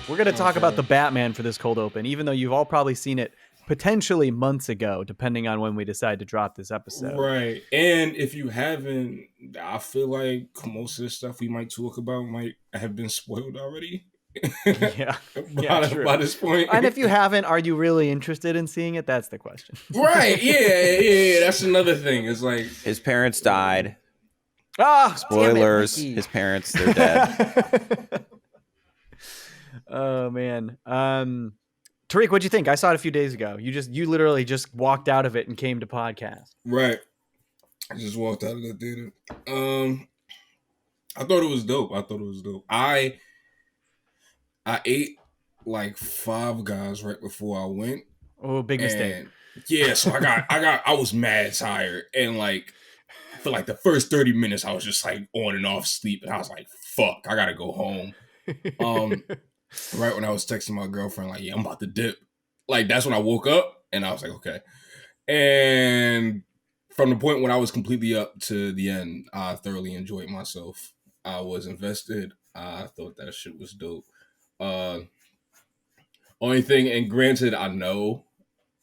We're going to talk about the Batman for this cold open, even though you've all probably seen it potentially months ago, depending on when we decide to drop this episode. Right. And if you haven't, I feel like most of the stuff we might talk about might have been spoiled already. Yeah. By this point. And if you haven't, are you really interested in seeing it? That's the question. Right. Yeah. That's another thing. It's like his parents died. Spoilers. His parents, they're dead. Oh man. Tariq, what'd you think? I saw it a few days ago. You literally just walked out of it and came to podcast. Right. I just walked out of the theater. I thought it was dope. I ate like Five Guys right before I went. Oh, big mistake. Yeah, so I was mad tired, and like for like the first 30 minutes I was just like on and off sleep, and I was like, fuck, I gotta go home. Right when I was texting my girlfriend, like, yeah, I'm about to dip. Like, that's when I woke up, and I was like, okay. And from the point when I was completely up to the end, I thoroughly enjoyed myself. I was invested. I thought that shit was dope. Only thing, and granted, I know,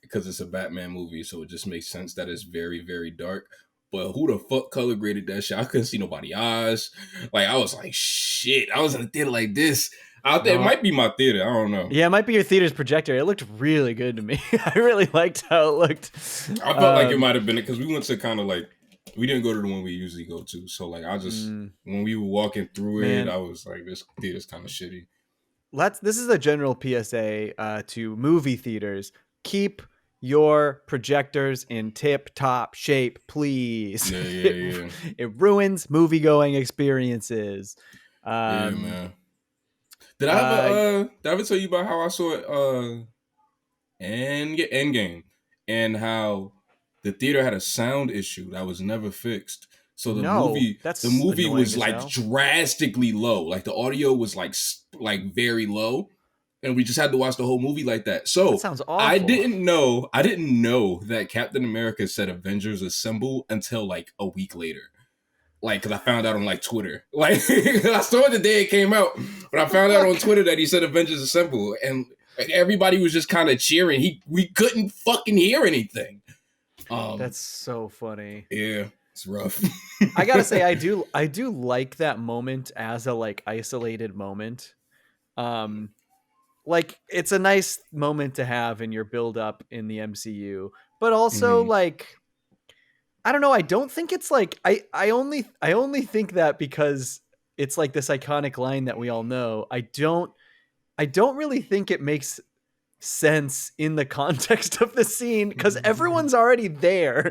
because it's a Batman movie, so it just makes sense that it's very, very dark. But who the fuck color graded that shit? I couldn't see nobody's eyes. Like, I was like, shit. I was in a theater like this. It might be my theater. I don't know. Yeah, it might be your theater's projector. It looked really good to me. I really liked how it looked. I felt like it might have been it because we went to kind of like, we didn't go to the one we usually go to. So like, I just, when we were walking through it, I was like, this theater's kind of shitty. This is a general PSA to movie theaters. Keep your projectors in tip-top shape, please. Yeah. It ruins movie-going experiences. Yeah, man. Did I ever tell you about how I saw it Endgame and how the theater had a sound issue that was never fixed? So the movie was like drastically low. Like the audio was like very low, and we just had to watch the whole movie like that. So that sounds awful. I didn't know that Captain America said Avengers Assemble until like a week later. Like, because I found out on, like, Twitter. Like, I saw it the day it came out, but I found out on Twitter that he said Avengers Assemble, and everybody was just kind of cheering. We couldn't fucking hear anything. That's so funny. Yeah, it's rough. I gotta say, I do like that moment as a, like, isolated moment. Like, it's a nice moment to have in your build-up in the MCU, but also, like... I don't know. I don't think it's like I only think that because it's like this iconic line that we all know. I don't really think it makes sense in the context of the scene because everyone's already there.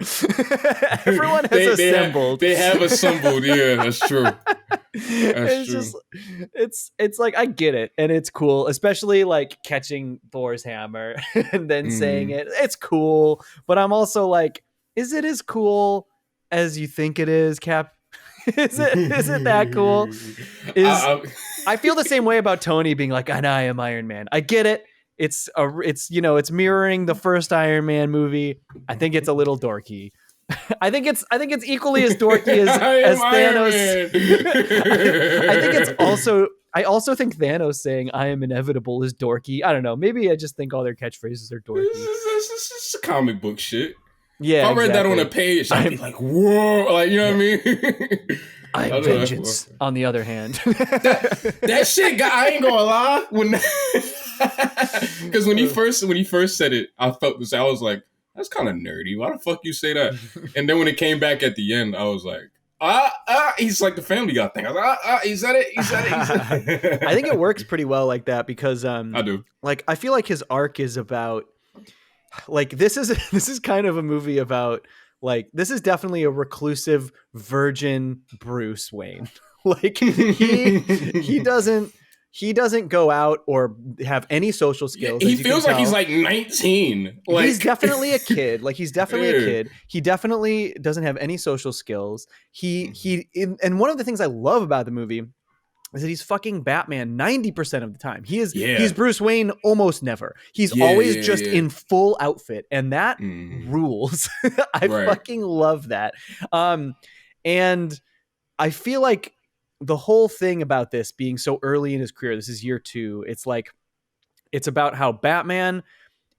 Everyone has assembled. They have assembled. Yeah, that's true. It's like I get it and it's cool, especially like catching Thor's hammer and then saying it. It's cool, but I'm also like, is it as cool as you think it is, Cap? Is it that cool? I feel the same way about Tony being like, and I am Iron Man. I get it. It's mirroring the first Iron Man movie. I think it's a little dorky. I think it's equally as dorky as Thanos. I think it's also. I also think Thanos saying "I am inevitable" is dorky. I don't know. Maybe I just think all their catchphrases are dorky. This is comic book shit. Yeah, if I read that on a page, I'd be like, whoa, like, you know what I mean? I'm vengeance, on the other hand. that shit, I ain't gonna lie. Because when he first said it, I was like, that's kind of nerdy. Why the fuck you say that? And then when it came back at the end, I was like, he's like the Family Guy thing. I was like, he said it. I think it works pretty well like that because I do. Like, I feel like his arc is about, like, this is kind of a movie about, like, this is definitely a reclusive virgin Bruce Wayne. Like, he doesn't go out or have any social skills. Yeah, he feels like he's like 19. Like, he's definitely a kid. Like, he's definitely a kid. He definitely doesn't have any social skills. And one of the things I love about the movie is that he's fucking Batman 90% of the time. He's Bruce Wayne almost never. He's always just in full outfit, and that rules. I fucking love that. And I feel like the whole thing about this being so early in his career, this is year 2. It's like it's about how Batman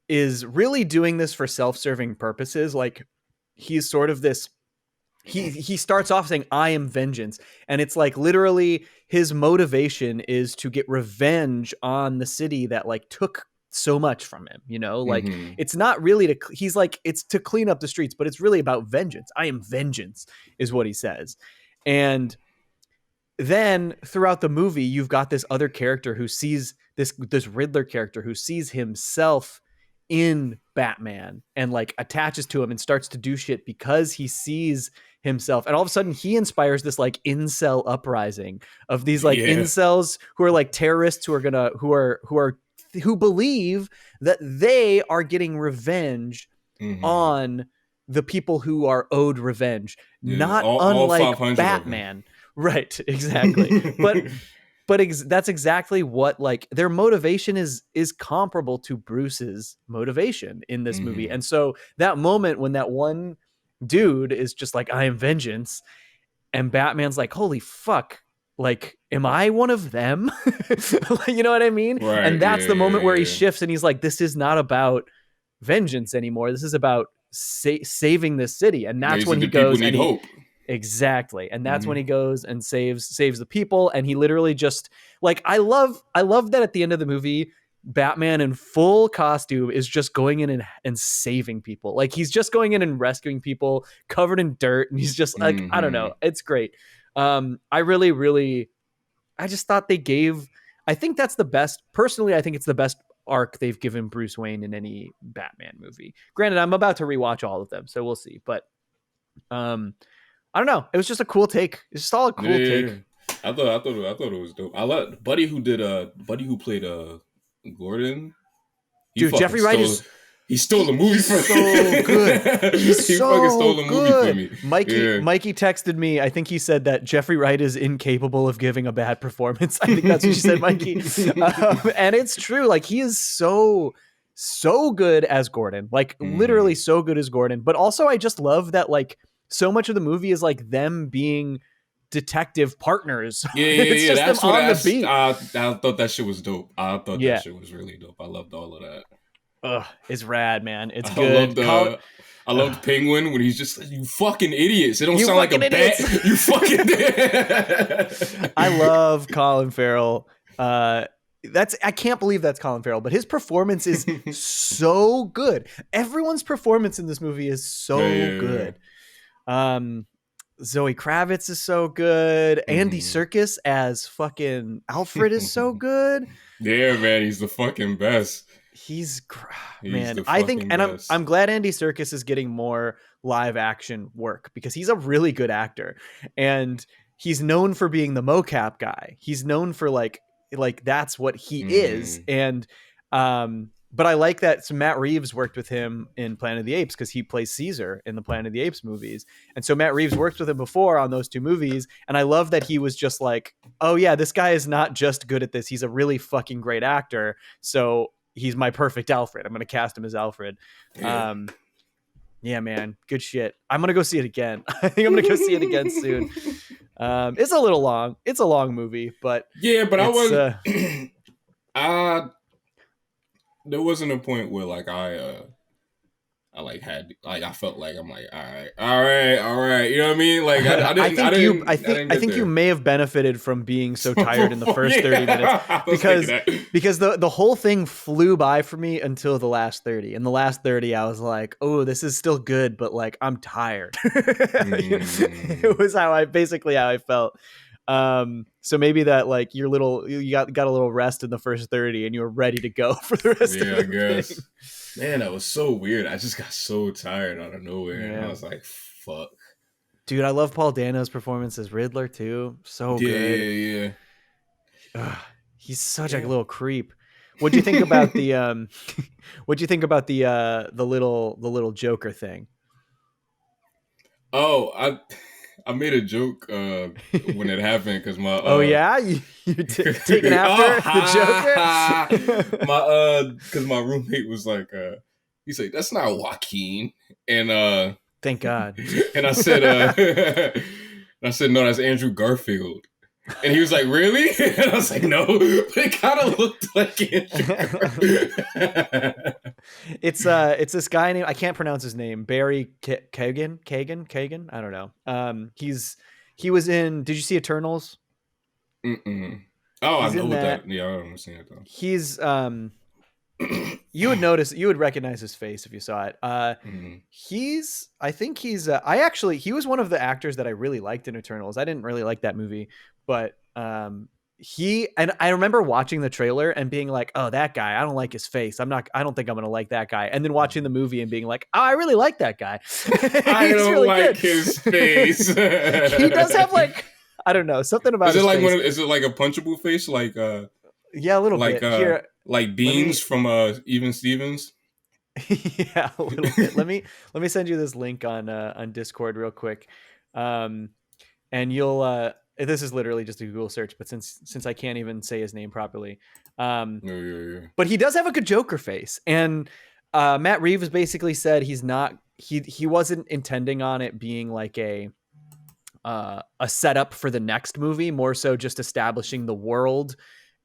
is really doing this for self-serving purposes. Like he's sort of this he starts off saying I am vengeance, and it's like literally his motivation is to get revenge on the city that like took so much from him, you know? Like it's not really to he's like it's to clean up the streets, but it's really about vengeance. I am vengeance is what he says. And then throughout the movie you've got this other character who sees this Riddler character who sees himself in Batman and like attaches to him and starts to do shit because he sees himself, and all of a sudden he inspires this like incel uprising of these like incels who are like terrorists who believe that they are getting revenge on the people who are owed revenge, not unlike all Batman. Right, exactly. But that's exactly what like their motivation is comparable to Bruce's motivation in this movie. And so that moment when that one dude is just like, I am vengeance, and Batman's like, holy fuck, like, am I one of them? You know what I mean? Right, and that's the moment where he shifts and he's like, this is not about vengeance anymore. This is about saving this city. And that's when he goes and hope. Exactly. And that's when he goes and saves the people. And he literally just like, I love that at the end of the movie, Batman in full costume is just going in and saving people. Like he's just going in and rescuing people covered in dirt. And he's just like, I don't know. It's great. I really, I just thought I think that's the best. Personally, I think it's the best arc they've given Bruce Wayne in any Batman movie. Granted, I'm about to rewatch all of them, so we'll see. But I don't know. It was just a cool take. It's just all a cool take. I thought it was dope. I love Buddy who played Gordon. Dude, Jeffrey Wright he stole the movie from me. So good. He fucking stole the movie from me. Mikey texted me. I think he said that Jeffrey Wright is incapable of giving a bad performance. I think that's what you said, Mikey. And it's true. Like he is so good as Gordon. Like literally so good as Gordon. But also I just love that like so much of the movie is like them being detective partners. It's just that's them on the beat. I thought that shit was dope. I thought that shit was really dope. I loved all of that. It's rad, man. It's good. I loved Penguin when he's just you fucking idiots. It don't sound like a bat. You fucking I love Colin Farrell. I can't believe that's Colin Farrell, but his performance is so good. Everyone's performance in this movie is so good. Zoe Kravitz is so good. Andy Serkis as fucking Alfred is so good. Yeah, man, he's the fucking best. He's man. I think, and I'm glad Andy Serkis is getting more live action work because he's a really good actor, and he's known for being the mocap guy. He's known for like that's what he is, and but I like that Matt Reeves worked with him in Planet of the Apes because he plays Caesar in the Planet of the Apes movies. And so Matt Reeves worked with him before on those two movies. And I love that he was just like, oh yeah, this guy is not just good at this. He's a really fucking great actor. So he's my perfect Alfred. I'm going to cast him as Alfred. Yeah, man, good shit. I'm going to go see it again. I think I'm going to go see it again soon. It's a little long. It's a long movie, but yeah, but there wasn't a point where like I felt like I'm like all right, you know what I I mean? Like I think you may have benefited from being so tired in the first 30 minutes because the whole thing flew by for me until the last 30. In the last 30 I was like, oh, this is still good, but like I'm tired. It was how I felt. So maybe that like you got a little rest in the first 30 and you were ready to go for the rest of the thing. Man, that was so weird. I just got so tired out of nowhere. And I was like, fuck. Dude, I love Paul Dano's performance as Riddler too. So good. Yeah. He's such a little creep. What'd you think about the the little Joker thing? Oh, I made a joke when it happened because my you're taking after the Joker. Because my roommate was like, he said that's not Joaquin, and thank God. And I said, no, that's Andrew Garfield. And he was like, really? And I was like, no. But it kind of looked like it. It's this guy named, I can't pronounce his name, Barry Kagan. I don't know. He was in, did you see Eternals? Mm-mm. Oh, I He's know in what that. that. Yeah, I haven't seen it though. He's you would recognize his face if you saw it. He was one of the actors that I really liked in Eternals. I didn't really like that movie, but I remember watching the trailer and being like, oh, that guy, I don't like his face. I don't think I'm going to like that guy. And then watching the movie and being like, oh, I really like that guy. I don't really like good. his face. He does have like, I don't know, something about his face. Is it like a punchable face? Like, yeah, a little bit. Here, like Beans from Even Stevens. Yeah, a little bit. Let me send you this link on Discord real quick, and you'll this is literally just a Google search, but since I can't even say his name properly, Yeah. But he does have a good Joker face, and Matt Reeves basically said he wasn't intending on it being like a setup for the next movie, more so just establishing the world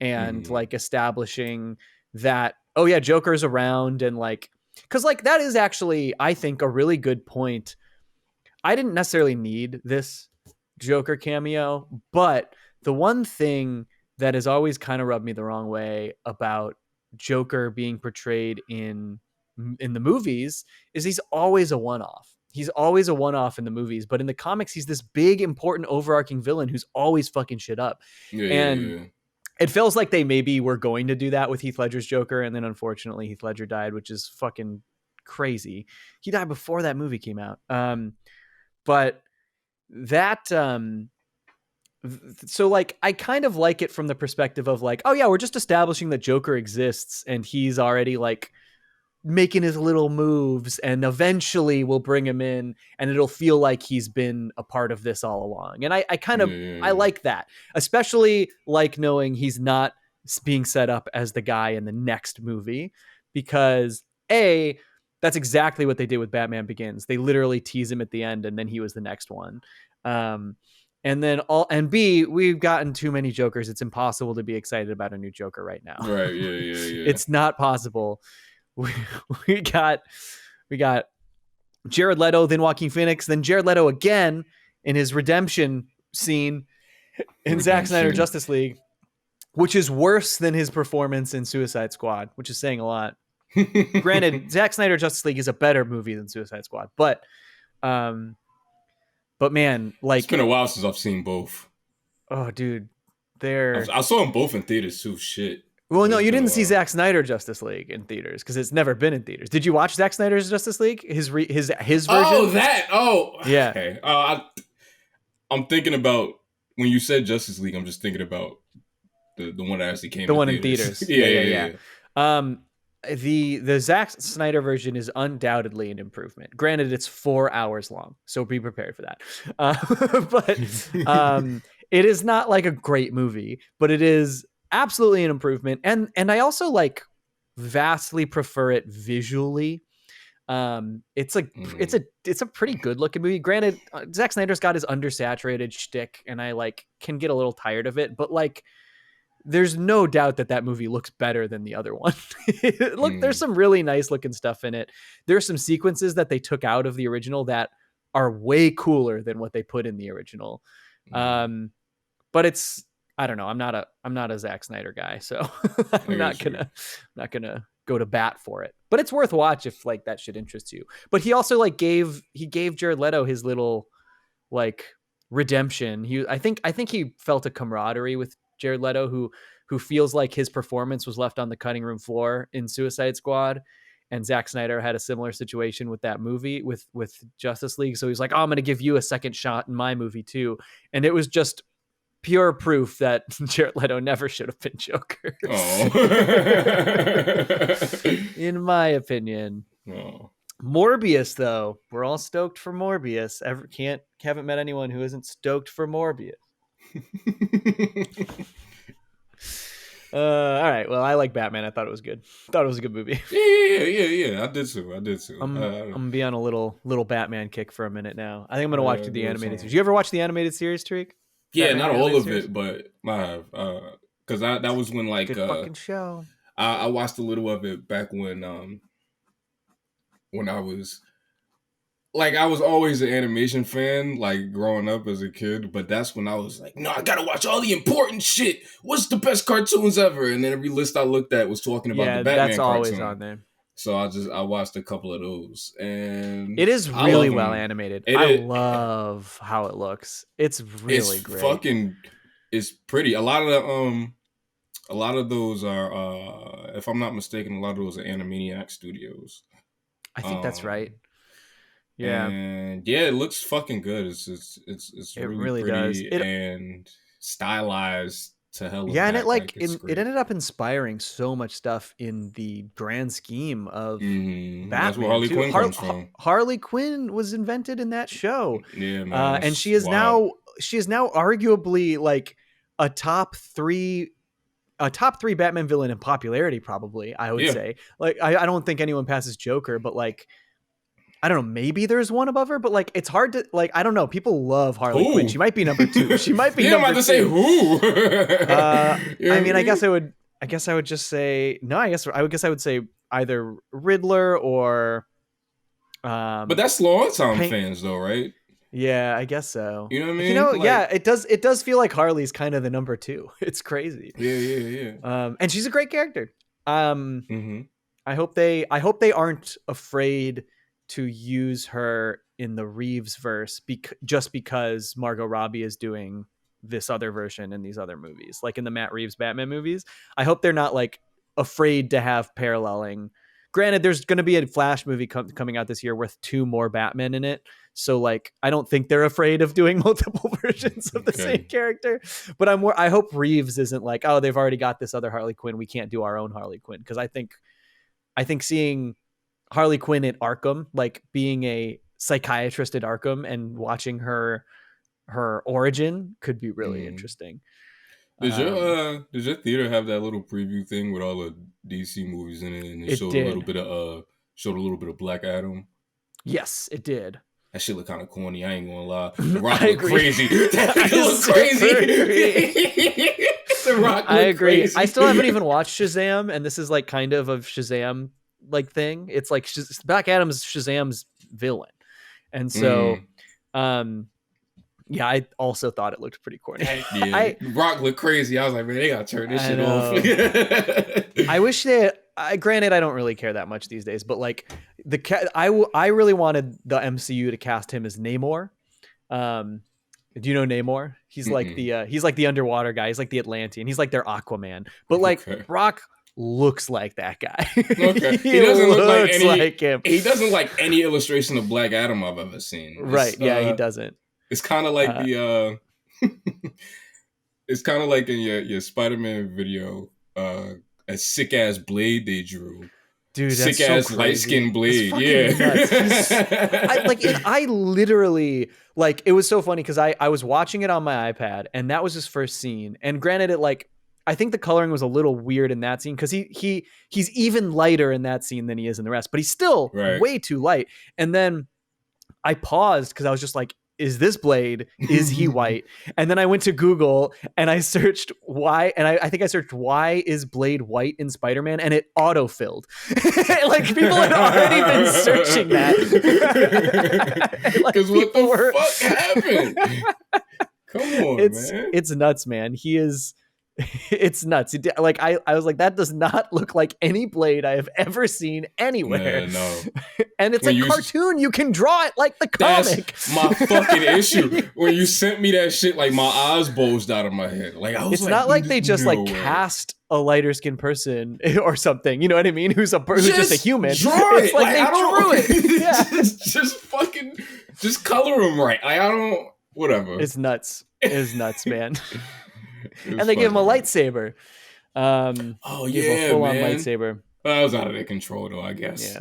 and like establishing that, oh yeah, Joker's around, and like, because like that is actually, I think, a really good point. I didn't necessarily need this Joker cameo, but the one thing that has always kind of rubbed me the wrong way about Joker being portrayed in the movies is he's always a one-off. He's always a one-off in the movies, but in the comics, he's this big, important, overarching villain who's always fucking shit up. Yeah. It feels like they maybe were going to do that with Heath Ledger's Joker, and then unfortunately Heath Ledger died, which is fucking crazy. He died before that movie came out. But that, so like, I kind of like it from the perspective of like, oh yeah, we're just establishing that Joker exists, and he's already like making his little moves, and eventually we'll bring him in and it'll feel like he's been a part of this all along. And I kind of, I like that, especially like knowing he's not being set up as the guy in the next movie, because that's exactly what they did with Batman Begins. They literally tease him at the end and then he was the next one. And then B, we've gotten too many Jokers. It's impossible to be excited about a new Joker right now. Right. Yeah. It's not possible. We got Jared Leto, then Joaquin Phoenix, then Jared Leto again in his redemption scene in Zack Snyder Justice League, which is worse than his performance in Suicide Squad, which is saying a lot. Granted, Zack Snyder Justice League is a better movie than Suicide Squad, but man, like, it's been a while since I've seen both. Oh, dude, I saw them both in theaters too. Shit. Well, no, you didn't see Zack Snyder Justice League in theaters because it's never been in theaters. Did you watch Zack Snyder's Justice League? His version? Oh, that. Oh, yeah. Okay. I'm thinking about, when you said Justice League, I'm just thinking about the one that actually came. The one in theaters. Yeah. The Zack Snyder version is undoubtedly an improvement. Granted, it's 4 hours long, so be prepared for that. But it is not like a great movie, but it is absolutely an improvement. And I also like vastly prefer it visually. It's a pretty good looking movie. Granted, Zack Snyder's got his undersaturated shtick, and I like can get a little tired of it, but like, there's no doubt that movie looks better than the other one. Look, there's some really nice looking stuff in it. There's some sequences that they took out of the original that are way cooler than what they put in the original. But it's, I don't know. I'm not a Zack Snyder guy, so I'm not gonna go to bat for it. But it's worth watch if like that shit interests you. But he also like gave Jared Leto his little like redemption. I think he felt a camaraderie with Jared Leto, who feels like his performance was left on the cutting room floor in Suicide Squad, and Zack Snyder had a similar situation with that movie with Justice League. So he's like, oh, I'm going to give you a second shot in my movie too. And it was just pure proof that Jared Leto never should have been Joker. Oh. In my opinion. Oh. Morbius, though, we're all stoked for Morbius. Haven't met anyone who isn't stoked for Morbius. All right. Well, I like Batman. I thought it was good. Thought it was a good movie. Yeah. I did too. I'm gonna be on a little Batman kick for a minute now. I think I'm gonna watch the animated series. You ever watch the animated series, Tariq? Yeah, Batman not all animated of series? it, but I have. Because that was when like Good fucking show. I watched a little of it back when I was like I was always an animation fan, like growing up as a kid, but that's when I was like, no, I gotta watch all the important shit. What's the best cartoons ever? And then every list I looked at was talking about the Yeah, that's Batman always on cartoon. there. So I watched a couple of those, and It is I really love well them. animated. It I is love how it looks. It's it's really great. fucking it's pretty. A lot of those are if I'm not mistaken, a lot of those are Animaniac Studios. I think that's right. Um Yeah, and yeah, it looks fucking good. It's it really really does. pretty and stylized to hell of Yeah, and it back. like Like it's it great. ended up inspiring so much stuff in the grand scheme of That's where Batman Harley too. Quinn comes from. Harley Quinn was invented in that show, Yeah, man, and that's wild. she is now arguably like a top three Batman villain in popularity. Probably, I would Yeah. say. Like, I don't think anyone passes Joker, but like, I don't know, maybe there's one above her, but like it's hard to like, I don't know. People love Harley Quinn. Who? She might be number 2. She might be Yeah, I'm number about to say 2. who. You know I what mean, I guess I would just say no. I would say either Riddler or But that's longtime Paint. fans, though, right? Yeah, I guess so. You know what I mean? Yeah, Like, it does feel like Harley's kind of the number 2. It's crazy. yeah. And she's a great character. Mm-hmm. I hope they aren't afraid to use her in the Reeves verse just because Margot Robbie is doing this other version in these other movies, like in the Matt Reeves Batman movies. I hope they're not like afraid to have paralleling. Granted, there's going to be a Flash movie coming out this year with 2 more Batman in it. So like, I don't think they're afraid of doing multiple versions of the same character, but I hope Reeves isn't like, oh, they've already got this other Harley Quinn, we can't do our own Harley Quinn. Cause I think seeing Harley Quinn at Arkham, like being a psychiatrist at Arkham and watching her origin could be really interesting. Does your theater have that little preview thing with all the DC movies in it, and it showed a little bit of Black Adam? Yes, it did. That shit look kind of corny. I ain't gonna lie. The Rock look agree. crazy. That look crazy. The Rock look I agree. crazy. I still haven't even watched Shazam, and this is like kind of a Shazam like thing. It's like Black Adam's Shazam's villain, and so, yeah, I also thought it looked pretty corny. Yeah, Rock looked crazy. I was like, man, they gotta turn this shit off. I wish they. Granted, I don't really care that much these days, but like I really wanted the MCU to cast him as Namor. Do you know Namor? He's like the underwater guy. He's like the Atlantean. He's like their Aquaman. But like Rock looks like that guy. Okay, he doesn't look like him. He doesn't like any illustration of Black Adam I've ever seen. Right? Yeah, he doesn't. It's kind of like it's kind of like in your Spider-Man video, a sick ass Blade they drew. Dude, that's sick ass light skinned Blade. Yeah, I literally like. It was so funny because I was watching it on my iPad, and that was his first scene. And granted, it like I think the coloring was a little weird in that scene because he's even lighter in that scene than he is in the rest, but he's still way too light. And then I paused because I was just like, is this Blade? Is he white? And then I went to Google and I searched why, and I think I searched why is Blade white in Spider-Man, and it autofilled. Like people had already been searching that. Because what the fuck happened? Come on, man. It's nuts, man. He is. It's nuts. Like I was like, that does not look like any Blade I have ever seen anywhere. No. And it's a cartoon. You can draw it like the comic. That's my fucking issue. When you sent me that shit, like my eyes bulged out of my head. Like I was it's not like they just cast a lighter skinned person or something. You know what I mean? Who's just a human. Draw it's it. Like they drew it. Yeah. just color them right. Like I don't. Whatever. It's nuts. It's nuts, man. And they gave him a lightsaber. Oh yeah, full-on lightsaber. That was out of their control, though. I guess. Yeah.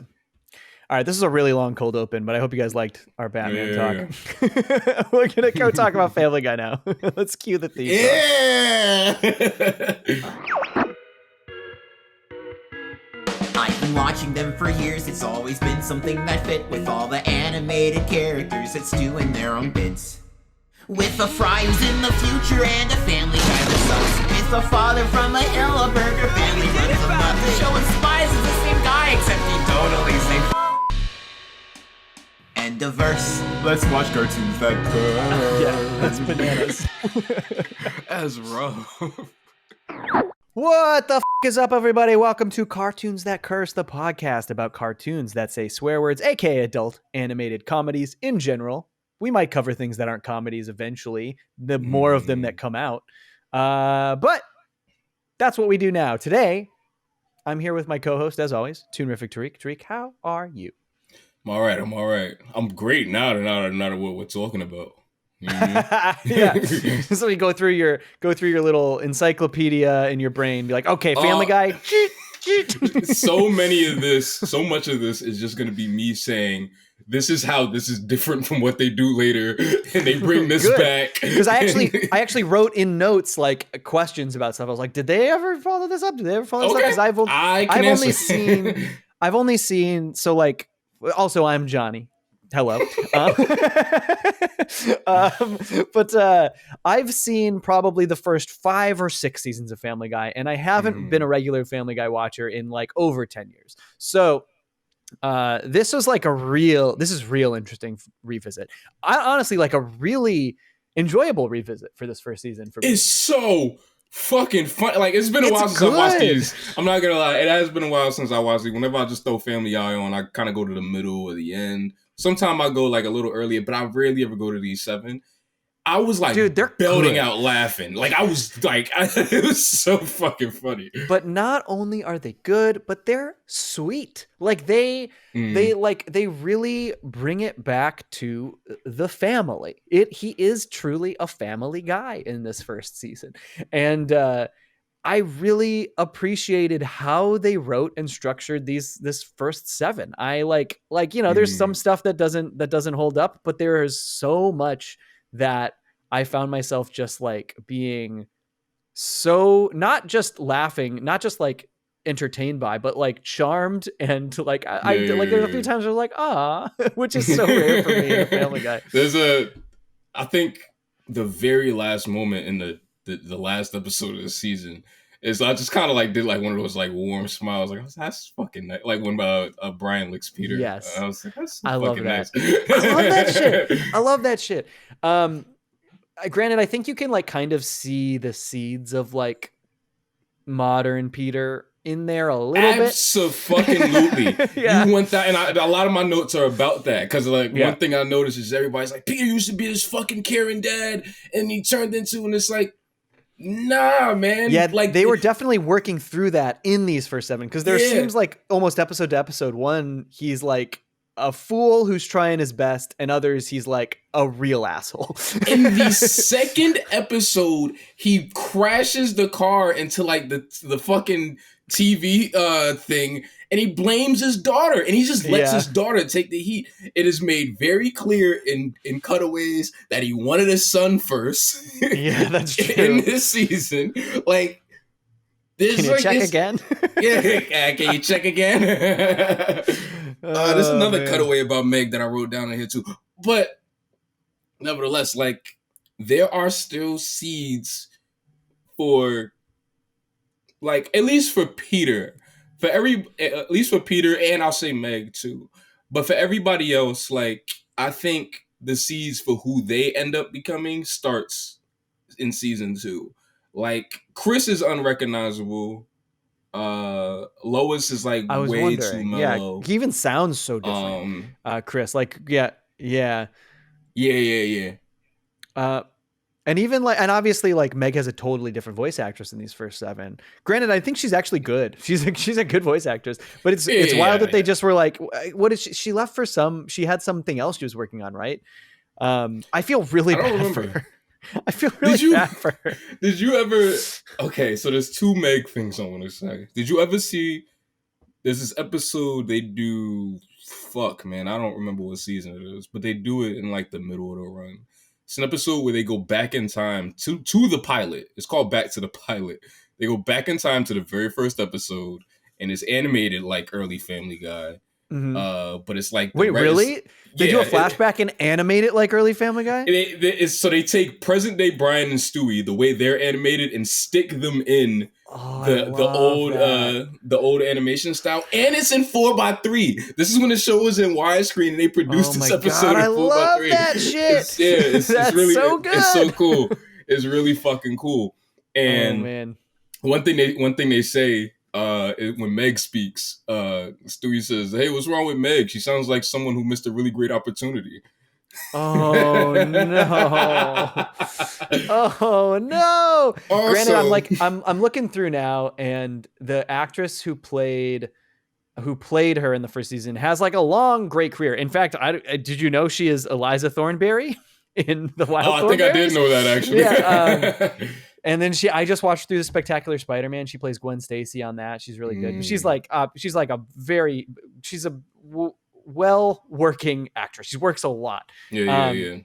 All right, this is a really long cold open, but I hope you guys liked our Batman talk. We're gonna go talk about Family Guy now. Let's cue the theme. I've been watching them for years. It's always been something that fit with all the animated characters that's doing their own bits. With a fry who's in the future and a family guy that sucks. With a father from a hill, a burger family runs a month. The show inspires is the same guy, except he totally say and diverse. Let's watch cartoons that curse. Yeah, that's bananas. That's rough. What the is up, everybody? Welcome to Cartoons That Curse, the podcast about cartoons that say swear words, aka adult animated comedies in general. We might cover things that aren't comedies eventually, the more of them that come out. But that's what we do now. Today, I'm here with my co-host, as always, Terrific Tariq. Tariq, how are you? I'm all right. I'm great now that what we're talking about. You know what I mean? Yeah. So you go through your little encyclopedia in your brain, be like, okay, Family Guy. So much of this is just going to be me saying, this is how this is different from what they do later, and they bring this back. Because I actually wrote in notes like questions about stuff. I was like, did they ever follow this up? Did they ever follow this up? Because I've only seen. So like, also I'm Johnny. Hello. But I've seen probably the first 5 or 6 seasons of Family Guy, and I haven't been a regular Family Guy watcher in like over 10 years. So this is real interesting revisit. I honestly like a really enjoyable revisit for this first season for me. It's so fucking fun. Like, it's been a while since I watched these. I'm not gonna lie, it has been a while since I watched these. Whenever I just throw Family Guy on, I kind of go to the middle or the end. Sometimes I go like a little earlier, but I rarely ever go to these 7. I was like, dude, they're belting out laughing. Like, I was like, it was so fucking funny. But not only are they good, but they're sweet. Like they really bring it back to the family. He is truly a family guy in this first season. And I really appreciated how they wrote and structured this first 7. I like there's some stuff that doesn't hold up, but there is so much that I found myself just like being so not just laughing, not just like entertained by, but like charmed and like there's a few times where I was like, ah, which is so rare for me in a Family Guy. I think the very last moment in the last episode of the season is I just kind of like did like one of those like warm smiles, like, that's fucking nice. Like when Brian licks Peter. Yes, I was like, that's I fucking love that. Nice. I love that shit. Granted, I think you can like kind of see the seeds of like modern Peter in there a little bit. Absolutely. Yeah. You want that, and a lot of my notes are about that because like one thing I noticed is everybody's like, Peter used to be this fucking caring dad, and he turned into, and it's like, nah, man. Yeah, like they were definitely working through that in these first 7 because there seems like almost episode to episode 1, he's like a fool who's trying his best, and others he's like a real asshole. In the second episode, he crashes the car into like the fucking TV thing, and he blames his daughter, and he just lets his daughter take the heat. It is made very clear in cutaways that he wanted a son first. Yeah, that's true. In this season, like, can you check again? Yeah, can you check again? There's another cutaway about Meg that I wrote down in here too. But nevertheless, like, there are still seeds for, like, at least for Peter, and I'll say Meg too. But for everybody else, like, I think the seeds for who they end up becoming starts in season 2. Like, Chris is unrecognizable. Lois is like way too mellow. Yeah, he even sounds so different. Chris, like, yeah. And even like, and obviously like Meg has a totally different voice actress in these first 7. Granted, I think she's actually good. She's a good voice actress, but it's wild that they just were like, what is she left for she had something else she was working on, right? I feel really bad for her. I feel really bad for her. Did you ever? Okay, so there's 2 Meg things I want to say. Did you ever see? There's this episode they do. Fuck, man, I don't remember what season it is, but they do it in like the middle of the run. It's an episode where they go back in time to the pilot. It's called Back to the Pilot. They go back in time to the very first episode, and it's animated like early Family Guy. But it's like wait, really? They do a flashback and animate it like early Family Guy? So they take present day Brian and Stewie, the way they're animated, and stick them in the old animation style, and it's in 4:3. This is when the show was in widescreen, and they produced this episode in 4:3. I love that shit. It's really so good. It's so cool. It's really fucking cool. And man, one thing they say when Meg speaks, Stewie says, "Hey, what's wrong with Meg? She sounds like someone who missed a really great opportunity." Oh no! Oh no! Also, granted, I'm looking through now, and the actress who played her in the first season has like a long, great career. In fact, did you know she is Eliza Thornberry in the Wild? I think I did know that actually. Yeah. And then I just watched through the Spectacular Spider-Man. She plays Gwen Stacy on that. She's really good. She's a well working actress. She works a lot. Yeah.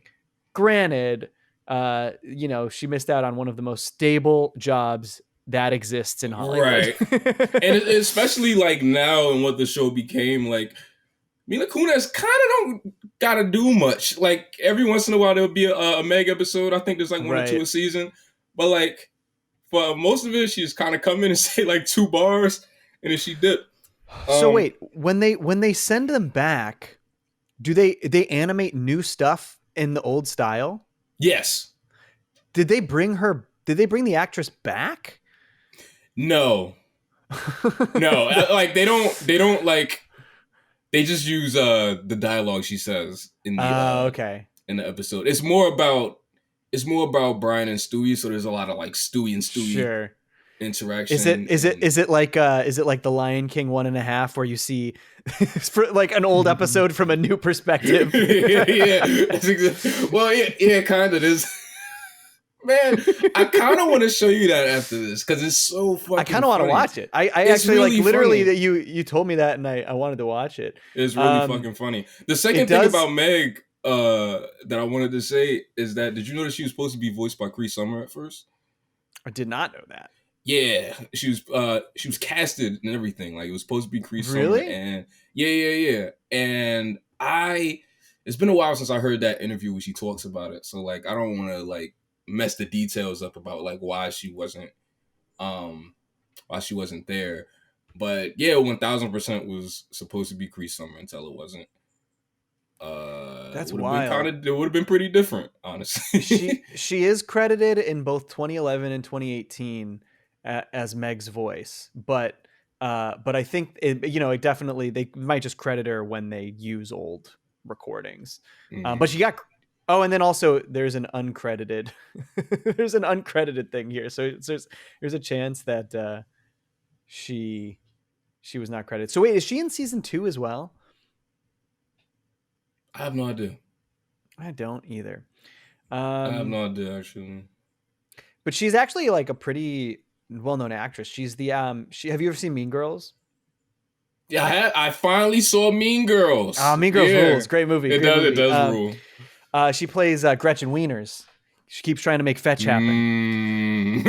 Granted, she missed out on one of the most stable jobs that exists in Hollywood. Right. And especially like now and what the show became, like Mila Kunis kind of don't gotta do much. Like every once in a while there'll be a Meg episode. I think there's like one or two a season. But like for most of it, she just kind of come in and say like 2 bars and then she dip. So wait, when they send them back, do they animate new stuff in the old style? Yes. Did they bring the actress back? No. Like they don't like, they just use the dialogue she says in the in the episode. It's more about Brian and Stewie, so there's a lot of like Stewie and Stewie interaction. Is it like the Lion King 1.5 where you see like an old episode from a new perspective? Well, kind of is. Man, I kind of want to show you that after this because it's so fucking. I kind of want to watch it. I actually really like literally funny. That you told me that and I wanted to watch it. It's really fucking funny. The second thing about Meg that I wanted to say is that, did you know that she was supposed to be voiced by Cree Summer at first? I did not know that. Yeah, she was casted and everything. Like it was supposed to be Cree Summer. Really? And yeah. And it's been a while since I heard that interview where she talks about it. So like I don't want to like mess the details up about like why she wasn't there. But yeah, 1000% was supposed to be Cree Summer until it wasn't. That's wild. It would have been pretty different, honestly. she is credited in both 2011 and 2018 as Meg's voice, but I think it definitely, they might just credit her when they use old recordings. But she got and then also there's an uncredited thing here, so there's a chance that she was not credited. So wait, is she in season 2 as well? I have no idea. I don't either. I have no idea, actually. But she's actually like a pretty well-known actress. She's the have you ever seen Mean Girls? Yeah, I finally saw Mean Girls. Mean Girls rules. Great movie. It does rule. She plays Gretchen Wieners. She keeps trying to make fetch happen.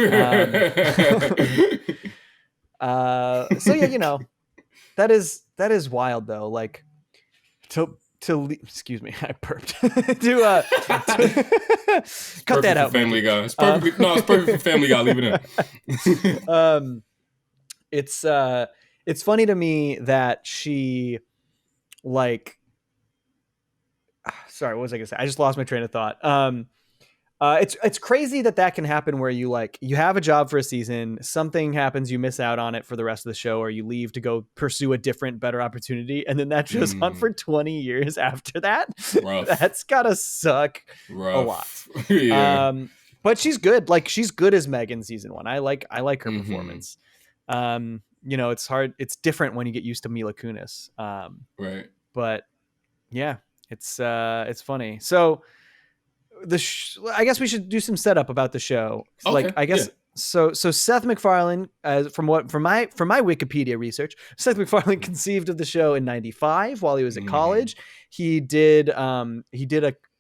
So yeah, that is wild though. Like to excuse me, I burped. to cut that out. Family Guy. It's perfect. No, it's perfect for Family Guy. Leave it in. It's funny to me that she like. Sorry, what was I gonna say? I just lost my train of thought. It's crazy that can happen where you have a job for a season, something happens, you miss out on it for the rest of the show, or you leave to go pursue a different, better opportunity, and then that goes on for 20 years after that. Rough. That's gotta suck a lot. Yeah. But she's good. Like she's good as Meg in season 1. I like her performance. It's hard. It's different when you get used to Mila Kunis. Right. But yeah, it's funny. So. I guess we should do some setup about the show. So Seth MacFarlane, from my Wikipedia research, Seth MacFarlane conceived of the show in '95 while he was at college. He did an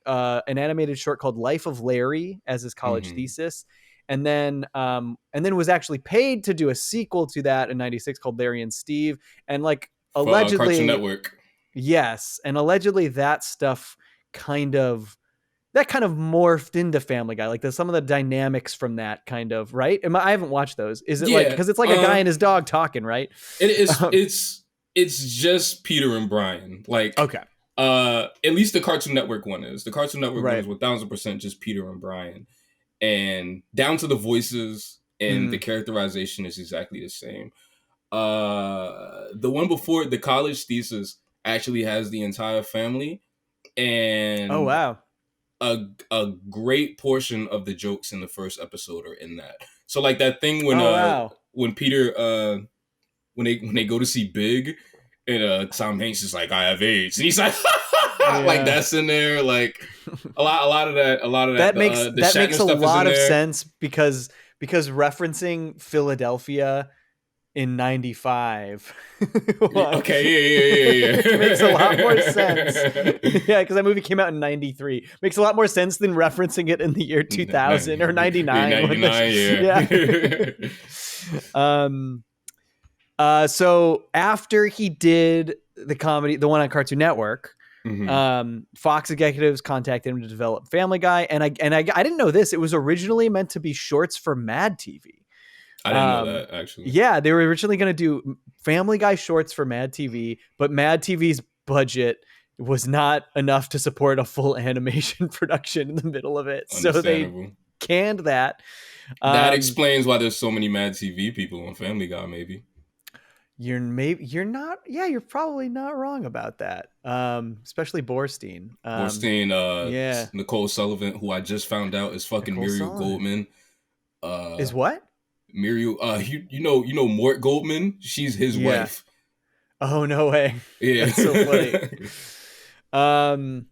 animated short called Life of Larry as his college thesis, and then was actually paid to do a sequel to that in '96 called Larry and Steve, and like allegedly Cartoon Network. Yes, and allegedly that stuff kind of morphed into Family Guy. Like some of the dynamics from that kind of, right? I haven't watched those. Is it like, Yeah, because it's like a guy and his dog talking, right? it is. It's just Peter and Brian. Like, Okay. At least the Cartoon Network one is. The Cartoon Network one Right. is 1000% just Peter and Brian, and down to the voices and the characterization is exactly the same. The one before, the college thesis, actually has the entire family, and Oh wow. a great portion of the jokes in the first episode are in that. So like that thing when wow. when Peter when they go to see Big, and Tom Hanks is like, I have AIDS, and he's like, like that's in there. Like a lot of that That makes the that Shatner makes a stuff lot is in of there. sense because referencing Philadelphia in 95 Okay, yeah. makes a lot more sense. Yeah, because that movie came out in 93. Makes a lot more sense than referencing it in the year 2000 or 99. 99, yeah. So after he did the comedy, the one on Cartoon Network, Fox executives contacted him to develop Family Guy, and I didn't know this. It was originally meant to be shorts for Mad TV. I didn't know that, actually. Yeah, they were originally going to do Family Guy shorts for Mad TV, but Mad TV's budget was not enough to support a full animation production in the middle of it, so they canned that. That explains why there's so many Mad TV people on Family Guy. Maybe you're probably not wrong about that. Especially Borstein. Yeah, Nicole Sullivan, who I just found out is fucking Muriel Goldman. Is what? Muriel, you know Mort Goldman? She's his wife. Oh, no way. Yeah. That's so funny.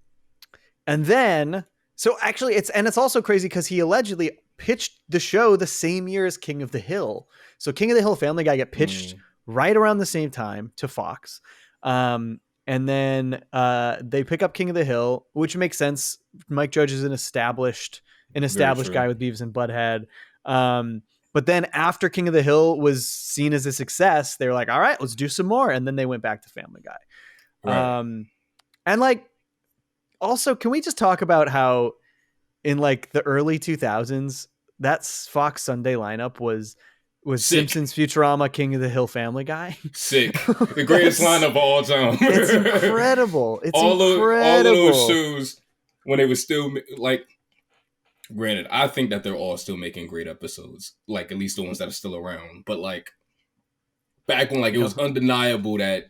And then, so actually it's also crazy because he allegedly pitched the show the same year as King of the Hill. So King of the Hill, Family Guy get pitched right around the same time to Fox. And then they pick up King of the Hill, which makes sense. Mike Judge is an established guy with Beavis and Butthead. But then after King of the Hill was seen as a success, they were like, all right, let's do some more. And then they went back to Family Guy. Right. And like, also, can we just talk about how in like the early 2000s, that Fox Sunday lineup was Simpsons, Futurama, King of the Hill, Family Guy. Sick. The greatest lineup of all time. It's incredible. All of those shows when they were still like, granted, I think that they're all still making great episodes, like at least the ones that are still around. But like back when like it was undeniable that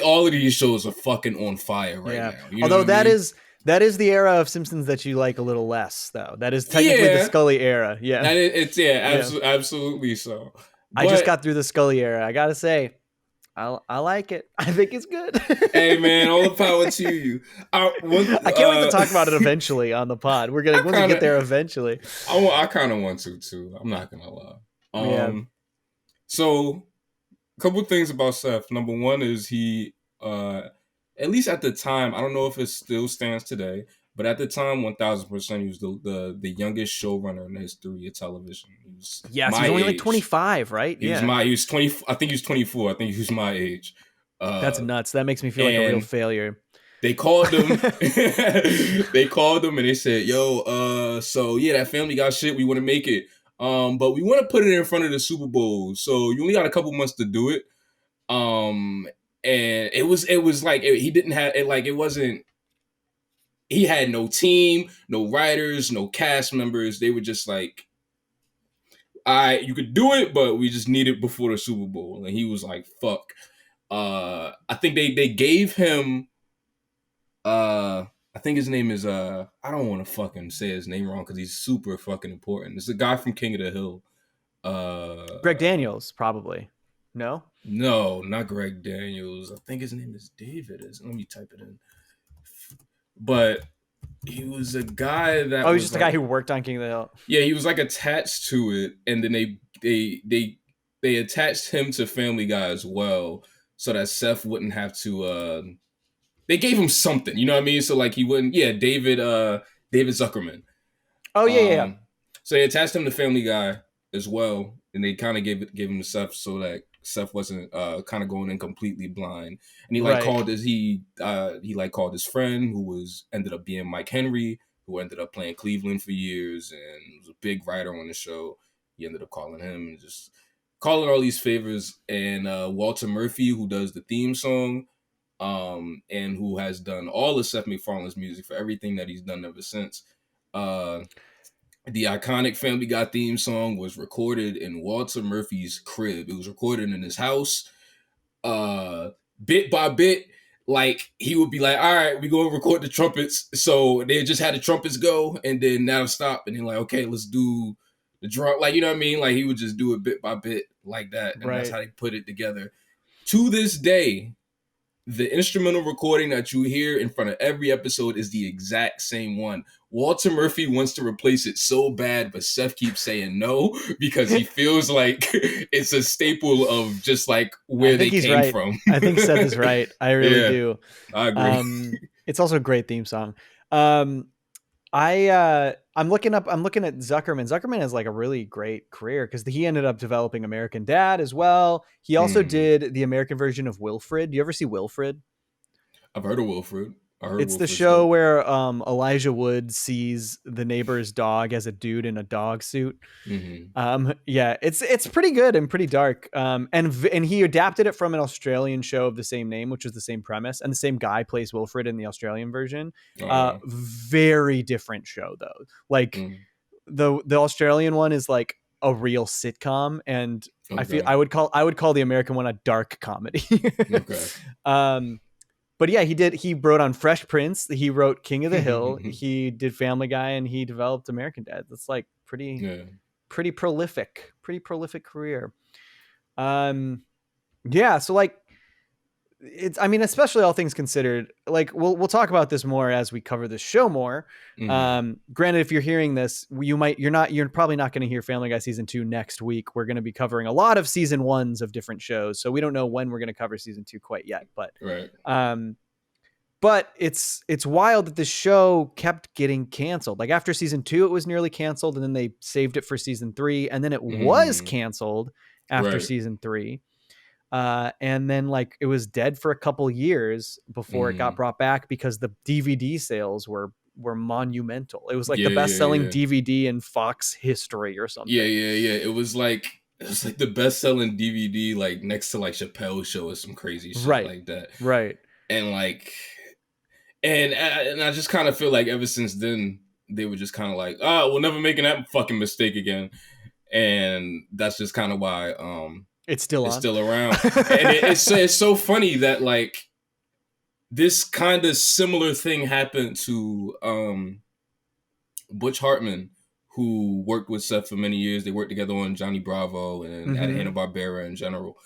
all of these shows are fucking on fire right now. You know Although that is the era of Simpsons that you like a little less, though. That is technically the Scully era. Yeah, absolutely so. But I just got through the Scully era. I gotta say, I like it. I think it's good. Hey man, all the power to you. I can't wait to talk about it eventually on the pod. We'll get there eventually. I kind of want to too. I'm not gonna lie. So a couple of things about Seth. Number one is he, at least at the time, I don't know if it still stands today, but at the time, 1000%, he was the youngest showrunner in the history of television. He was only like 25, right? He was 20. I think he was 24. I think he was my age. That's nuts. That makes me feel like a real failure. They called him. And they said, "Yo, so yeah, that Family Guy shit, we want to make it, but we want to put it in front of the Super Bowl. So you only got a couple months to do it." And it was like he didn't have it. Like it wasn't. He had no team, no writers, no cast members. They were just like, you could do it, but we just need it before the Super Bowl. And he was like, fuck. I think they gave him, I think his name is, I don't want to fucking say his name wrong because he's super fucking important. It's the guy from King of the Hill. Greg Daniels, probably. No? No, not Greg Daniels. I think his name is David. Let me type it in. But he was a guy that he's just the guy who worked on King of the Hill. Yeah, he was like attached to it, and then they attached him to Family Guy as well, so that Seth wouldn't have to. They gave him something, you know what I mean? So like he wouldn't. Yeah, David Zuckerman. Oh yeah. So they attached him to Family Guy as well, and they kind of gave him to Seth so that Seth wasn't kind of going in completely blind, and he Right. called his friend who ended up being Mike Henry, who ended up playing Cleveland for years and was a big writer on the show. He ended up calling him and just calling all these favors. And Walter Murphy, who does the theme song, and who has done all of Seth MacFarlane's music for everything that he's done ever since. The iconic Family Guy theme song was recorded in Walter Murphy's crib. It was recorded in his house, bit by bit. Like, he would be like, all right, we go and record the trumpets. So they just had the trumpets go, and then that'll stop. And then like, okay, let's do the drum. Like, you know what I mean? Like, he would just do it bit by bit like that. And that's how they put it together. To this day, the instrumental recording that you hear in front of every episode is the exact same one. Walter Murphy wants to replace it so bad, but Seth keeps saying no because he feels like it's a staple of just like where they came from. I think Seth is right. I really do. I agree. It's also a great theme song. I'm looking at Zuckerman. Zuckerman has like a really great career because he ended up developing American Dad as well. He also did the American version of Wilfred. Do you ever see Wilfred? I've heard of Wilfred. It's the show where Elijah Wood sees the neighbor's dog as a dude in a dog suit. Yeah, it's pretty good and pretty dark. And he adapted it from an Australian show of the same name, which was the same premise, and the same guy plays Wilfred in the Australian version. Very different show though. Like the Australian one is like a real sitcom, and I would call the American one a dark comedy. But yeah, he wrote on Fresh Prince. He wrote King of the Hill. He did Family Guy, and he developed American Dad. That's like pretty prolific career. Yeah. So like, especially all things considered, like we'll talk about this more as we cover the show more. Granted, if you're hearing this, you're probably not going to hear Family Guy season 2 next week. We're going to be covering a lot of season 1s of different shows, so we don't know when we're going to cover season 2 quite yet. But but it's wild that this show kept getting canceled. Like after season 2, it was nearly canceled, and then they saved it for season 3, and then it was canceled after season 3. And then like it was dead for a couple years before it got brought back because the DVD sales were monumental. It was like the best-selling DVD in Fox history or something. It was like the best-selling DVD, like next to like Chappelle's Show or some crazy shit like that. Right. And like, and I just kind of feel like ever since then they were just kind of like, we're never making that fucking mistake again. And that's just kind of why it's still around. And it's so funny that like this kind of similar thing happened to Butch Hartman, who worked with Seth for many years. They worked together on Johnny Bravo and at Hanna-Barbera in general.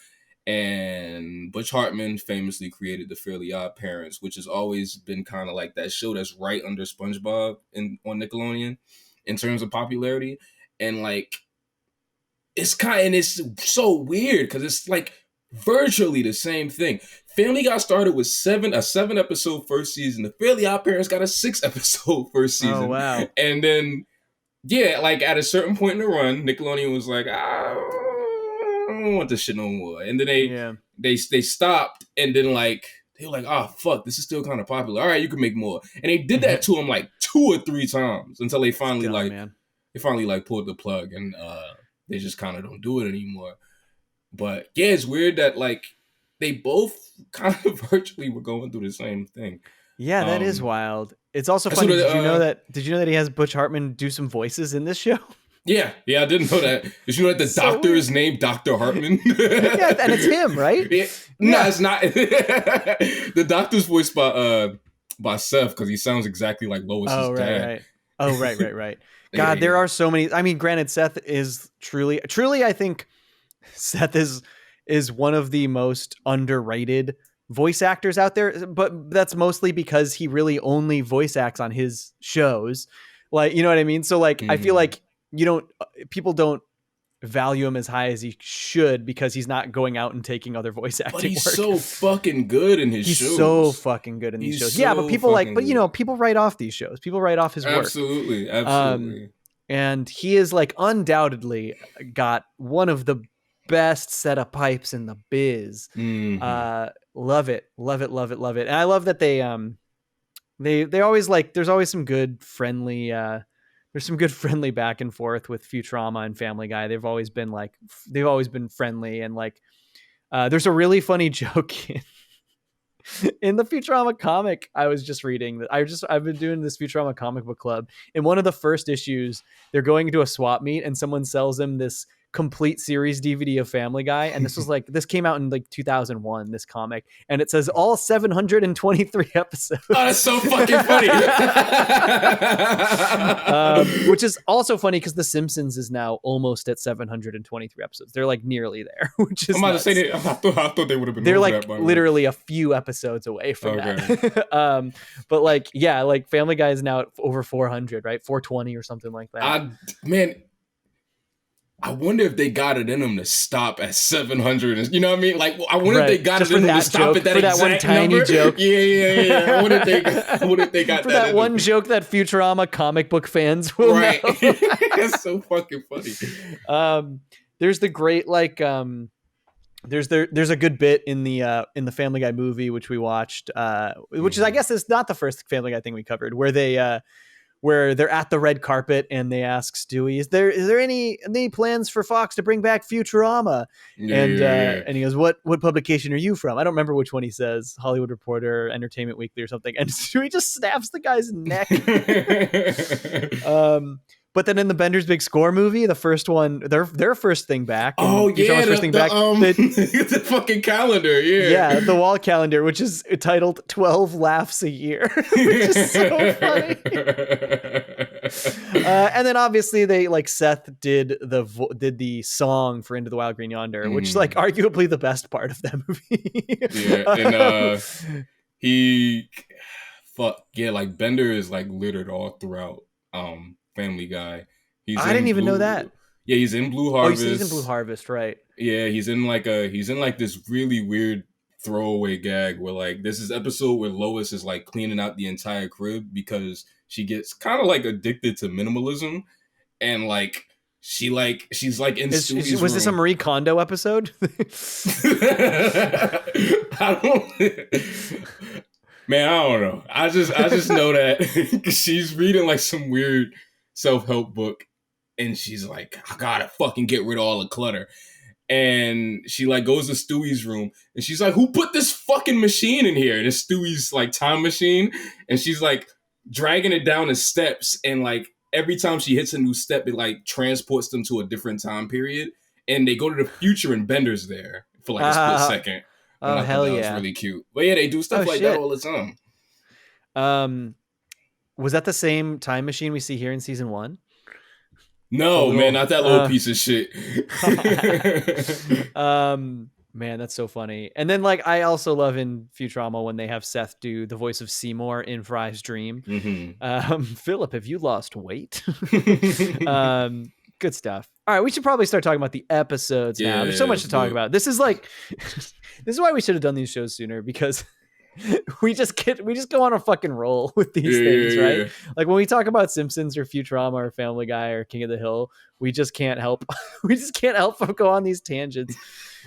And Butch Hartman famously created The Fairly Odd Parents, which has always been kind of like that show that's right under SpongeBob on Nickelodeon in terms of popularity. And like, it's so weird because it's like virtually the same thing. Family got started with a 7-episode first season. The Fairly Odd Parents got a 6-episode first season. Oh wow! And then like at a certain point in the run, Nickelodeon was like, I don't want this shit no more. And then they stopped, and then like they were like, oh fuck, this is still kind of popular. All right, you can make more. And they did that to them like 2 or 3 times until they finally pulled the plug, and they just kind of don't do it anymore. But yeah, it's weird that like they both kind of virtually were going through the same thing. Yeah, that is wild. It's also funny. Did you know that he has Butch Hartman do some voices in this show? Yeah, I didn't know that. Did you know that the doctor is named Dr. Hartman? Yeah, and it's him, right? No, it's not. The doctor's voiced by Seth because he sounds exactly like Lois's dad. Right. Oh, right. God, there are so many. I mean, granted, Seth is truly, I think Seth is one of the most underrated voice actors out there, but that's mostly because he really only voice acts on his shows. Like, you know what I mean? So like, I feel like people don't value him as high as he should because he's not going out and taking other voice acting work. But he's so fucking good in his shows. He's so fucking good in these shows. Yeah, but people people write off these shows. People write off his work. Absolutely. And he is like undoubtedly got one of the best set of pipes in the biz. Love it. And I love that they always like, there's always some good friendly there's some good friendly back and forth with Futurama and Family Guy. They've always been friendly, and like there's a really funny joke in the Futurama comic I was just reading that I've been doing this Futurama comic book club. In one of the first issues, they're going to a swap meet and someone sells him this complete series DVD of Family Guy. And this came out in like 2001, this comic. And it says all 723 episodes. Oh, that's so fucking funny. Which is also funny because The Simpsons is now almost at 723 episodes. They're like nearly there, which is I'm about to say that, I thought they would have been. They're like literally a few episodes away from that. But like, yeah, like Family Guy is now at over 400, right? 420 or something like that. I wonder if they got it in them to stop at 700. You know what I mean? Like, I wonder if they got it in them to stop at that exact one tiny number. Joke. Yeah. I wonder if they got for that one joke that Futurama comic book fans will know. That's so fucking funny. There's the great like there's a good bit in the Family Guy movie which we watched, which is, I guess, it's not the first Family Guy thing we covered, where they're at the red carpet and they ask Stewie, is there any plans for Fox to bring back Futurama? And he goes, what publication are you from? I don't remember which one he says, Hollywood Reporter, Entertainment Weekly or something. And Stewie just snaps the guy's neck. But then in the Bender's Big Score movie, the first one, their first thing back. The fucking calendar, yeah, the wall calendar, which is titled 12 Laughs a Year, which is so funny. And then obviously they like Seth did the song for Into the Wild Green Yonder, which is like arguably the best part of that movie. Like Bender is like littered all throughout Family Guy. I didn't even know that. Yeah, he's in Blue Harvest. He's in Blue Harvest, right? Yeah, he's in like this really weird throwaway gag where like there's this episode where Lois is like cleaning out the entire crib because she gets kind of like addicted to minimalism, and like she's like in Stewie's room. Was this a Marie Kondo episode? Man, I don't know. I just know that she's reading like some weird self-help book, and she's like, I gotta fucking get rid of all the clutter. And she like goes to Stewie's room, and she's like, who put this fucking machine in here? And it's Stewie's like time machine, and she's like dragging it down the steps, and like every time she hits a new step, it like transports them to a different time period, and they go to the future, and Bender's there for like a split second. Oh, hell yeah. That was really cute. But yeah, they do stuff that all the time. Was that the same time machine we see here in season 1? No, man, not that little piece of shit. Man, that's so funny. And then like I also love in Futurama when they have Seth do the voice of Seymour in Fry's dream. Philip, have you lost weight? Good stuff. All right, we should probably start talking about the episodes now. There's so much to talk about. This is like this is why we should have done these shows sooner, because we just go on a fucking roll with these things, right? Like when we talk about Simpsons or Futurama or Family Guy or King of the Hill, we just can't help but go on these tangents.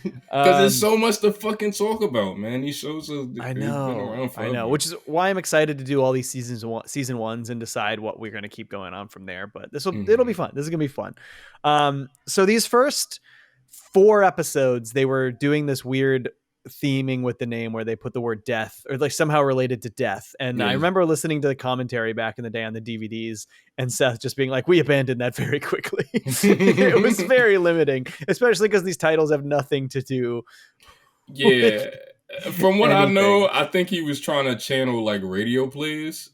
Because there's so much to fucking talk about, man. These shows are I know, which is why I'm excited to do all these season ones and decide what we're going to keep going on from there. But it'll be fun. This is going to be fun. So these first 4 episodes, they were doing this weird theming with the name where they put the word death or like somehow related to death. And I remember listening to the commentary back in the day on the DVDs and Seth just being like, we abandoned that very quickly. It was very limiting, especially because these titles have nothing to do. Yeah. From what I know, I think he was trying to channel like radio plays.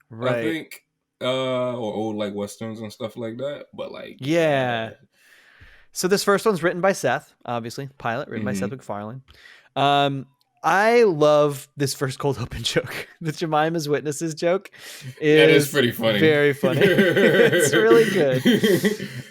Right. I think, or old like Westerns and stuff like that. But like, yeah. So this first one's written by Seth, obviously. Pilot written by Seth MacFarlane. I love this first cold open joke. The Jemima's Witnesses joke is pretty funny. Very funny. It's really good.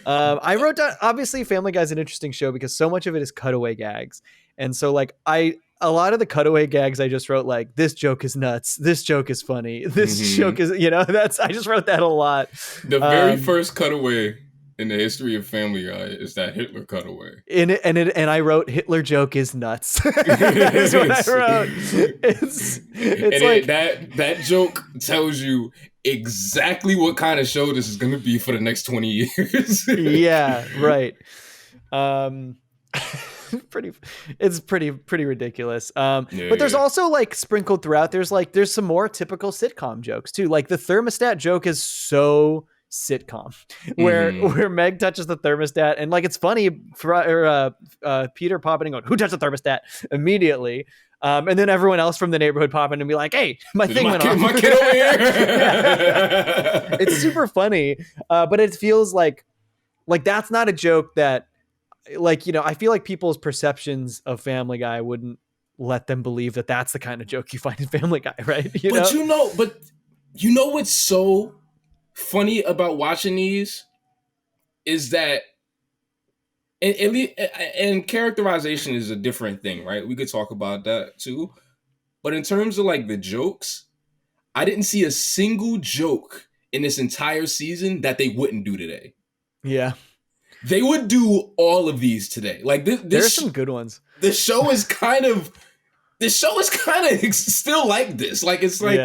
I wrote down, obviously Family Guy's an interesting show because so much of it is cutaway gags. And so like a lot of the cutaway gags I just wrote like, this joke is nuts. This joke is funny. This joke is, I just wrote that a lot. The very first cutaway in the history of Family Guy is that Hitler cutaway. And I wrote Hitler joke is nuts. That's what I wrote. It's like that joke tells you exactly what kind of show this is going to be for the next 20 years. Yeah, right. It's pretty ridiculous. But there's also like sprinkled throughout, there's some more typical sitcom jokes too. Like the thermostat joke is so sitcom, where Meg touches the thermostat, and like it's funny for Peter popping and going, "Who touched the thermostat?" immediately. And then everyone else from the neighborhood pop in and be like, "Hey, my thing went off." My kid over here. It's super funny, but it feels like that's not a joke that, like, I feel like people's perceptions of Family Guy wouldn't let them believe that that's the kind of joke you find in Family Guy, right? But you know what's so funny about watching these is that, and characterization is a different thing, right? We could talk about that too. But in terms of like the jokes, I didn't see a single joke in this entire season that they wouldn't do today. Yeah. They would do all of these today. Like there's some good ones. The show is kind of still like this. Like it's like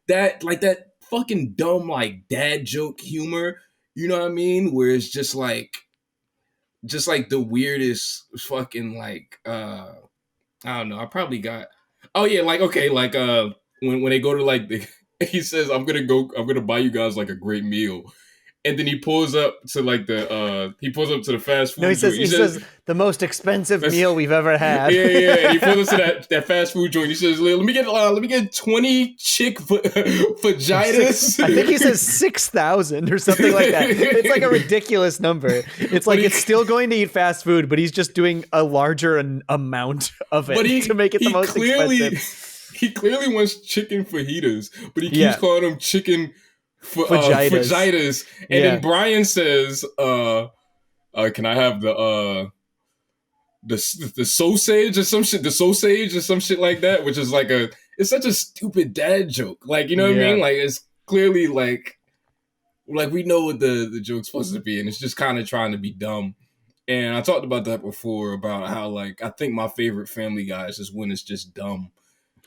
that fucking dumb like dad joke humor. You know what I mean? Where it's just like the weirdest fucking like I don't know. I probably got when they go to like he says I'm gonna buy you guys like a great meal. And then he pulls up to like the fast food. No, he says the most expensive meal we've ever had. Yeah. And he pulls up to that fast food joint. He says, "Let me get 20 chick vaginas." I think he says 6,000 or something like that. It's like a ridiculous number. It's like it's still going to eat fast food, but he's just doing a larger amount of it to make it the most expensive. He clearly wants chicken fajitas, but he keeps calling them chicken vaginas. And then Brian says, "Can I have the sausage or some shit? The sausage or some shit like that?" Which is like it's such a stupid dad joke. Like, you know what I mean? Like it's clearly like we know what the joke's supposed to be, and it's just kind of trying to be dumb. And I talked about that before about how like I think my favorite Family Guy is just when it's just dumb.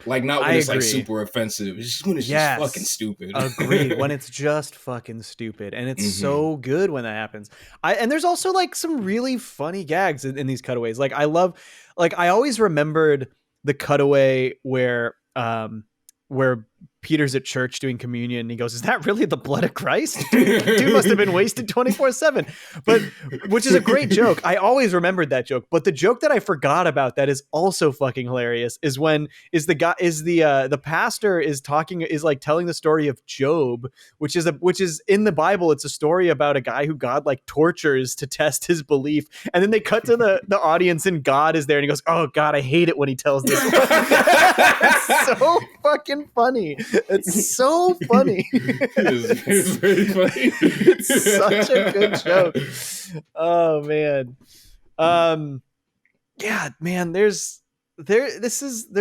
Like not when it's like super offensive. It's just when it's just fucking stupid. Agreed. When it's just fucking stupid. And it's so good when that happens. And there's also like some really funny gags in these cutaways. Like I always remembered the cutaway where Peter's at church doing communion and he goes, "Is that really the blood of Christ?" Dude must have been wasted 24/7. But which is a great joke. I always remembered that joke. But the joke that I forgot about that is also fucking hilarious is when the pastor is like telling the story of Job, which is in the Bible. It's a story about a guy who God like tortures to test his belief. And then they cut to the audience and God is there and he goes, "Oh God, I hate it when he tells this." It's so fucking funny. It's so funny. It's very funny. It's such a good joke. Oh man. Yeah, man, there's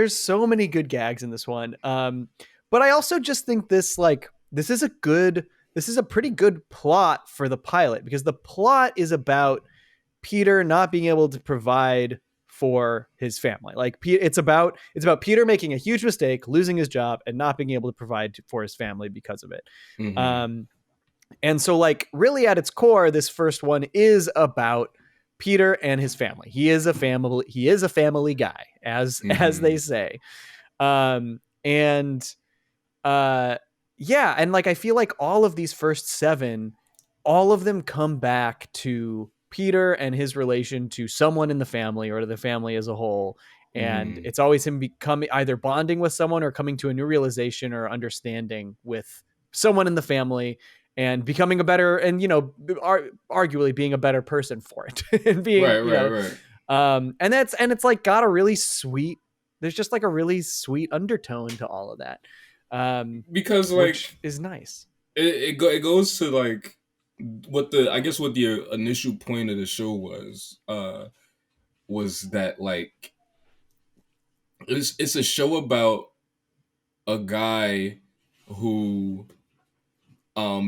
so many good gags in this one. But I also just think this is a pretty good plot for the pilot, because the plot is about Peter not being able to provide for his family. Like it's about Peter making a huge mistake, losing his job, and not being able to provide for his family because of it. And so like really at its core, this first one is about Peter and his family. He is a family guy, as they say. And like I feel like all of these first 7, all of them come back to Peter and his relation to someone in the family or to the family as a whole. And it's always him becoming either bonding with someone or coming to a new realization or understanding with someone in the family and becoming a better, and, arguably being a better person for it. And being, right. And it's like got a really sweet, there's just like a really sweet undertone to all of that. Because like, which is nice. It goes to like, what the initial point of the show was that like it's a show about a guy who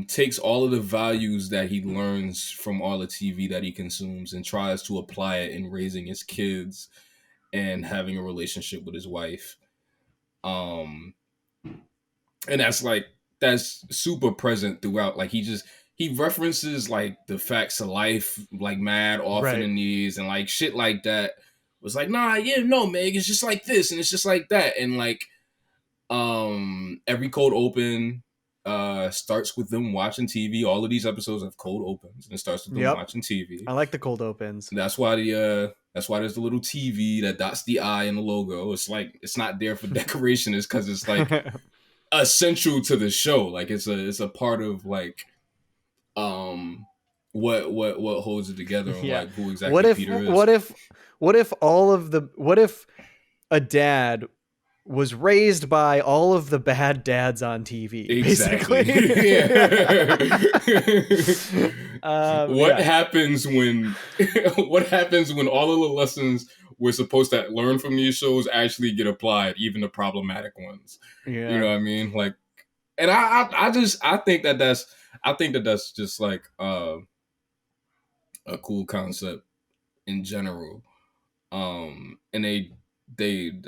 takes all of the values that he learns from all the TV that he consumes and tries to apply it in raising his kids and having a relationship with his wife. And that's super present throughout. Like he references like the facts of life like mad often in these, and like shit like that was like, nah, yeah, no, Meg, it's just like this and it's just like that. And like every cold open starts with them watching TV. All of these episodes have cold opens, and it starts with them watching TV. I like the cold opens. That's why there's the little TV that dots the I in the logo. It's like it's not there for decoration. It's because it's like essential to the show. Like it's a part of like what holds it together and like who exactly Peter is. What if a dad was raised by all of the bad dads on TV? Exactly. What happens when all of the lessons we're supposed to learn from these shows actually get applied, even the problematic ones? Yeah. You know what I mean? Like, and I think that's just like a cool concept in general. And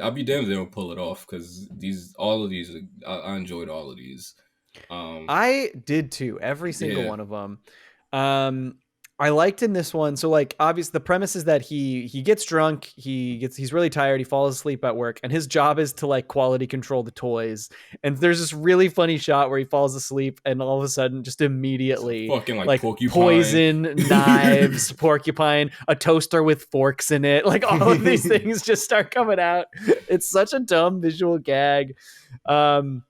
I'll be damned if they don't pull it off, because all of these I enjoyed all of these. I did too, every single one of them. I liked in this one, so like obviously the premise is that he gets drunk, he's really tired, he falls asleep at work, and his job is to like quality control the toys. And there's this really funny shot where he falls asleep and all of a sudden just immediately fucking like porcupine. Poison, knives, porcupine, a toaster with forks in it, like all of these things just start coming out. It's such a dumb visual gag. And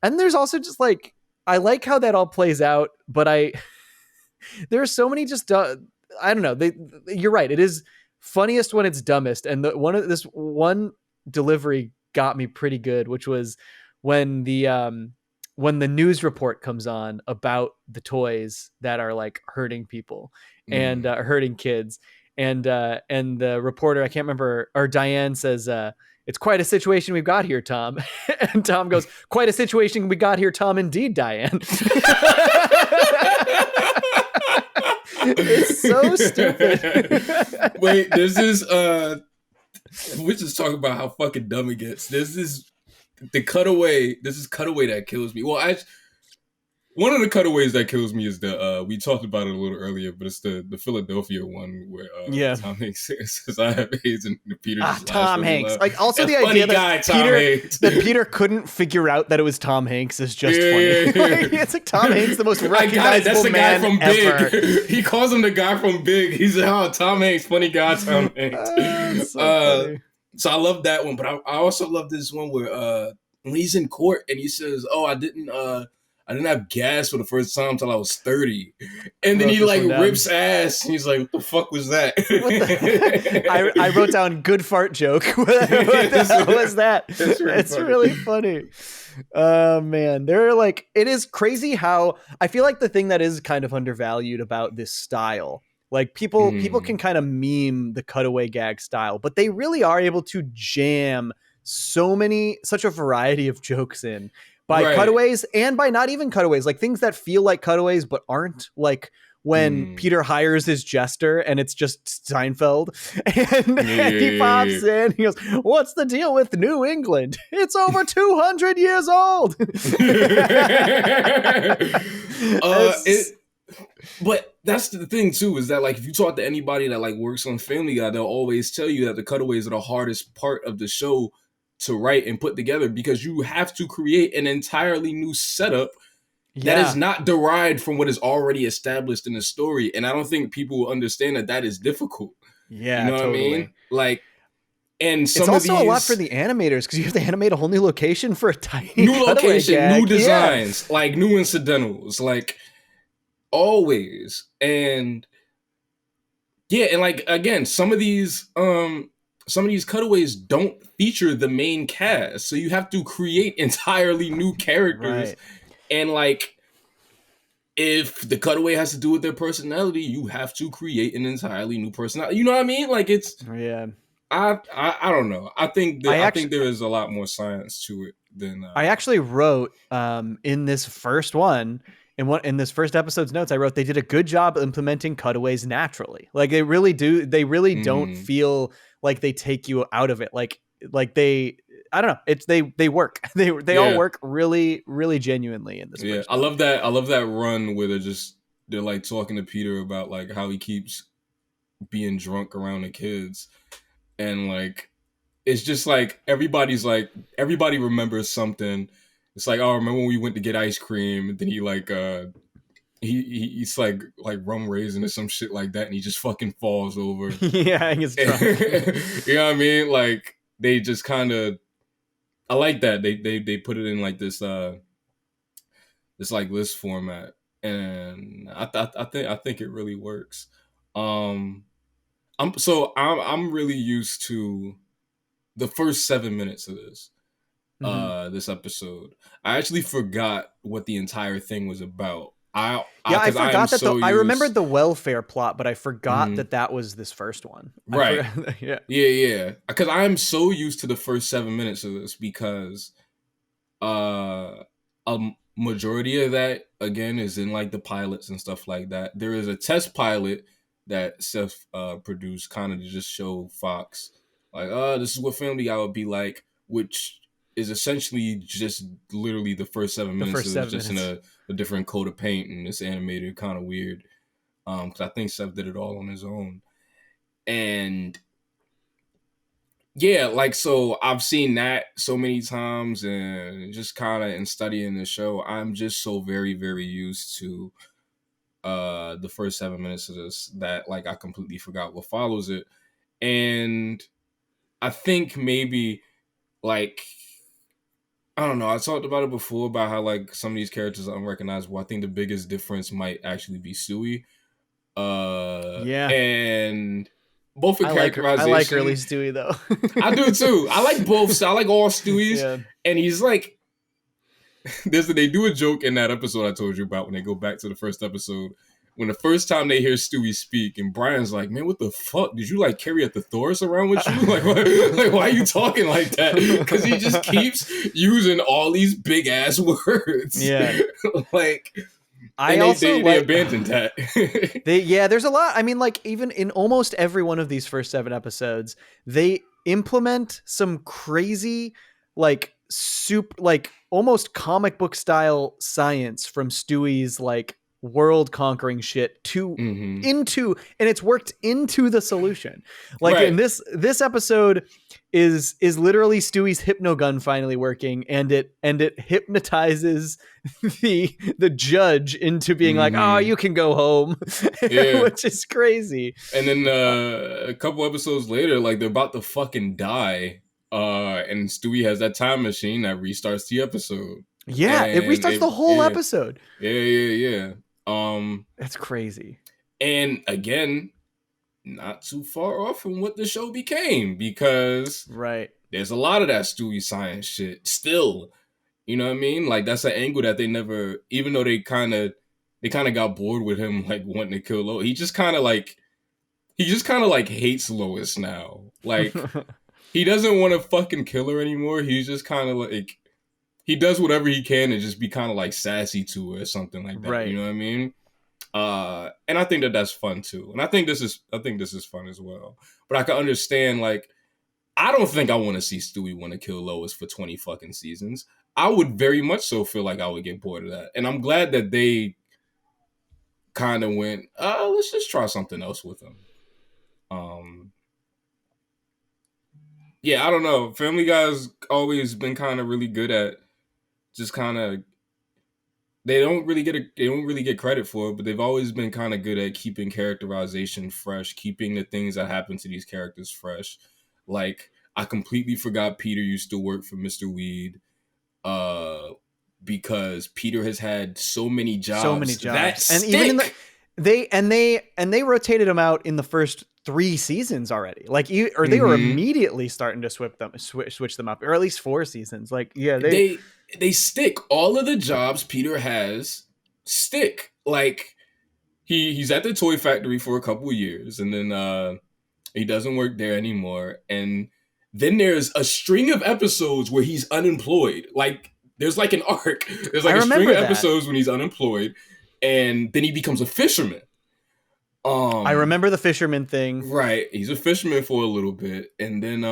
there's also just like, I like how that all plays out, but there are so many just I don't know. You're right. It is funniest when it's dumbest, and this one delivery got me pretty good, which was when the news report comes on about the toys that are like hurting people and hurting kids, and the reporter, I can't remember, or Diane says, "It's quite a situation we've got here, Tom." And Tom goes, "Quite a situation we got here, Tom, indeed, Diane." It's so stupid. Wait, there's this we're just talking about how fucking dumb it gets. There's this cutaway that kills me. Well, one of the cutaways that kills me is we talked about it a little earlier, but it's the Philadelphia one where Tom Hanks says, "I have AIDS," and Peter just Tom Hanks. Loud. Like also the idea that Peter couldn't figure out that it was Tom Hanks is just funny. Like, it's like Tom Hanks, the most recognizable man from ever. Big. He calls him the guy from Big. He's like, "Oh, Tom Hanks, funny guy, Tom Hanks." So I love that one, but I also love this one where when he's in court and he says, "Oh, I didn't have gas for the first time until I was 30. And then he like rips ass. And he's like, "What the fuck was that?" I wrote down good fart joke. What the hell was that? It's really funny. Oh man. It is crazy how I feel like the thing that is kind of undervalued about this style, like people can kind of meme the cutaway gag style, but they really are able to jam such a variety of jokes in by cutaways and by not even cutaways, like things that feel like cutaways but aren't, like when Peter hires his jester and it's just Seinfeld and he pops in, he goes, "What's the deal with New England? It's over 200 years old." But that's the thing too, is that like if you talk to anybody that like works on Family Guy, they'll always tell you that the cutaways are the hardest part of the show to write and put together, because you have to create an entirely new setup that is not derived from what is already established in the story. And I don't think people will understand that is difficult. Yeah, you know totally. what I mean? Like, and some it's also of these, a lot for the animators, because you have to animate a whole new location for a tiny new location, gag. new designs, like new incidentals, like always. And yeah, and like again, some of these cutaways don't feature the main cast, so you have to create entirely new characters. Right. And like, if the cutaway has to do with their personality, you have to create an entirely new personality. You know what I mean? Like it's I don't know. I think there is a lot more science to it than I actually wrote in this first one, in this first episode's notes, I wrote they did a good job implementing cutaways naturally. Like they really do. They really don't feel like they take you out of it. Like they. I don't know. It's they work. They all work really really genuinely in this. Yeah, I love that. I love that run where they're like talking to Peter about like how he keeps being drunk around the kids, and like it's just like everybody remembers something. It's like, oh, remember when we went to get ice cream, and then he like he's like rum raisin or some shit like that, and he just fucking falls over. Yeah, he's drunk. You know what I mean? Like they just kind of, I like that they put it in like this like list format, and I think it really works. I'm really used to the first 7 minutes of this this episode. I actually forgot what the entire thing was about. I forgot that I remembered the welfare plot, but I forgot that was this first one. Right. Yeah. Because I'm so used to the first 7 minutes of this because a majority of that again is in like the pilots and stuff like that. There is a test pilot that Seth produced kind of to just show Fox like, this is what Family Guy would be like, which is essentially just literally the first 7 minutes of just in a different coat of paint, and it's animated kind of weird. Because I think Seth did it all on his own. And yeah, like, so I've seen that so many times, and just kind of in studying the show, I'm just so very, very used to the first 7 minutes of this that like I completely forgot what follows it. And I think maybe like, I don't know, I talked about it before about how like some of these characters are unrecognizable. I think the biggest difference might actually be Stewie. And both for characterization. I like early Stewie though. I do too. I like both. I like all Stewies. Yeah. And he's like, they do a joke in that episode I told you about when they go back to the first episode. When the first time they hear Stewie speak, and Brian's like, man, what the fuck? Did you like carry a thesaurus around with you? Like, why are you talking like that? Because he just keeps using all these big ass words. Yeah. Like, they abandoned that. There's a lot. I mean, like, even in almost every one of these first 7 episodes, they implement some crazy, like, almost comic book style science from Stewie's, like, world conquering shit into, and it's worked into the solution. Like in this episode is literally Stewie's hypnogun finally working, and it hypnotizes the judge into being like, oh, you can go home. Which is crazy. And then a couple episodes later, like they're about to fucking die, and Stewie has that time machine that restarts the episode. Yeah, it restarts the whole episode. Yeah. That's crazy. And again, not too far off from what the show became, because there's a lot of that Stewie science shit still. You know what I mean? Like that's an angle that they never, even though they kind of got bored with him like wanting to kill Lois. He just kind of like hates Lois now. Like he doesn't want to fucking kill her anymore. He's just kind of like, he does whatever he can to just be kind of like sassy to her or something like that. Right. You know what I mean? And I think that that's fun too. And I think this is fun as well. But I can understand, like, I don't think I want to see Stewie want to kill Lois for 20 fucking seasons. I would very much so feel like I would get bored of that. And I'm glad that they kind of went, let's just try something else with him. Yeah, I don't know. Family Guy's always been kind of really good at just kind of, they don't really get credit for it, but they've always been kind of good at keeping characterization fresh, keeping the things that happen to these characters fresh. Like, I completely forgot Peter used to work for Mr. Weed, because Peter has had so many jobs. That and even they rotated him out in the first 3 seasons already. Like, they were immediately starting to switch them up, or at least 4 seasons. Like, yeah, they stick. All of the jobs Peter has stick. Like, he's at the toy factory for a couple of years, and then he doesn't work there anymore. And then there's a string of episodes where he's unemployed. Like, There's like an arc. There's like I a string remember of that. episodes when he's unemployed, and then he becomes a fisherman. I remember the fisherman thing. Right. He's a fisherman for a little bit, and then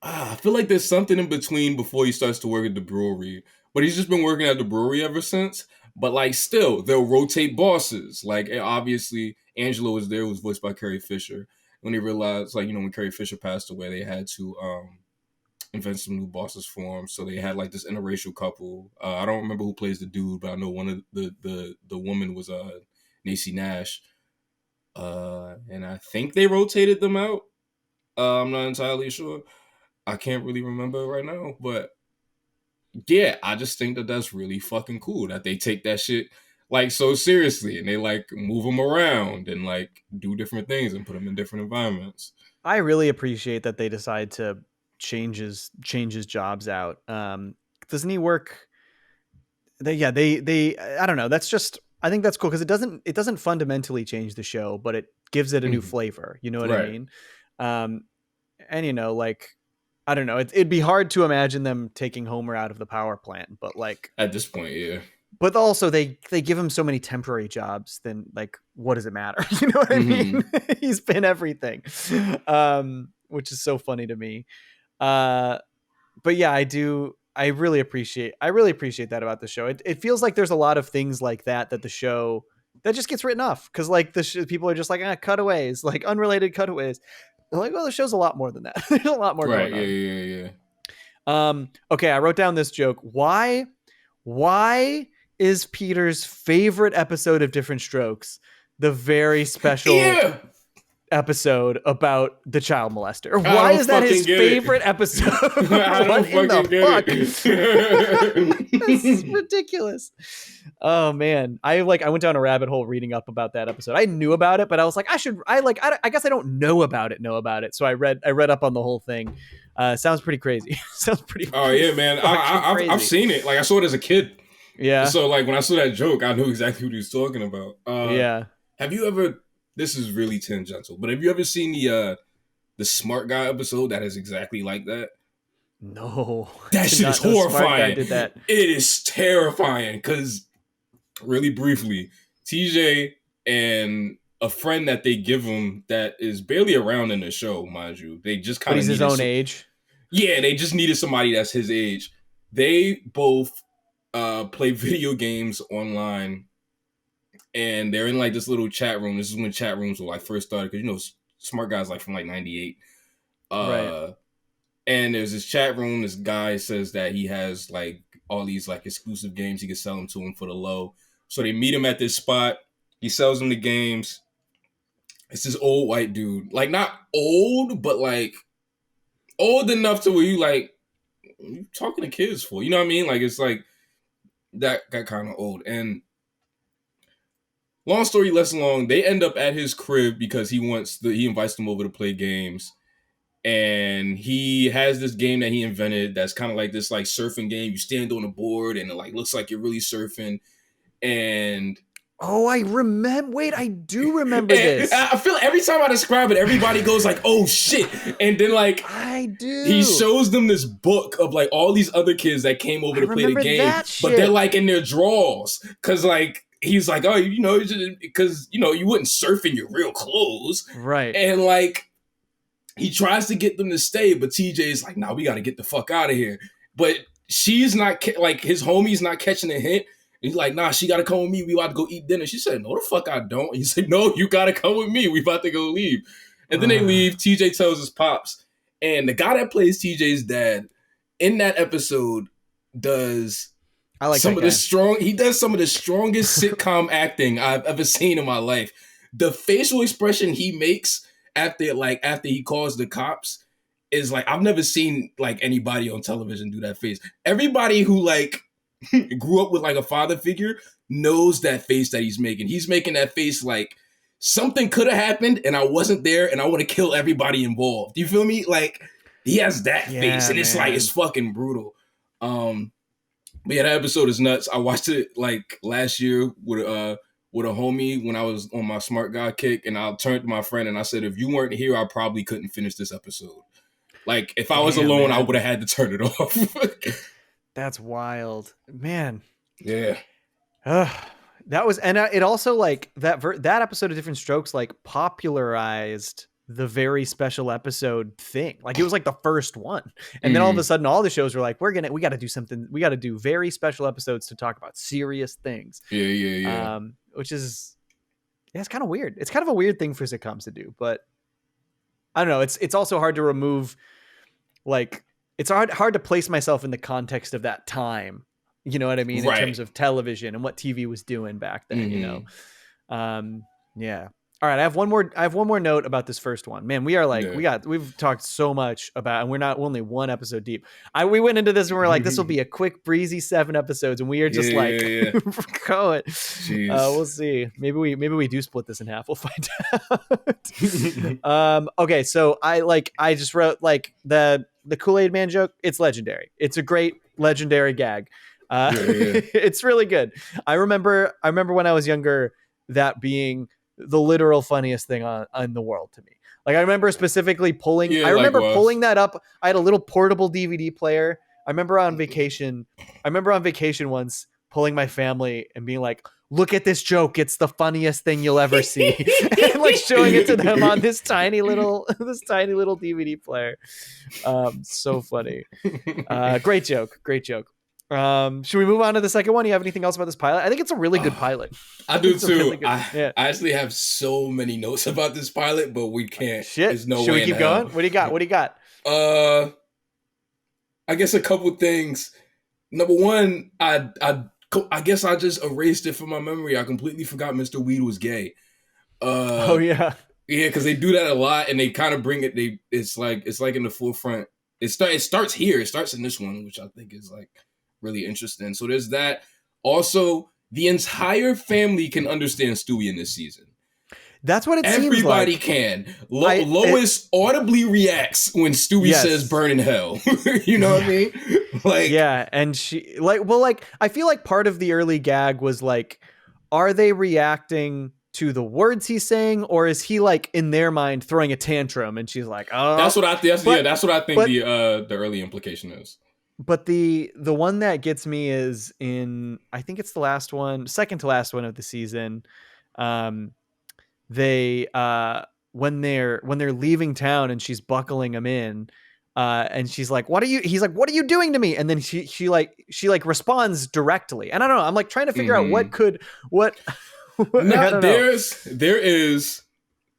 I feel like there's something in between before he starts to work at the brewery. But he's just been working at the brewery ever since. But like still, they'll rotate bosses. Like obviously Angela was there, was voiced by Carrie Fisher. When they realized, like, when Carrie Fisher passed away, they had to invent some new bosses for him. So they had like this interracial couple. I don't remember who plays the dude, but I know one of the woman was Nacy Nash. And I think they rotated them out. I'm not entirely sure. I can't really remember right now, but yeah, I just think that that's really fucking cool that they take that shit like so seriously and they like move them around and like do different things and put them in different environments. I really appreciate that they decide to change his jobs out. Doesn't he work? They I don't know. That's just, I think that's cool because it doesn't fundamentally change the show, but it gives it a new flavor. You know what I mean? And like, I don't know. It'd be hard to imagine them taking Homer out of the power plant, but like at this point, yeah. But also they give him so many temporary jobs. Then like, what does it matter? You know what I mean? He's been everything, which is so funny to me. But yeah, I really appreciate that about the show. It feels like there's a lot of things like that the show that just gets written off because like people are just like cutaways, like unrelated cutaways. They're like, well, the show's a lot more than that. There's a lot more going on. Yeah. Okay, I wrote down this joke. Why is Peter's favorite episode of Different Strokes the very special episode about the child molester? Why is that his favorite episode? What in the fuck? This is ridiculous. Oh man, I went down a rabbit hole reading up about that episode. I knew about it, but I was like, I guess I don't know about it. So I read up on the whole thing. Sounds pretty crazy. Sounds pretty. Oh yeah, man. I've seen it. Like I saw it as a kid. Yeah. So like when I saw that joke, I knew exactly what he was talking about. Yeah. Have you ever? This is really tangential, but have you ever seen the Smart Guy episode that is exactly like that? No. That shit is horrifying. Did that. It is terrifying because, really briefly, TJ and a friend that they give him that is barely around in the show, mind you. They just kind of his own age. Yeah, they just needed somebody that's his age. They both play video games online. And they're in like this little chat room. This is when chat rooms were like first started because Smart Guy's like from like 98. Right. And there's this chat room. This guy says that he has like all these like exclusive games. He can sell them to him for the low. So they meet him at this spot. He sells them the games. It's this old white dude, like not old, but like old enough to where you like, what are you talking to kids for? You know what I mean? Like it's like that got kind of old. And long story less long, they end up at his crib because he invites them over to play games. And he has this game that he invented that's kind of like this like surfing game. You stand on a board and it like looks like you're really surfing. And I remember. Wait, I do remember this. I feel every time I describe it, everybody goes like, "Oh shit!" And then like, I do. He shows them this book of like all these other kids that came over to play the game, but they're like in their drawers because like. He's like, oh, because, you wouldn't surf in your real clothes. Right. And, like, he tries to get them to stay, but TJ's like, nah, we got to get the fuck out of here. But she's not, like, his homie's not catching the hint. And he's like, nah, she got to come with me. We about to go eat dinner. She said, no, the fuck I don't. He said, no, you got to come with me. We about to go leave. And then they leave. TJ tells his pops. And the guy that plays TJ's dad in that episode does... I like he does some of the strongest sitcom acting I've ever seen in my life. The facial expression he makes after he calls the cops is like, I've never seen like anybody on television do that face. Everybody who like grew up with like a father figure knows that face that he's making. He's making that face like something could have happened and I wasn't there and I want to kill everybody involved. You feel me? Like he has that face and it's like, it's fucking brutal. But yeah, that episode is nuts. I watched it like last year with a homie when I was on my Smart Guy kick, and I turned to my friend and I said, if you weren't here, I probably couldn't finish this episode. Like if I was alone, I would have had to turn it off. That's wild, man. Yeah. That was, and it also like that episode of Different Strokes like popularized the very special episode thing. Like it was like the first one, and then all of a sudden all the shows were like, we got to do something. We got to do very special episodes to talk about serious things. Yeah. Which is, yeah, it's kind of weird. It's kind of a weird thing for sitcoms to do, but I don't know. It's also hard to remove, like, it's hard to place myself in the context of that time. You know what I mean? Right. In terms of television and what TV was doing back then, you know? Yeah. All right. I have one more note about this first one, man. We are like, we've talked so much about, and we're only one episode deep. We went into this and we're like, this will be a quick breezy 7 episodes. And we are just going. We'll see. Maybe we do split this in half. We'll find out. Okay. So I just wrote like the Kool-Aid Man joke. It's legendary. It's a great legendary gag. It's really good. I remember when I was younger, that being the literal funniest thing in the world to me. Like I remember specifically pulling that up. I had a little portable DVD player. I remember on vacation once pulling my family and being like, look at this joke. It's the funniest thing you'll ever see. And like showing it to them on this tiny little DVD player. So funny. Great joke. Should we move on to the second one? Do you have anything else about this pilot? I think it's a really good pilot. I do too. Really I actually have so many notes about this pilot, but we can't. Shit. There's no Should way we keep going? What do you got? I guess a couple things. Number one, I guess I just erased it from my memory. I completely forgot Mr. Weed was gay. Yeah, because they do that a lot, and they kind of bring it. It's like in the forefront. It starts here. It starts in this one, which I think is like really interesting. So there's that. Also, the entire family can understand Stewie in this season. That's what it seems like. Everybody can. Lois audibly reacts when Stewie says burn in hell. You know what I mean? Like, yeah, and she I feel like part of the early gag was like, are they reacting to the words he's saying, or is he like in their mind throwing a tantrum? And she's like, oh, that's what I think. That's what I think the early implication is. But the one that gets me is in, I think it's second to last one of the season. They when they're leaving town and she's buckling him in, and she's like, he's like, what are you doing to me? And then she responds directly. And I don't know, I'm like trying to figure out there is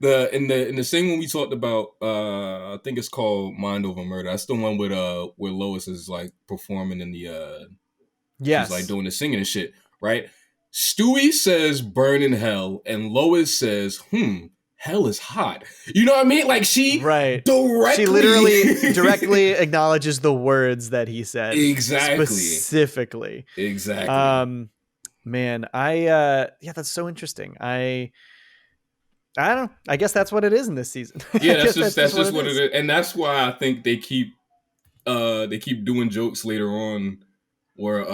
in the same one we talked about, I think it's called Mind Over Murder. That's the one with where Lois is like performing in the she's like doing the singing and shit, right? Stewie says burn in hell, and Lois says, hell is hot. You know what I mean? Like she literally directly acknowledges the words that he said. Exactly. Specifically. Exactly. Man, that's so interesting. I don't know. I guess that's what it is in this season. Yeah, that's just what it is. And that's why I think they keep doing jokes later on where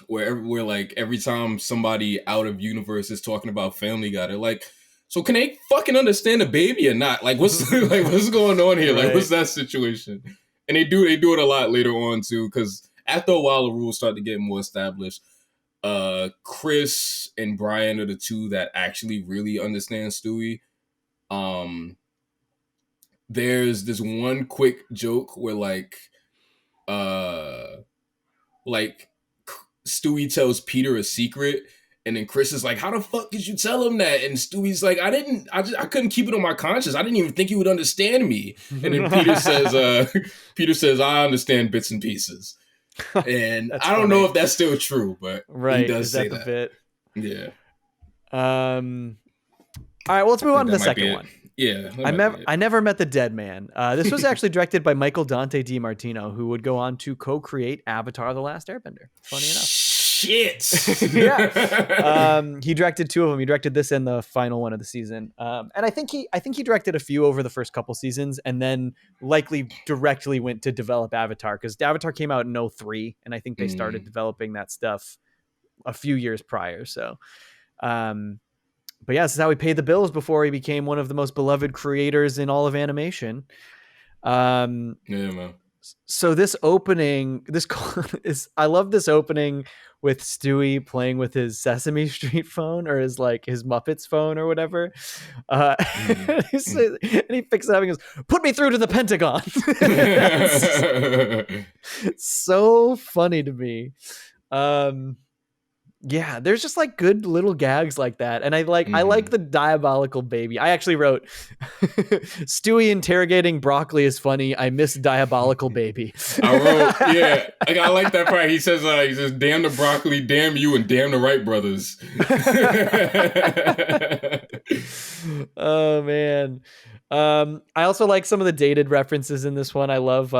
like every time somebody out of universe is talking about Family Guy, they're like, so can they fucking understand a baby or not? Like what's going on here? Like what's that situation? And they do it a lot later on too, because after a while the rules start to get more established. Chris and Brian are the two that actually really understand Stewie. There's this one quick joke where like Stewie tells Peter a secret, and then Chris is like, how the fuck did you tell him that? And Stewie's like, I couldn't keep it on my conscience. I didn't even think he would understand me. And then Peter says, I understand bits and pieces. And I don't know if that's still true, but he does say that. Bit? Yeah. All right, well, let's move on to the second one. Yeah. I never met the dead man. This was actually directed by Michael Dante DiMartino, who would go on to co-create Avatar: The Last Airbender. Funny enough. Shit. Yeah. He directed 2 of them. He directed this and the final one of the season. And I think he directed a few over the first couple seasons, and then likely directly went to develop Avatar, because Avatar came out in 2003, and I think they started developing that stuff a few years prior. So, but yeah, this is how he paid the bills before he became one of the most beloved creators in all of animation. Yeah, man. So this opening, I love this opening with Stewie playing with his Sesame Street phone or his Muppets phone or whatever. And he picks it up and goes, "Put me through to the Pentagon." It's so funny to me. Yeah, there's just like good little gags like that. And I like the diabolical baby. I actually wrote Stewie interrogating broccoli is funny. I miss diabolical baby. I wrote, yeah, I like that part. He says, damn the broccoli, damn you, and damn the Wright brothers. Oh man. I also like some of the dated references in this one. I love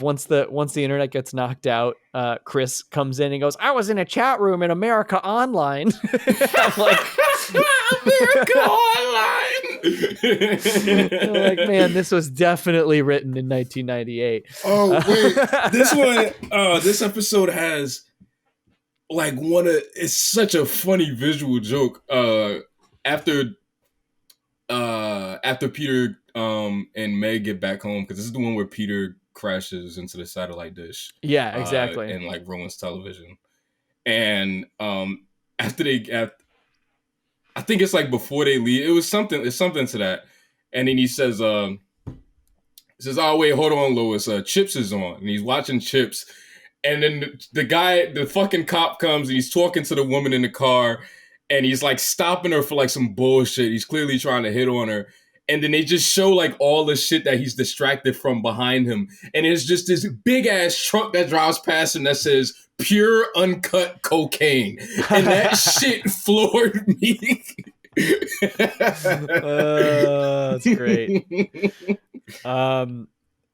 once the internet gets knocked out, Chris comes in and goes, "I was in a chat room in America Online." I'm like, America Online. I'm like, man, this was definitely written in 1998. Oh wait, this episode has like it's such a funny visual joke. After Peter and Meg get back home, because this is the one where Peter crashes into the satellite dish. Yeah, exactly. And like ruins television. And after I think it's like before they leave, it's something to that. And then he says, "Oh wait, hold on, Lois. Chips is on," and he's watching Chips. And then the fucking cop comes and he's talking to the woman in the car, and he's like stopping her for like some bullshit. He's clearly trying to hit on her. And then they just show like all the shit that he's distracted from behind him. And it's just this big ass truck that drives past him that says "pure uncut cocaine." And that shit floored me. That's great.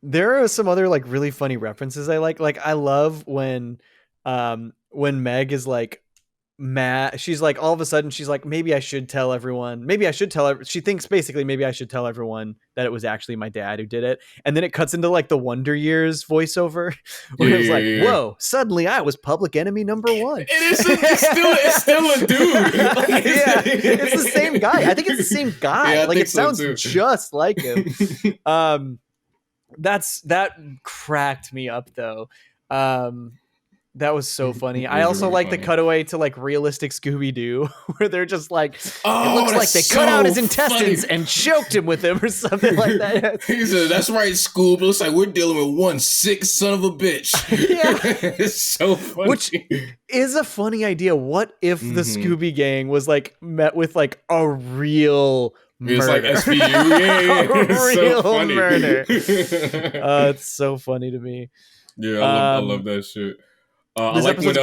There are some other like really funny references I like. Like I love when Meg is like mad. She's like, all of a sudden she's like, maybe I should tell everyone. She thinks basically maybe I should tell everyone that it was actually my dad who did it. And then it cuts into like the Wonder Years voiceover where it's like, whoa, suddenly I was public enemy number one. It's still a dude. Like, yeah, it's the same guy. I think it's the same guy. Yeah, like it sounds so just like him. That cracked me up though. That was so funny. I also really like funny. the cutaway to like realistic Scooby-Doo where they're just like, Oh, it looks like they so cut out his intestines funny. and choked him with them or something like that. He said, "That's right, Scoob. It looks like we're dealing with one sick son of a bitch." Yeah. It's so funny. Which is a funny idea. What if the Scooby Gang was like met with like a real murder? It's like SVU. Yeah. A It's real so funny. murder. It's so funny to me. Yeah, I love that shit. I like when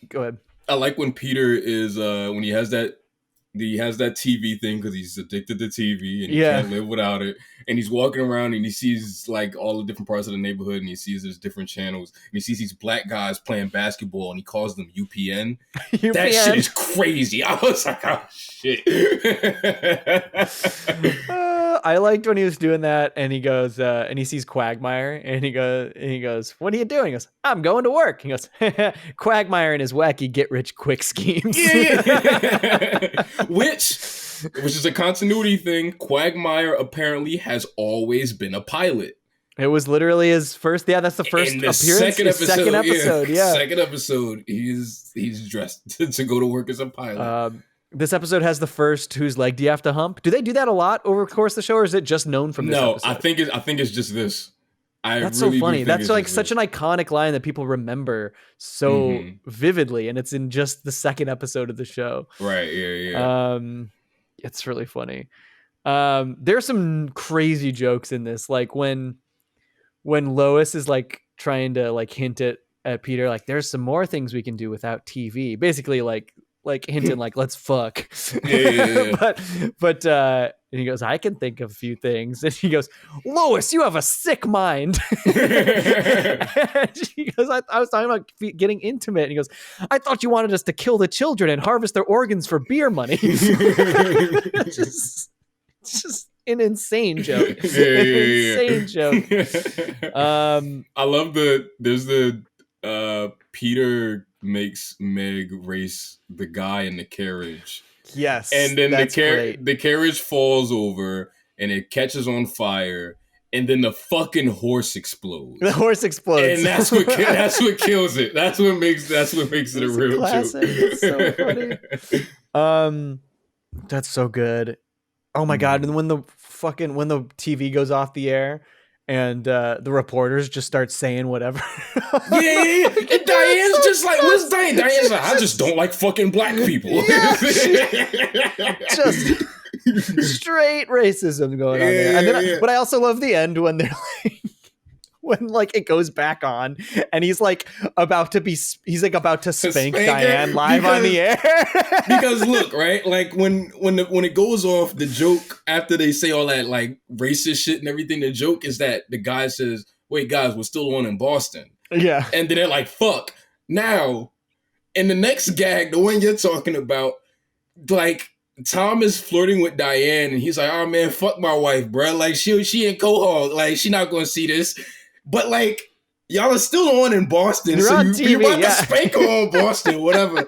go ahead. I like when Peter is when he has that TV thing because he's addicted to TV and he can't live without it. And he's walking around and he sees like all the different parts of the neighborhood and he sees there's different channels and he sees these black guys playing basketball and he calls them UPN. That shit is crazy. I was like, oh shit. I liked when he was doing that and he goes and he sees Quagmire and he goes, "What are you doing?" He goes, "I'm going to work." He goes, "Quagmire and his wacky get rich quick schemes." Yeah. Which is a continuity thing. Quagmire apparently has always been a pilot. It was literally his first. Yeah, that's the first appearance. Second episode. Yeah. Second episode. He's dressed to go to work as a pilot. This episode has the first "Whose leg do you have to hump?" Do they do that a lot over the course of the show, or is it just known from this episode? I think it's just this. That's really so funny. That's like such an iconic line that people remember so vividly, and it's in just the second episode of the show. Right. Yeah. It's really funny. There's some crazy jokes in this, like when Lois is like trying to like hint at Peter, like there's some more things we can do without TV. Basically, like hinting like let's fuck. Yeah. but and he goes, "I can think of a few things." And he goes, "Lois, you have a sick mind." And she goes, I was talking about getting intimate. And he goes, "I thought you wanted us to kill the children and harvest their organs for beer money." It's just an insane joke. Insane joke. I love there's the Peter makes Meg race the guy in the carriage. Yes. And then the carriage falls over and it catches on fire and then the fucking horse explodes. The horse explodes, and that's what kills it. That's what makes it a real classic. joke. It's so funny. That's so good. Oh my god! And when the TV goes off the air, and the reporters just start saying whatever. Yeah. And Diane's just like, what's Diane? Diane's like, I just don't like fucking black people. Yeah. Just straight racism going on there. And then but I also love the end when they're like, when like it goes back on and he's like about to spank Diane live on the air. Because look, right, like when it goes off, the joke after they say all that like racist shit and everything, the joke is that the guy says, wait guys, we're still on in Boston. Yeah. And then they're like, fuck. Now in the next gag, the one you're talking about, like Tom is flirting with Diane and he's like, oh man, fuck my wife, bro. Like she in Quahog, like she not gonna see this. But like, y'all are still on in Boston, you're so on TV, you're about to spank her on Boston, whatever.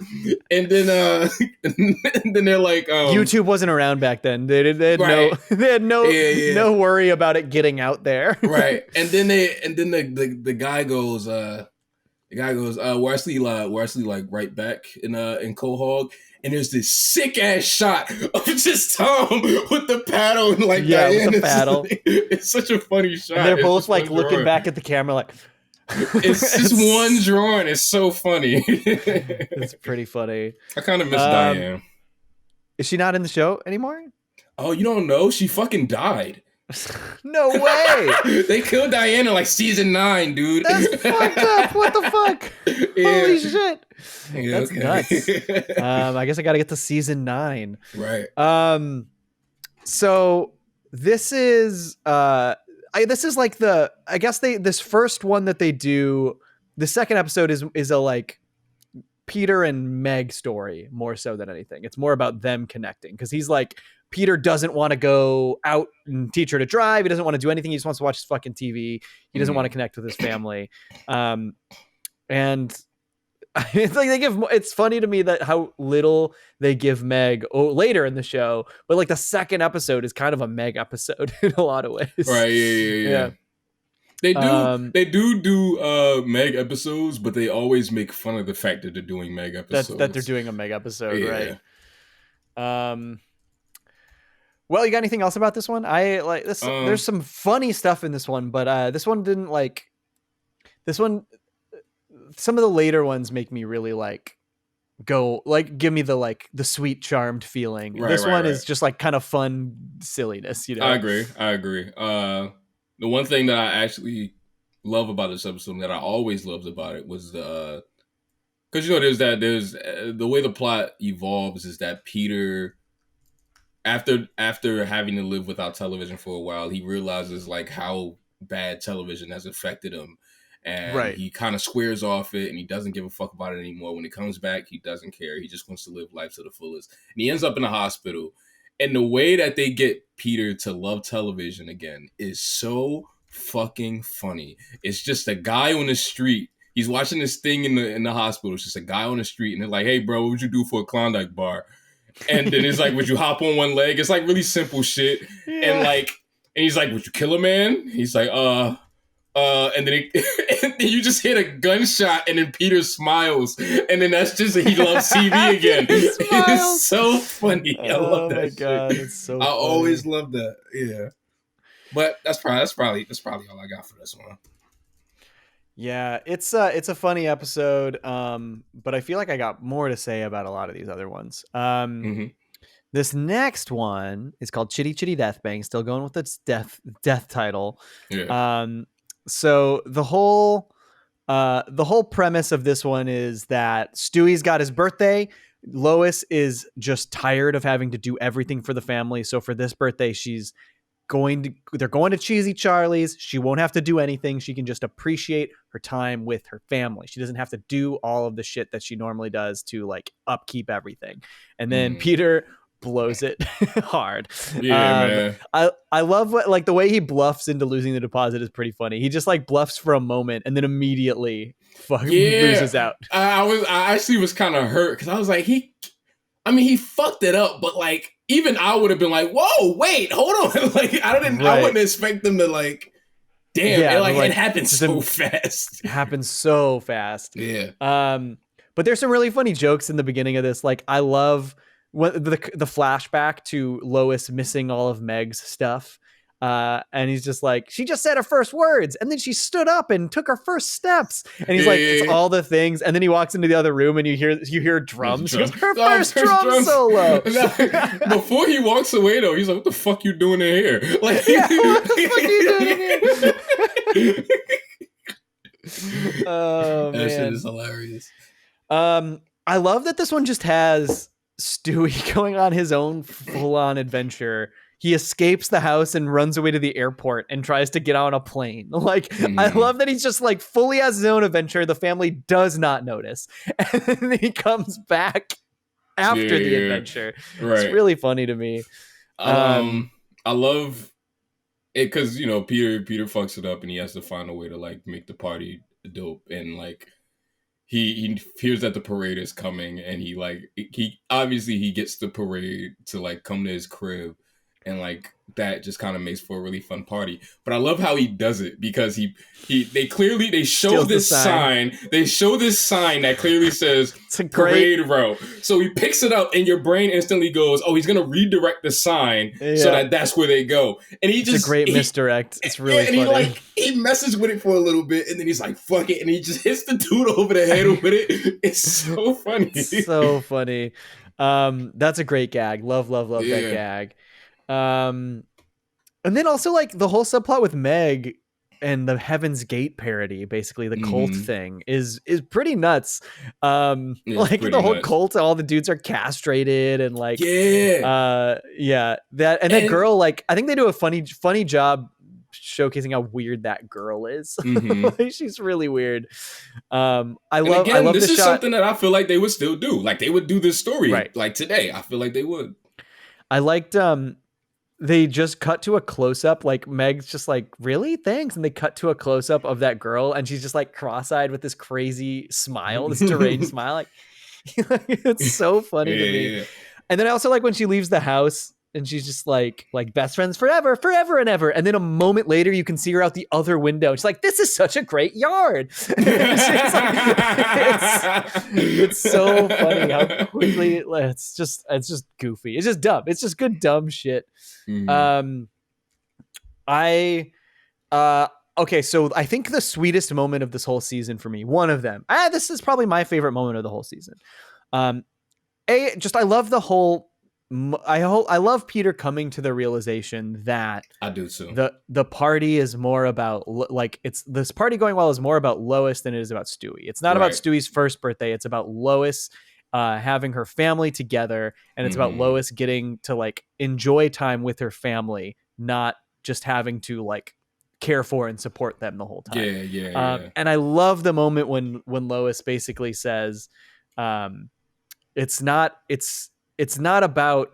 And then, and then they're like, YouTube wasn't around back then. They had no worry about it getting out there. Right. And then the guy goes, we're actually like right back in Quahog. And there's this sick ass shot of just Tom with the paddle and like Diane. With the paddle. It's such a funny shot. And they're both like looking back at the camera like it's just one drawing. It's so funny. It's pretty funny. I kind of miss Diane. Is she not in the show anymore? Oh, you don't know? She fucking died. No way. They killed Diane in like season 9, dude. That's fucked up. What the fuck? Yeah. Holy shit. Yeah, that's nuts. I guess I got to get to season 9. Right. So this is this is like this first one that they do. The second episode is a like Peter and Meg story more so than anything. It's more about them connecting because he's like, Peter doesn't want to go out and teach her to drive. He doesn't want to do anything. He just wants to watch his fucking TV. He doesn't want to connect with his family. And it's like it's funny to me that how little they give Meg later in the show, but like the second episode is kind of a Meg episode in a lot of ways. Right. Yeah. They do Meg episodes, but they always make fun of the fact that they're doing Meg episodes. That they're doing a Meg episode, right? Well, you got anything else about this one? I like this. There's some funny stuff in this one, but this one didn't like. This one, some of the later ones make me really like go like give me the sweet charmed feeling. Right, this one is just like kind of fun silliness. You know, I agree. The one thing that I actually love about this episode that I always loved about it was the because there's the way the plot evolves is that Peter. After having to live without television for a while, he realizes like how bad television has affected him, and he kind of squares off it, and he doesn't give a fuck about it anymore. When it comes back, he doesn't care. He just wants to live life to the fullest, and he ends up in a hospital. And the way that they get Peter to love television again is so fucking funny. It's just a guy on the street. He's watching this thing in the hospital. It's just a guy on the street, and they're like, "Hey, bro, what would you do for a Klondike bar?" And then it's like, would you hop on one leg? It's like really simple shit. Yeah. And he's like, would you kill a man? He's like, and then and then you just hit a gunshot and then Peter smiles. And then that's just, he loves TV again. It's so funny. I love that shit. God, it's so funny. Always love that. Yeah. But that's probably all I got for this one. Yeah, it's a funny episode, but I feel like I got more to say about a lot of these other ones. This next one is called Chitty Chitty Death Bang, still going with its death title. Yeah. So the whole premise of this one is that Stewie's got his birthday. Lois is just tired of having to do everything for the family, so for this birthday, they're going to Cheesy Charlie's. She won't have to do anything. She can just appreciate her time with her family. She doesn't have to do all of the shit that she normally does to like upkeep everything. And then Peter blows it hard. Yeah, man. I love what like the way he bluffs into losing the deposit is pretty funny. He just like bluffs for a moment and then immediately loses out. I actually was kind of hurt because I was like, he fucked it up, but like even I would have been like, whoa, wait, hold on. Like I wouldn't expect them to like damn, Yeah, it happens so fast. It happens so fast. Yeah. But there's some really funny jokes in the beginning of this. Like, I love the flashback to Lois missing all of Meg's stuff. And he's just like, she just said her first words, and then she stood up and took her first steps. And he's like, it's all the things. And then he walks into the other room, and you hear drums. He goes, her first drum solo. Before he walks away, though, he's like, "What the fuck you doing in here? Like, yeah, what the fuck are you doing in here?" Oh, that man. shit is hilarious. I love that this one just has Stewie going on his own full-on adventure. He escapes the house and runs away to the airport and tries to get on a plane. Like, I love that he's just like fully has his own adventure. The family does not notice. And then he comes back after the adventure. Right. It's really funny to me. I love it because, you know, Peter fucks it up and he has to find a way to like make the party dope. And like, he hears that the parade is coming and he obviously he gets the parade to like come to his crib. And like that just kind of makes for a really fun party. But I love how he does it because they show this sign. They show this sign that clearly says parade row. So he picks it up and your brain instantly goes, oh, he's gonna redirect the sign so that's where they go. And it's a great misdirect. It's really funny. He messes with it for a little bit and then he's like, fuck it, and he just hits the dude over the head with it. It's so funny. So funny. That's a great gag. Love that gag. And then also like the whole subplot with Meg and the Heaven's Gate parody, basically the cult thing is pretty nuts. Like the whole cult, all the dudes are castrated and like, that girl, like, I think they do a funny job showcasing how weird that girl is. Like, she's really weird. I love this is something that I feel like they would still do. Like they would do this story like today. I feel like they would. I liked, they just cut to a close-up, like Meg's just like, really? Thanks. And they cut to a close-up of that girl and she's just like cross-eyed with this crazy smile, this deranged smile. Like, it's so funny to me. And then I also like when she leaves the house and she's just like best friends forever and ever. And then a moment later, you can see her out the other window. She's like, this is such a great yard. It's so funny how quickly it's just goofy. It's just dumb. It's just good, dumb shit. Okay. So I think the sweetest moment of this whole season for me, one of them, this is probably my favorite moment of the whole season. I love the whole, I love Peter coming to the realization that I do too. The party is more about this party going well is more about Lois than it is about Stewie. It's not about Stewie's first birthday. It's about Lois having her family together, and it's about Lois getting to like enjoy time with her family, not just having to like care for and support them the whole time. Yeah. And I love the moment when Lois basically says, it's not about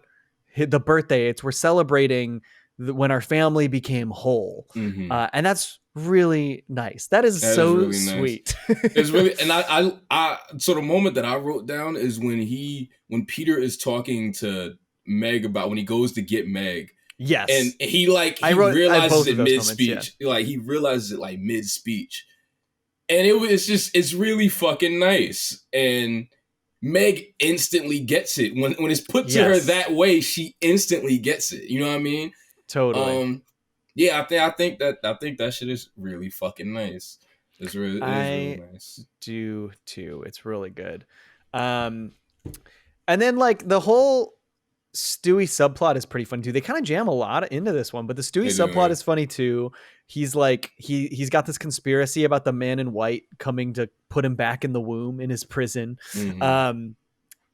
the birthday. We're celebrating when our family became whole. And that's really nice. That is so really sweet. Nice. It's really, and I so the moment that I wrote down is when Peter is talking to Meg about when he goes to get Meg. Yes. And he realizes it mid-speech. Like he realizes it like mid-speech. And it's really fucking nice. And Meg instantly gets it. When it's put to her that way, she instantly gets it. You know what I mean? Totally. I think that shit is really fucking nice. It's really nice. Do too. It's really good. And then like the whole Stewie subplot is pretty funny too. They kind of jam a lot into this one, but the Stewie subplot is funny too. He's like he's got this conspiracy about the man in white coming to put him back in the womb in his prison.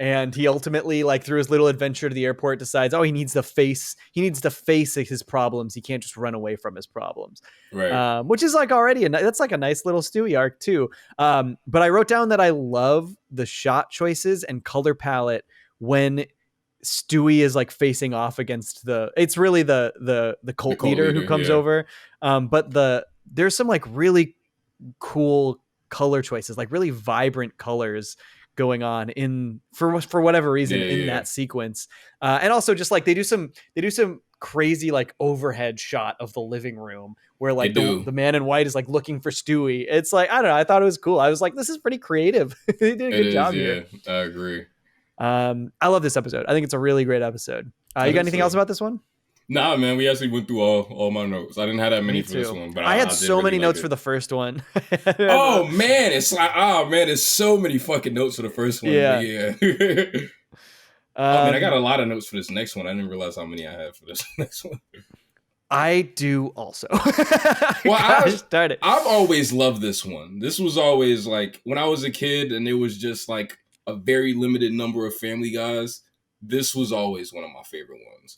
And he ultimately, like through his little adventure to the airport, decides, he needs to face his problems. He can't just run away from his problems. Right. Which is like already that's like a nice little Stewie arc too. But I wrote down that I love the shot choices and color palette when Stewie is like facing off against it's really the cult leader who comes over. But there's some like really cool color choices, like really vibrant colors going on for whatever reason in that sequence. And also just like they do some crazy like overhead shot of the living room where like They do. the man in white is like looking for Stewie. It's like, I don't know, I thought it was cool. I was like, this is pretty creative. They did a good job here. I agree. I love this episode. I think it's a really great episode. You got anything else about this one? Nah, man, we actually went through all my notes. I didn't have that many for this one, but I had did so really many like notes it. for the first one. Oh man, it's like there's so many fucking notes for the first one. Yeah. Yeah. I mean, I got a lot of notes for this next one. I didn't realize how many I had for this next one. I do also. Well, I've always loved this one. This was always like when I was a kid and it was just like a very limited number of Family Guys. This was always one of my favorite ones.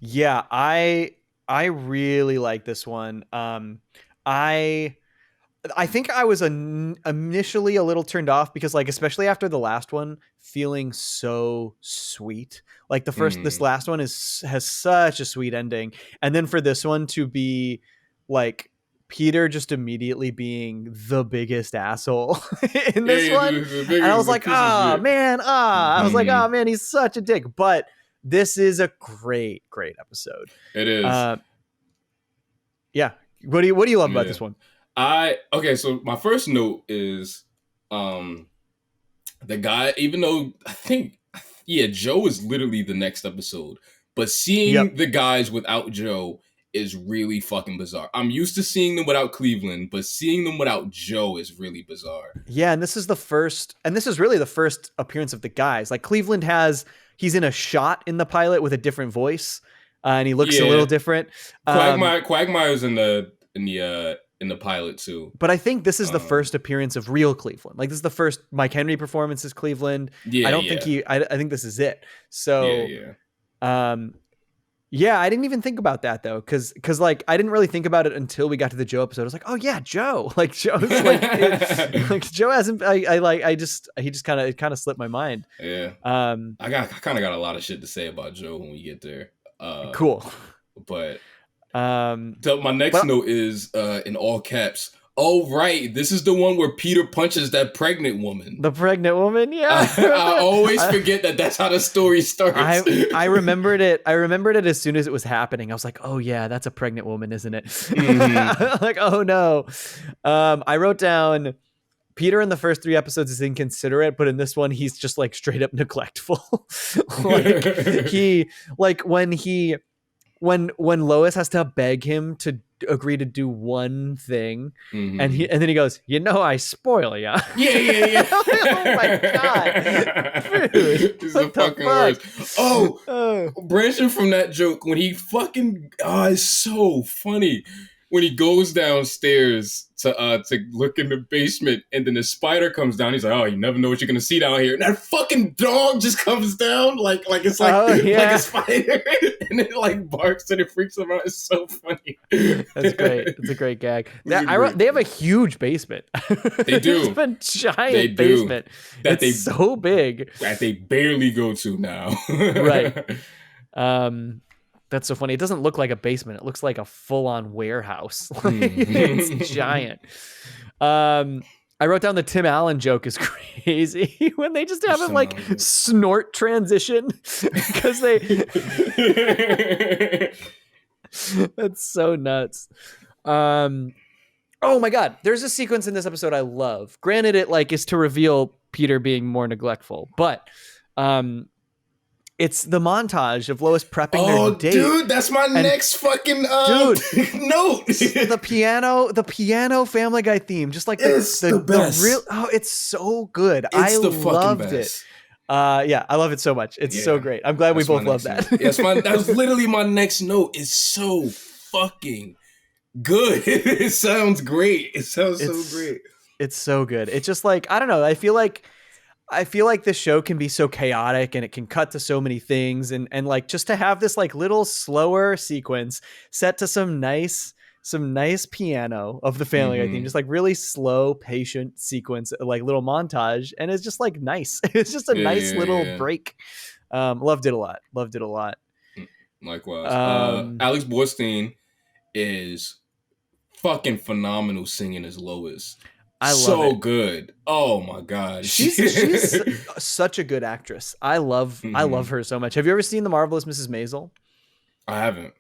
Yeah, I really like this one. I think I was initially a little turned off because like especially after the last one feeling so sweet. Like this last one has such a sweet ending, and then for this one to be like Peter just immediately being the biggest asshole in this one, and I was like, I was like, oh man, he's such a dick. But this is a great episode. It is. Yeah. What do you love about this one? So my first note is the guy, even though I think Joe is literally the next episode, but seeing the guys without Joe is really fucking bizarre. I'm used to seeing them without Cleveland, but seeing them without Joe is really bizarre. Yeah, and this is really the first appearance of the guys. Like Cleveland he's in a shot in the pilot with a different voice, and he looks a little different. Quagmire's in the pilot too. But I think this is the first appearance of real Cleveland. Like this is the first Mike Henry performance as Cleveland. I think this is it. So I didn't even think about that though, because like I didn't really think about it until we got to the Joe episode. I was like, oh yeah, Joe. Like Joe's like, like Joe hasn't. He just kind of slipped my mind. Yeah. I kind of got a lot of shit to say about Joe when we get there. Cool. But my next note is in all caps. Oh right, this is the one where Peter punches that pregnant woman. The pregnant woman, yeah. I always forget that's how the story starts. I remembered it. I remembered it as soon as it was happening. I was like, oh yeah, that's a pregnant woman, isn't it? Like, oh no. I wrote down Peter in the first 3 episodes is inconsiderate, but in this one he's just like straight up neglectful. When Lois has to beg him to agree to do one thing, and then he goes, I spoil ya. Yeah. Oh my god, dude, this is the fucking worst. Branching from that joke, when he fucking it's so funny when he goes downstairs to look in the basement, and then the spider comes down. He's like, oh, you never know what you're gonna see down here. And that fucking dog just comes down like it's like a spider, and it like barks and it freaks him out. It's so funny. That's great. It's a great gag. They have a huge basement. They do. It's a giant basement. It's so big that they barely go to now. Right. That's so funny. It doesn't look like a basement. It looks like a full-on warehouse. It's giant. I wrote down the Tim Allen joke is crazy when they just have him like snort transition because that's so nuts. Oh my god, there's a sequence in this episode I love. Granted, it like is to reveal Peter being more neglectful, but it's the montage of Lois prepping their date. Dude, that's my next fucking note. The piano Family Guy theme, just like the best. It's so good. I loved it. I love it so much. It's so great. I'm glad we both love that. That's literally my next note. It's so fucking good. It sounds great. It sounds so great. It's so good. It's just like, I don't know. I feel like this show can be so chaotic and it can cut to so many things, and like just to have this like little slower sequence set to some nice piano of the Family Guy theme, just like really slow, patient sequence, like little montage, and it's just like nice. It's just a nice little break. Loved it a lot. Likewise. Alex Borstein is fucking phenomenal singing as Lois. I love it. Good. Oh my god, she's such a good actress. I love her so much. Have you ever seen The Marvelous Mrs. Maisel? I haven't.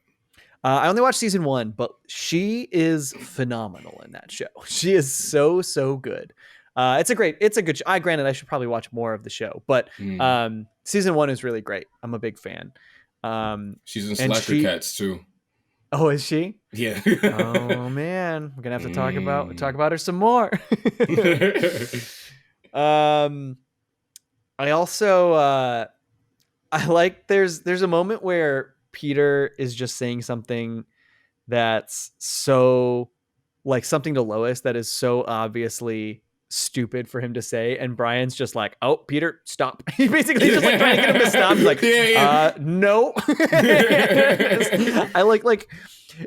I only watched season 1, but she is phenomenal in that show. She is so good. It's a good show. Granted, I should probably watch more of the show, but season 1 is really great. I'm a big fan. She's in Slacker Cats too. Oh, is she? Yeah. Oh man, we're gonna have to talk about her some more. I also I like there's a moment where Peter is just saying something that's so like something to Lois that is so obviously stupid for him to say, and Brian's just like, "Oh, Peter, stop." He basically just like trying to get him to stop. He's like, no. I like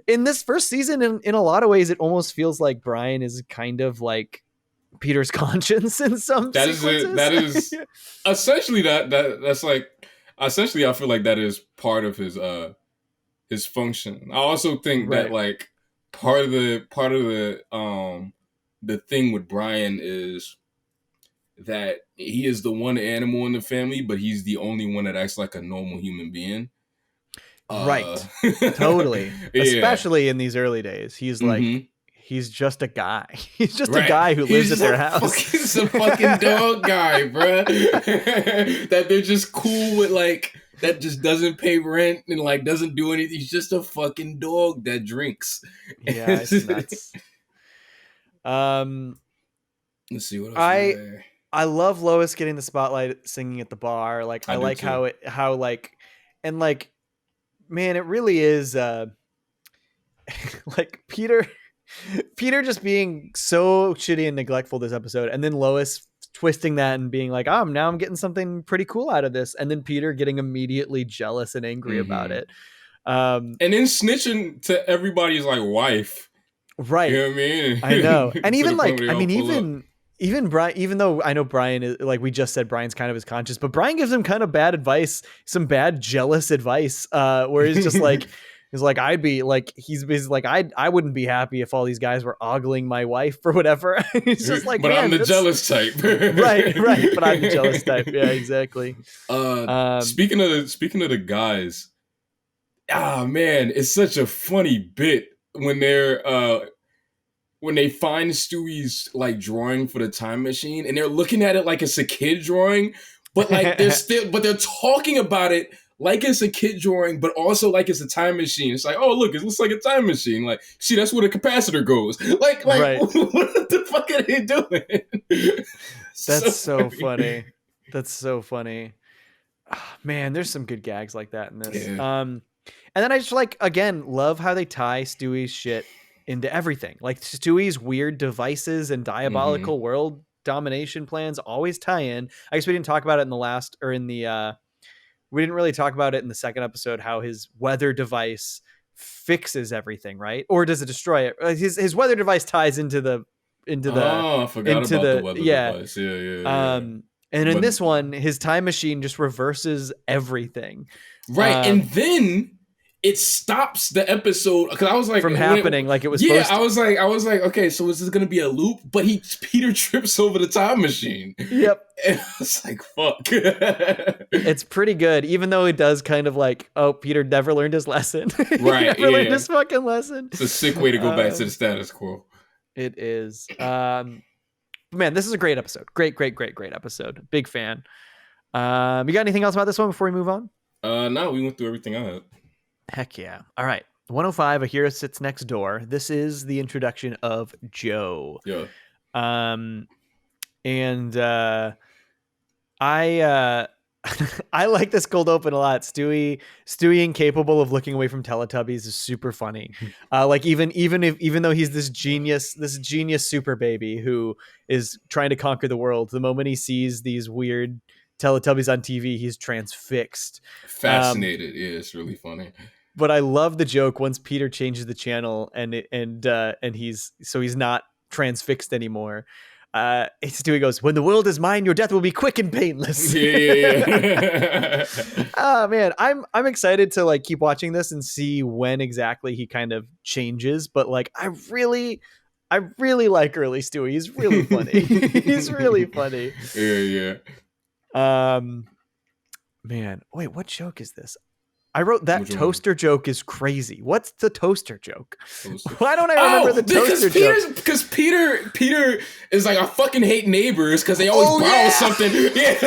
in this first season, in a lot of ways, it almost feels like Brian is kind of like Peter's conscience in some sequences. That is essentially that's like essentially I feel like that is part of his function. I also think that like part of the thing with Brian is that he is the one animal in the family, but he's the only one that acts like a normal human being. Right. Totally. Yeah. Especially in these early days. He's like he's just a guy. He's just a guy who lives at their house. He's a fucking dog guy, bro. That they're just cool with, like, that just doesn't pay rent and like doesn't do anything. He's just a fucking dog that drinks. Yeah, it's nuts. Let's see what else. I love Lois getting the spotlight singing at the bar. Like I like too. how like and like man, it really is like Peter just being so shitty and neglectful this episode, and then Lois twisting that and being like, now I'm getting something pretty cool out of this, and then Peter getting immediately jealous and angry about it, and then snitching to everybody's like wife, right? You know what I mean? I know. And even like I mean even Brian, even though I know Brian is, like we just said, Brian's kind of his conscience, but Brian gives him kind of bad advice, some bad jealous advice, where he's just like he's like, I'd be like, he's like, I wouldn't be happy if all these guys were ogling my wife or whatever. He's just like, but I'm the jealous type. right. But I'm the jealous type. Yeah, exactly. Speaking of the guys, man, it's such a funny bit when they find Stewie's like drawing for the time machine, and they're looking at it like it's a kid drawing, but like they're talking about it like it's a kid drawing, but also like it's a time machine. It's like, oh look, it looks like a time machine. Like, see, that's where the capacitor goes. Like, right. What the fuck are they doing? That's so funny. That's so funny. Oh, man, there's some good gags like that in this. Yeah. And then I just like, again, love how they tie Stewie's shit into everything. Like Stewie's weird devices and diabolical world domination plans always tie in. I guess we didn't talk about it in the last, or in the we didn't really talk about it in the second episode, how his weather device fixes everything, right? Or does it destroy it? His weather device ties into the I forgot about the weather device. Yeah. And in this one, his time machine just reverses everything. Right. And then it stops the episode, because I was like, from happening like it was supposed to. I was like, okay, so is this gonna be a loop? But Peter trips over the time machine. Yep. And I was like, fuck. It's pretty good, even though it does kind of like, oh, Peter never learned his lesson. Right. Never learned his fucking lesson. It's a sick way to go back to the status quo. It is. Man, this is a great episode. Great episode. Big fan. You got anything else about this one before we move on? No, we went through everything I had. Heck yeah. All right. 105, A Hero Sits Next Door. This is the introduction of Joe. Yeah. And I like this cold open a lot. Stewie incapable of looking away from Teletubbies is super funny. Like even though he's this genius super baby who is trying to conquer the world, the moment he sees these weird Teletubbies on TV, he's transfixed. Fascinated. Yeah, it's really funny. But I love the joke once Peter changes the channel and he's not transfixed anymore. Stewie goes, "When the world is mine, your death will be quick and painless." Yeah. Oh man, I'm excited to like keep watching this and see when exactly he kind of changes. But like, I really like early Stewie. He's really funny. He's really funny. Yeah. Man, wait, what joke is this? I wrote that Which one? toaster joke is crazy. What's the toaster joke? Toaster. Why don't I remember the toaster joke? Because Peter is like, I fucking hate neighbors because they always borrow something. Yeah.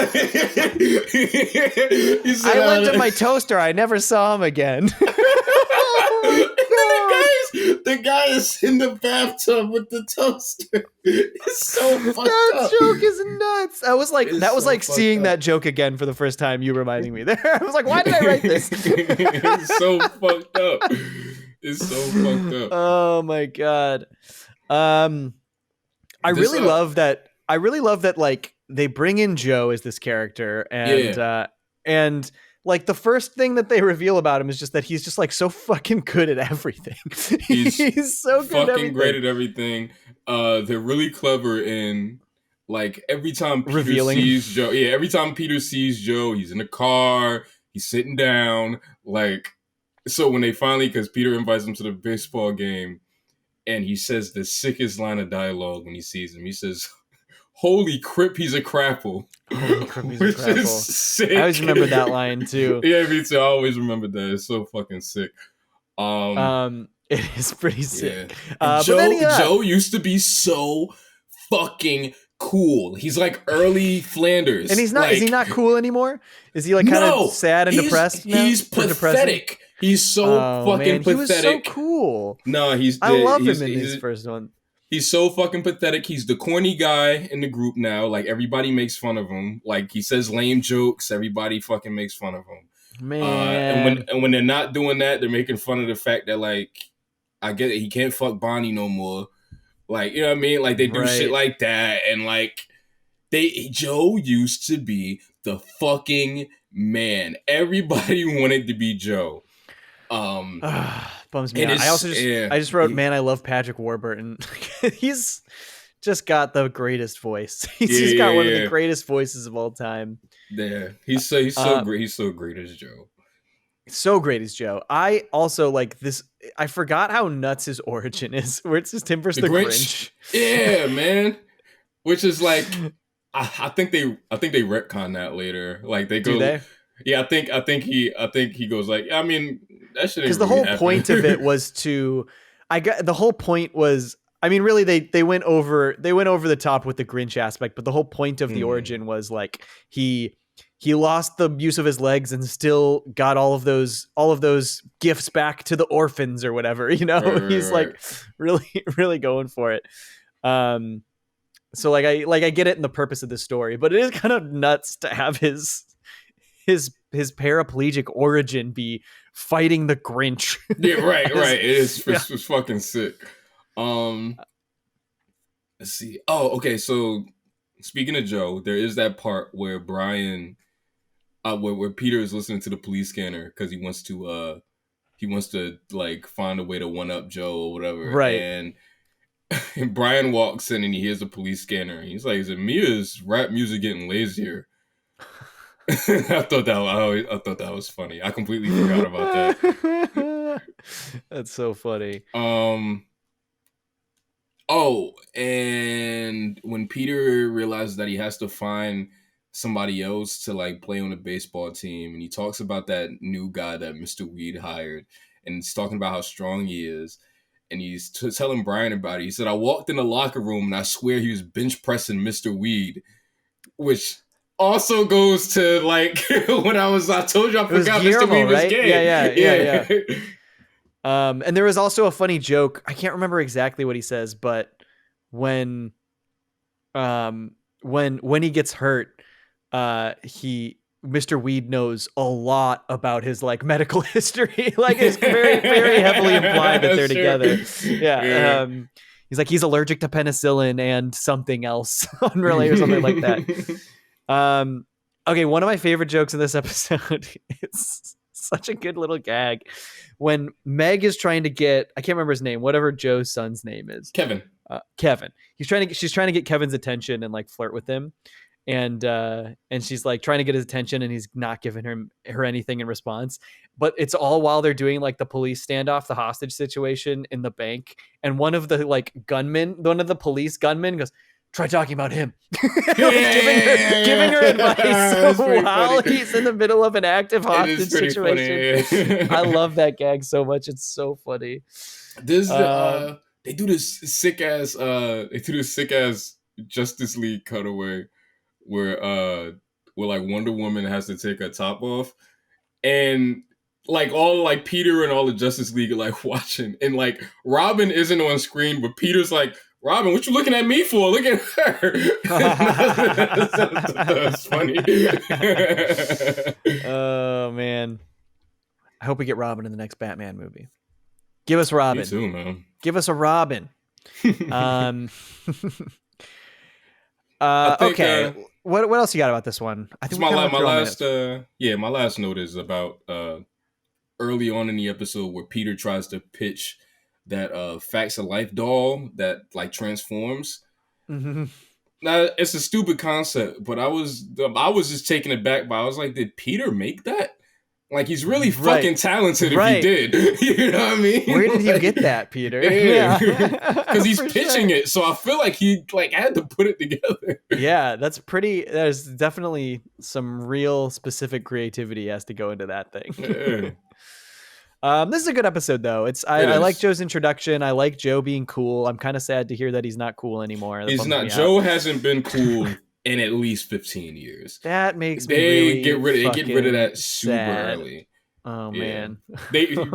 I lent him my toaster. I never saw him again. The guy is in the bathtub with the toaster. It's so fucked up. That joke is nuts. I was like, It's so seeing fucked that joke again for the first time. You reminding me there. I was like, why did I write this? It's so fucked up. It's so fucked up. Oh my god. I really love that. I really love that. Like, they bring in Joe as this character, and like the first thing that they reveal about him is just that he's just like so fucking good at everything. He's so good fucking at everything. great at everything. They're really clever in, like, every time Peter sees Joe. Yeah, every time Peter sees Joe, he's in the car, he's sitting down. Like, so when they finally, because Peter invites him to the baseball game, and he says the sickest line of dialogue when he sees him. He says, "Holy crap, he's a crapple." Holy crap, he's a Which crapple. is sick. I always remember that line too. Yeah, me too. I always remember that. It's so fucking sick. It is pretty sick. Yeah. But Joe used to be so fucking cool. He's like early Flanders. And he's not. Like, is he not cool anymore? Is he like kind of sad and depressed now? He's pathetic. He's so fucking pathetic. He was so cool. No, I love him in his first one. He's so fucking pathetic. He's the corny guy in the group now. Like, everybody makes fun of him. Like, he says lame jokes. Everybody fucking makes fun of him. Man. And when they're not doing that, they're making fun of the fact that, like, I get it, he can't fuck Bonnie no more. Like, you know what I mean? Like, they do shit like that. And, like, Joe used to be the fucking man. Everybody wanted to be Joe. Bums me out. I just wrote, man, I love Patrick Warburton. He's just got the greatest voice. He's got one of the greatest voices of all time. Yeah, he's so great. He's so great as Joe. So great as Joe. I also like this. I forgot how nuts his origin is, where it's just him versus the Grinch. Yeah, man. Which is like, I think they retcon that later. Like, they go. Do they? Yeah, I think he goes like, I mean, that shit. Because the whole point of it was the whole point was, I mean, really they went over the top with the Grinch aspect, but the whole point of the origin was like he lost the use of his legs and still got all of those gifts back to the orphans or whatever, you know. He's like really, really going for it. So I get it in the purpose of the story, but it is kind of nuts to have his paraplegic origin be fighting the Grinch. Yeah, right. It's fucking sick. Let's see. Oh, okay. So speaking of Joe, there is that part where Brian, where Peter is listening to the police scanner because he wants to like find a way to one up Joe or whatever. Right. And Brian walks in and he hears the police scanner. And he's like, "Is it Mia's rap music getting lazier?" I thought that was funny. I completely forgot about that. That's so funny. Oh, and when Peter realizes that he has to find somebody else to like play on a baseball team, and he talks about that new guy that Mr. Weed hired, and he's talking about how strong he is, and he's telling Brian about it. He said, "I walked in the locker room and I swear he was bench pressing Mr. Weed," which also goes to like when I told you I forgot Mr. Weed was gay. Yeah. And there was also a funny joke. I can't remember exactly what he says, but when he gets hurt, Mr. Weed knows a lot about his like medical history. Like, it's very, very heavily implied that they're together. Yeah. He's like, he's allergic to penicillin and something else unrelated or something like that. Okay, one of my favorite jokes in this episode is such a good little gag. When Meg is trying to get, I can't remember his name, whatever Joe's son's name is. Kevin. Kevin. She's trying to get Kevin's attention and like flirt with him. And she's like trying to get his attention and he's not giving her anything in response. But it's all while they're doing like the police standoff, the hostage situation in the bank. And one of the police gunmen goes, try talking about him. Yeah, giving her advice while funny. he's in the middle of an active hostage situation. Funny. I love that gag so much. It's so funny. This they do this sick ass Justice League cutaway where like Wonder Woman has to take her top off, and like all like Peter and all the Justice League are like watching, and like Robin isn't on screen, but Peter's like, Robin, what you looking at me for? Look at her. That's funny. Oh man, I hope we get Robin in the next Batman movie. Give us Robin. Me too, man. Give us a Robin. Okay. What else you got about this one? I think my last note is about early on in the episode where Peter tries to pitch that Facts of Life doll that like transforms. Mm-hmm. Now it's a stupid concept, but I was just taken aback by. I was like, did Peter make that? Like, he's really fucking talented if he did. You know what I mean? Where did you get that, Peter? Yeah. Because he's pitching it. So I feel like he like had to put it together. Yeah, there's definitely some real specific creativity has to go into that thing. Yeah. This is a good episode, though. I like Joe's introduction. I like Joe being cool. I'm kind of sad to hear that he's not cool anymore. He's not. Joe hasn't been cool in at least 15 years. That makes me really get rid of that super sad. early. Oh man.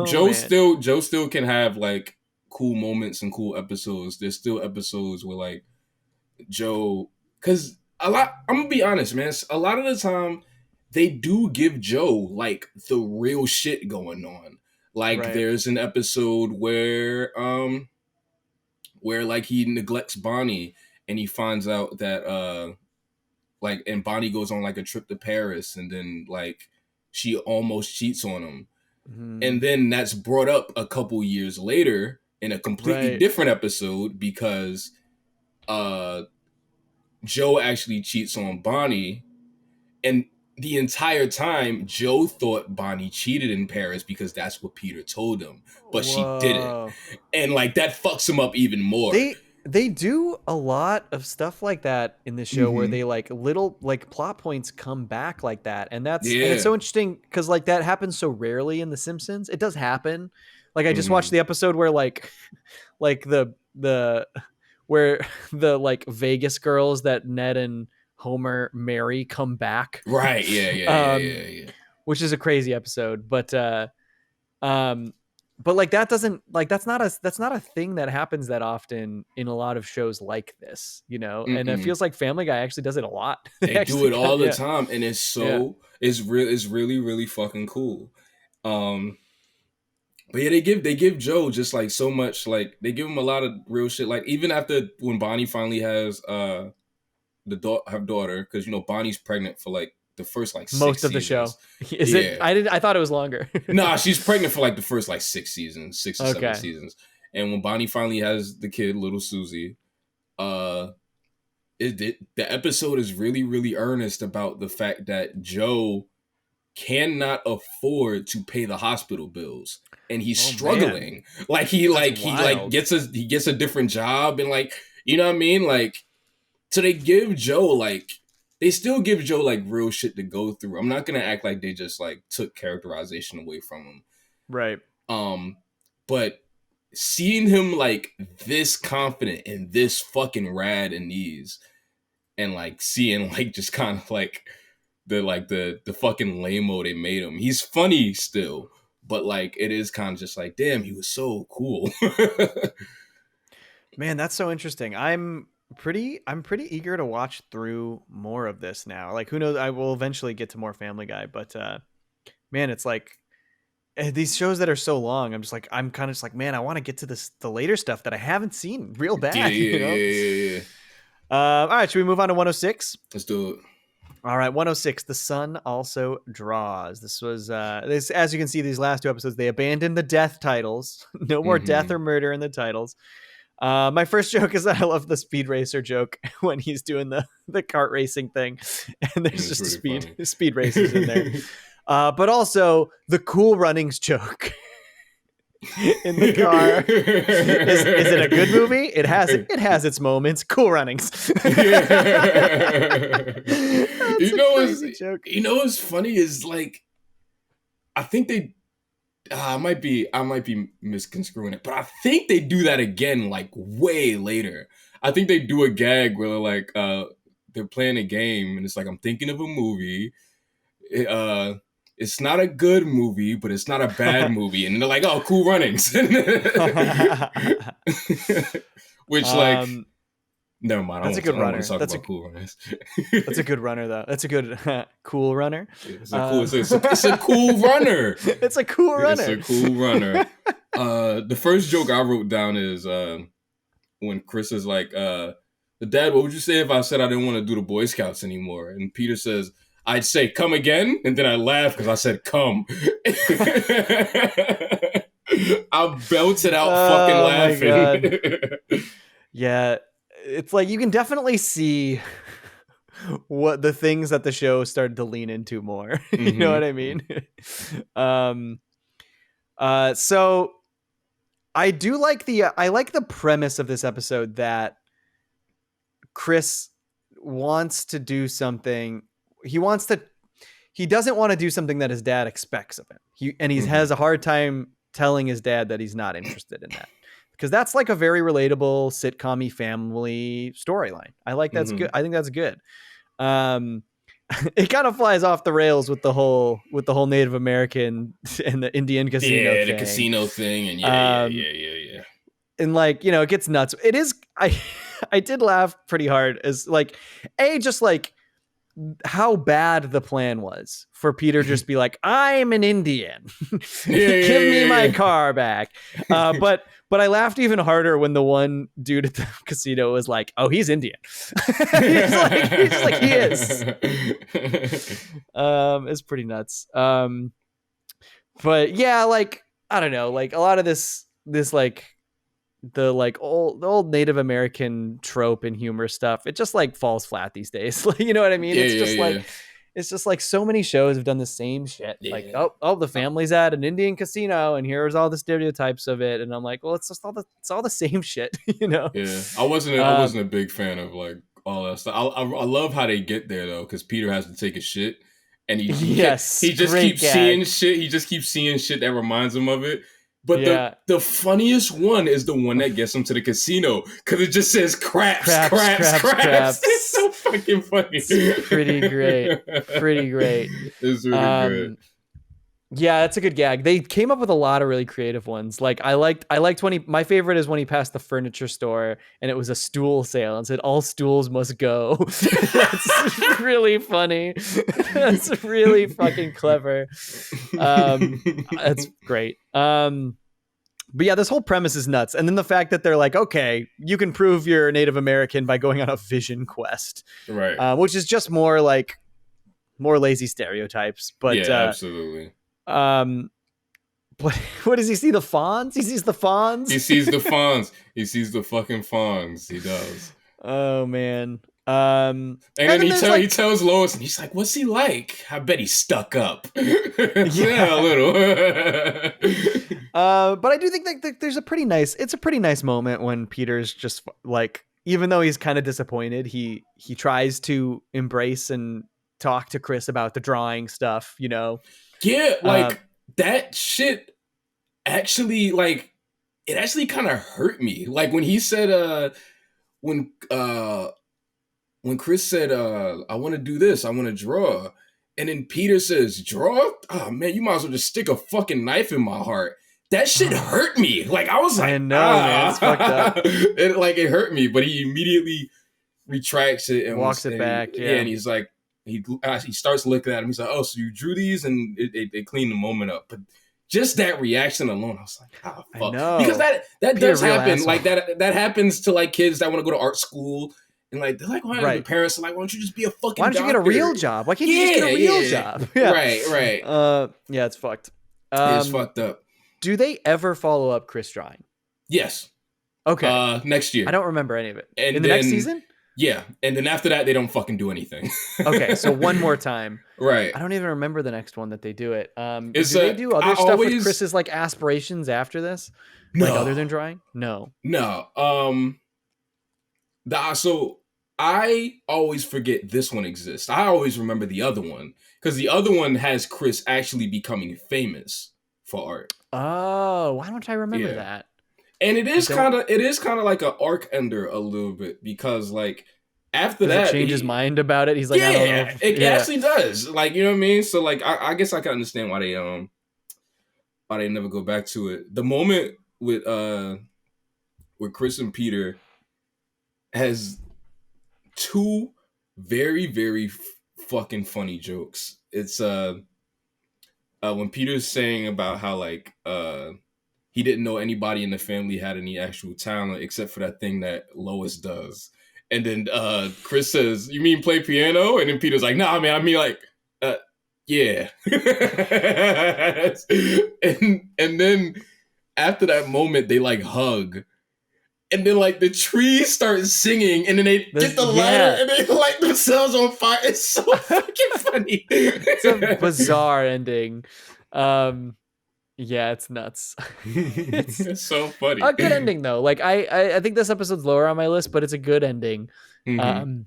Joe still can have like cool moments and cool episodes. There's still episodes where like Joe, because I'm gonna be honest, man, a lot of the time they do give Joe like the real shit going on. Like there's an episode where like he neglects Bonnie and he finds out that like, and Bonnie goes on like a trip to Paris, and then like she almost cheats on him. Mm-hmm. And then that's brought up a couple years later in a completely different episode because Joe actually cheats on Bonnie. And the entire time, Joe thought Bonnie cheated in Paris because that's what Peter told him. But she didn't. And like that fucks him up even more. They do a lot of stuff like that in the show where they like little like plot points come back like that. And and it's so interesting because like that happens so rarely in The Simpsons. It does happen. Like I just watched the episode where like the where the like Vegas girls that Ned and Homer marry come back. Right. Yeah. Which is a crazy episode. But like that doesn't like that's not a thing that happens that often in a lot of shows like this, you know. And it feels like Family Guy actually does it a lot. They do it all the time, and it's it's really really fucking cool. But yeah, they give Joe just like so much, like they give him a lot of real shit. Like even after when Bonnie finally has her daughter, because you know Bonnie's pregnant for like the first like 6 most of the seasons. Show. Is it? I thought it was longer. Nah, she's pregnant for like the first like 6 seasons, 6 or 7 seasons. And when Bonnie finally has the kid, little Susie, the episode is really really earnest about the fact that Joe cannot afford to pay the hospital bills, and he's struggling. Man. Like he gets a different job, and like you know what I mean. Like so they still give Joe like real shit to go through. I'm not gonna act like they just like took characterization away from him. Right. But seeing him like this confident and this fucking rad in these, and like seeing like just kind of like the fucking lame-o they made him. He's funny still, but like it is kind of just like, damn, he was so cool. Man, that's so interesting. I'm pretty eager to watch through more of this now. Like who knows, I will eventually get to more Family Guy, but man, it's like these shows that are so long, I'm kind of just like, man, I want to get to the later stuff that I haven't seen real bad. Yeah. All right, should we move on to 106? Let's do it. All right, 106. The sun also draws. This was as you can see, these last 2 episodes they abandoned the death titles. No more death or murder in the titles. My first joke is that I love the speed racer joke when he's doing the kart racing thing, and there's just speed racers in there. But also the cool runnings joke. in the car. Is it a good movie? It has its moments. Cool Runnings. You know what's funny is like, I think they I might be misconstruing it, but I think they do that again like way later. I think they do a gag where like they're playing a game and it's like, I'm thinking of a movie. It's not a good movie, but it's not a bad movie, and they're like, "Oh, Cool Runnings," which like, never mind. That's a good runner. That's Cool Runnings. That's a good runner, though. That's a good cool runner. It's a cool runner. It's a cool runner. It's a cool runner. The first joke I wrote down is when Chris is like, "Dad, what would you say if I said I didn't want to do the Boy Scouts anymore?" And Peter says, "I'd say come again," and then I laugh because I said come. I belted out fucking laughing. Yeah, it's like you can definitely see what the things that the show started to lean into more. You know what I mean? So I do like the premise of this episode that Chris wants to do something. He doesn't want to do something that his dad expects of him. He has a hard time telling his dad that he's not interested in that, because that's like a very relatable sitcom-y family storyline. I like that's good. I think that's good. It kind of flies off the rails with the whole Native American and the Indian casino thing. The casino thing, and yeah. And like, it gets nuts. It is. I did laugh pretty hard as like, just like how bad the plan was for Peter just be like, I'm an Indian. Give me my car back. But I laughed even harder when the one dude at the casino was like, oh, he's Indian. he's like, he is. It's pretty nuts. But yeah, like, I don't know, like a lot of this like the old Native American trope and humor stuff, it just like falls flat these days. You know what I mean? It's just like so many shows have done the same shit. Yeah. Like, oh, the family's at an Indian casino and here's all the stereotypes of it. And I'm like, well, it's all the same shit, Yeah. I wasn't a big fan of like all that stuff. I love how they get there though, because Peter has to take a shit and he just keeps seeing shit. He just keeps seeing shit that reminds him of it. But the funniest one is the one that gets him to the casino, because it just says craps. It's so fucking funny. It's pretty great. It's really great. Yeah, that's a good gag. They came up with a lot of really creative ones. Like I liked when my favorite is when he passed the furniture store and it was a stool sale and said all stools must go. That's really funny. That's really fucking clever. That's great. But yeah, this whole premise is nuts. And then the fact that they're like, okay, you can prove you're Native American by going on a vision quest. Right. Which is just more lazy stereotypes. But yeah, absolutely. But what does he see? The fawns? He sees the fawns? He sees the fawns. He sees the fucking fawns. He does. Oh man. And then he tells Lois, and he's like, "What's he like? I bet he's stuck up." Yeah, a little. But I do think that there's a pretty nice moment when Peter's just like, even though he's kind of disappointed, he tries to embrace and talk to Chris about the drawing stuff, Yeah, like that shit actually, like, it actually kind of hurt me. Like when he said, when Chris said, I want to do this, I want to draw. And then Peter says, draw? Oh man, you might as well just stick a fucking knife in my heart. That shit hurt me. Like I was like, I know, man, it's fucked up. It hurt me, but he immediately retracts it and walks it back. Yeah, and he's like, he starts looking at him. He's like, "Oh, so you drew these?" And they clean the moment up. But just that reaction alone, I was like, "Ah, fuck," I know. because that does happen. Asshole. Like that happens to like kids that want to go to art school, and like they're like, "Why?" The parents are like, "Why don't you just be a fucking? Why don't you get a real job? Why can't you just get a real job?" Yeah. Right. Yeah, it's fucked. It's fucked up. Do they ever follow up Chris drawing? Yes. Okay. Next year. I don't remember any of it. And in the next season? Yeah, and then after that, they don't fucking do anything. Okay, so one more time. Right. I don't even remember the next one that they do it. Do It's they do other I stuff with always- Chris's like aspirations after this? No. Like other than drawing? No. No. So I always forget this one exists. I always remember the other one because the other one has Chris actually becoming famous for art. Oh, why don't I remember Yeah. that? And it is kind of like an arc ender a little bit because like after Does that it change his mind about it? He's like, yeah, I don't know. it actually does. Like, you know what I mean? So like I guess I can understand why they never go back to it. The moment with Chris and Peter has two very, very fucking funny jokes. It's when Peter's saying about how like he didn't know anybody in the family had any actual talent except for that thing that Lois does. And then Chris says, "You mean play piano?" And then Peter's like, "Nah, man, I mean like yeah." and then after that moment they like hug. And then, like, the trees start singing, and then they get the lighter, and they light themselves on fire. It's so fucking funny. It's a bizarre ending. Yeah, it's nuts. It's so funny. A good ending, though. Like, I think this episode's lower on my list, but it's a good ending. Mm-hmm.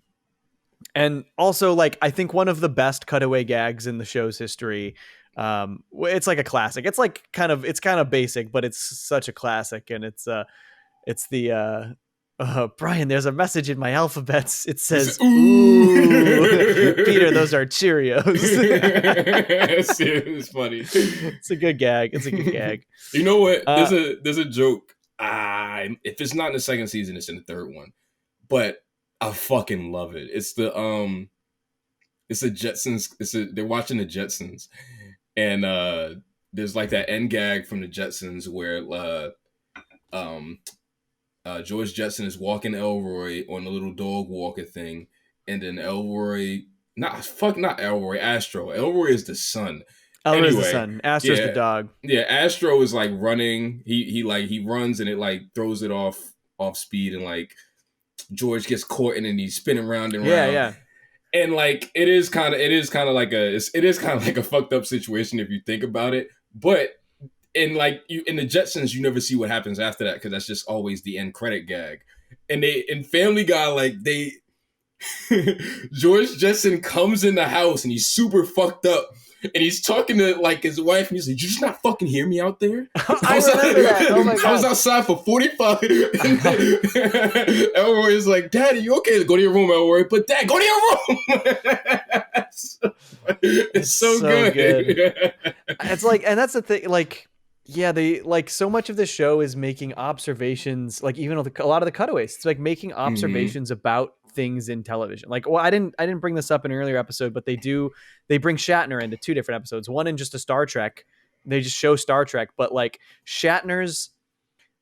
And also, like, I think one of the best cutaway gags in the show's history. It's like a classic. It's kind of basic, but it's such a classic, and it's the Brian, there's a message in my alphabets. It says, ooh. Peter, those are Cheerios. It's funny. It's a good gag. You know what? There's a joke. If it's not in the second season, it's in the third one. But I fucking love it. It's the Jetsons. They're watching the Jetsons. And there's like that end gag from the Jetsons where George Jetson is walking Elroy on the little dog walker thing, and then Elroy, not Elroy, Astro. Elroy is the son. Elroy is the son. Astro's the dog. Yeah, Astro is like running. He runs and it like throws it off speed, and like George gets caught and then he's spinning round and round. Yeah. And like it is kind of like a fucked up situation if you think about it, but. And like in the Jetsons, you never see what happens after that because that's just always the end credit gag. And in Family Guy, like George Jetson comes in the house and he's super fucked up and he's talking to like his wife and he's like, "You just not fucking hear me out there?" I remember that. Oh my God. I was outside for 45. Elroy is like, "Daddy, you okay? Go to your room, Elroy." But Dad, go to your room. It's so good. It's like, and that's the thing, like. Yeah, they like so much of the show is making observations, like even a lot of the cutaways. It's like making observations about things in television. Like, well, I didn't bring this up in an earlier episode, but they bring Shatner into two different episodes. One in just a Star Trek. They just show Star Trek, but like Shatner's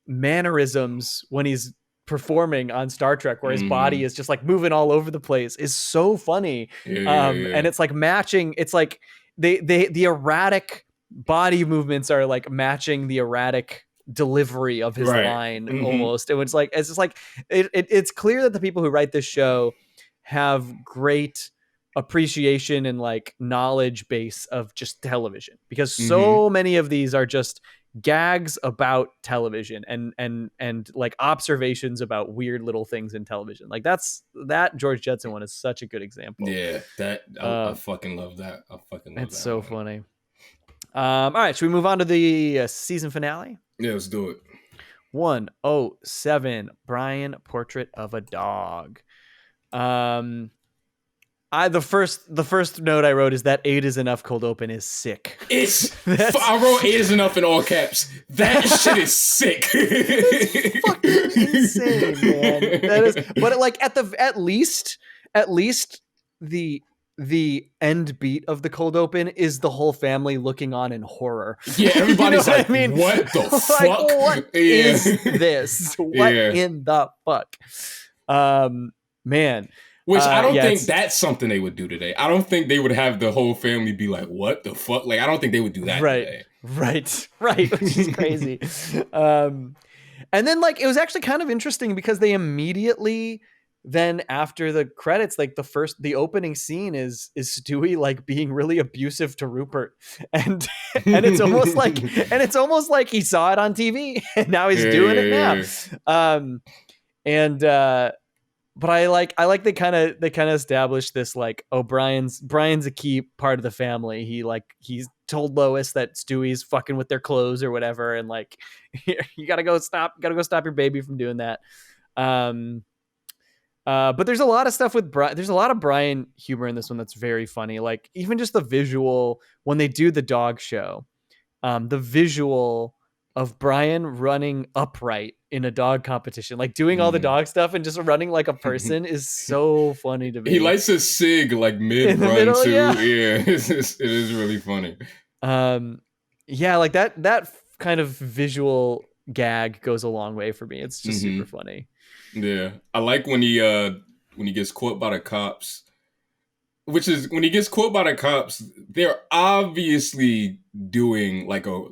mannerisms when he's performing on Star Trek, where his body is just like moving all over the place, is so funny. And it's like matching. It's like the erratic body movements are like matching the erratic delivery of his line almost. And it's just like it's clear that the people who write this show have great appreciation and like knowledge base of just television, because so many of these are just gags about television and like observations about weird little things in television. Like that George Jetson one is such a good example. Yeah, I fucking love that. It's so funny. All right, should we move on to the season finale? Yeah, let's do it. 107, Brian, Portrait of a Dog. The first note I wrote is that 8 is enough cold open is sick. I wrote 8 is enough in all caps. That shit is sick. It's fucking insane, man. That is, but like at least the end beat of the cold open is the whole family looking on in horror. Yeah, everybody's what the fuck? Like, what is this? What in the fuck? Man. Which I don't think that's something they would do today. I don't think they would have the whole family be like, "What the fuck?" Like, I don't think they would do that today. Right, which is crazy. And then like it was actually kind of interesting because they immediately then after the credits, like the opening scene is Stewie like being really abusive to Rupert, and it's almost like he saw it on TV and now he's doing it now. But I like they kind of established this like, oh, Brian's a key part of the family. He's told Lois that Stewie's fucking with their clothes or whatever, and like you gotta go stop your baby from doing that. But there's a lot of stuff with Brian. There's a lot of Brian humor in this one that's very funny. Like even just the visual when they do the dog show, the visual of Brian running upright in a dog competition, like doing all the dog stuff and just running like a person is so funny to me. He lights a cig like mid run too. Yeah, it is really funny. Yeah, like that kind of visual gag goes a long way for me. It's just super funny. Yeah, I like when he gets caught by the cops, which is when he gets caught by the cops, they're obviously doing like a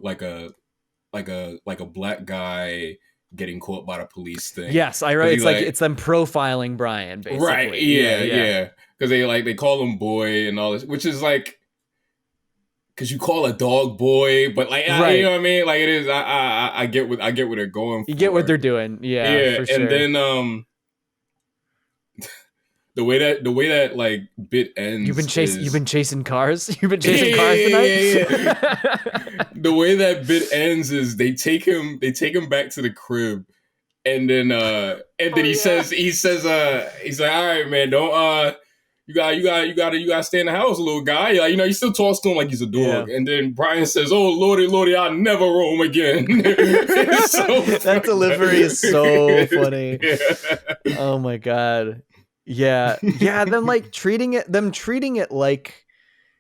black guy getting caught by the police thing. Yes, I read it's like it's them profiling Brian, basically. Right? Yeah. Because they call him boy and all this, which is like. Because you call a dog boy, but like right. You know what I mean, like it is. I get what they're going for. You get what they're doing, yeah. For sure. And then the way that like bit ends. You've been chasing cars. You've been chasing cars tonight. Yeah. The way that bit ends is they take him back to the crib, and then he says he's like, all right, man, don't You gotta stay in the house, little guy. Like, you still talks to him like he's a dog. Yeah. And then Brian says, "Oh lordy, I'll never roam again." That delivery is so funny. Yeah. Oh my god. Yeah. Then like treating it like,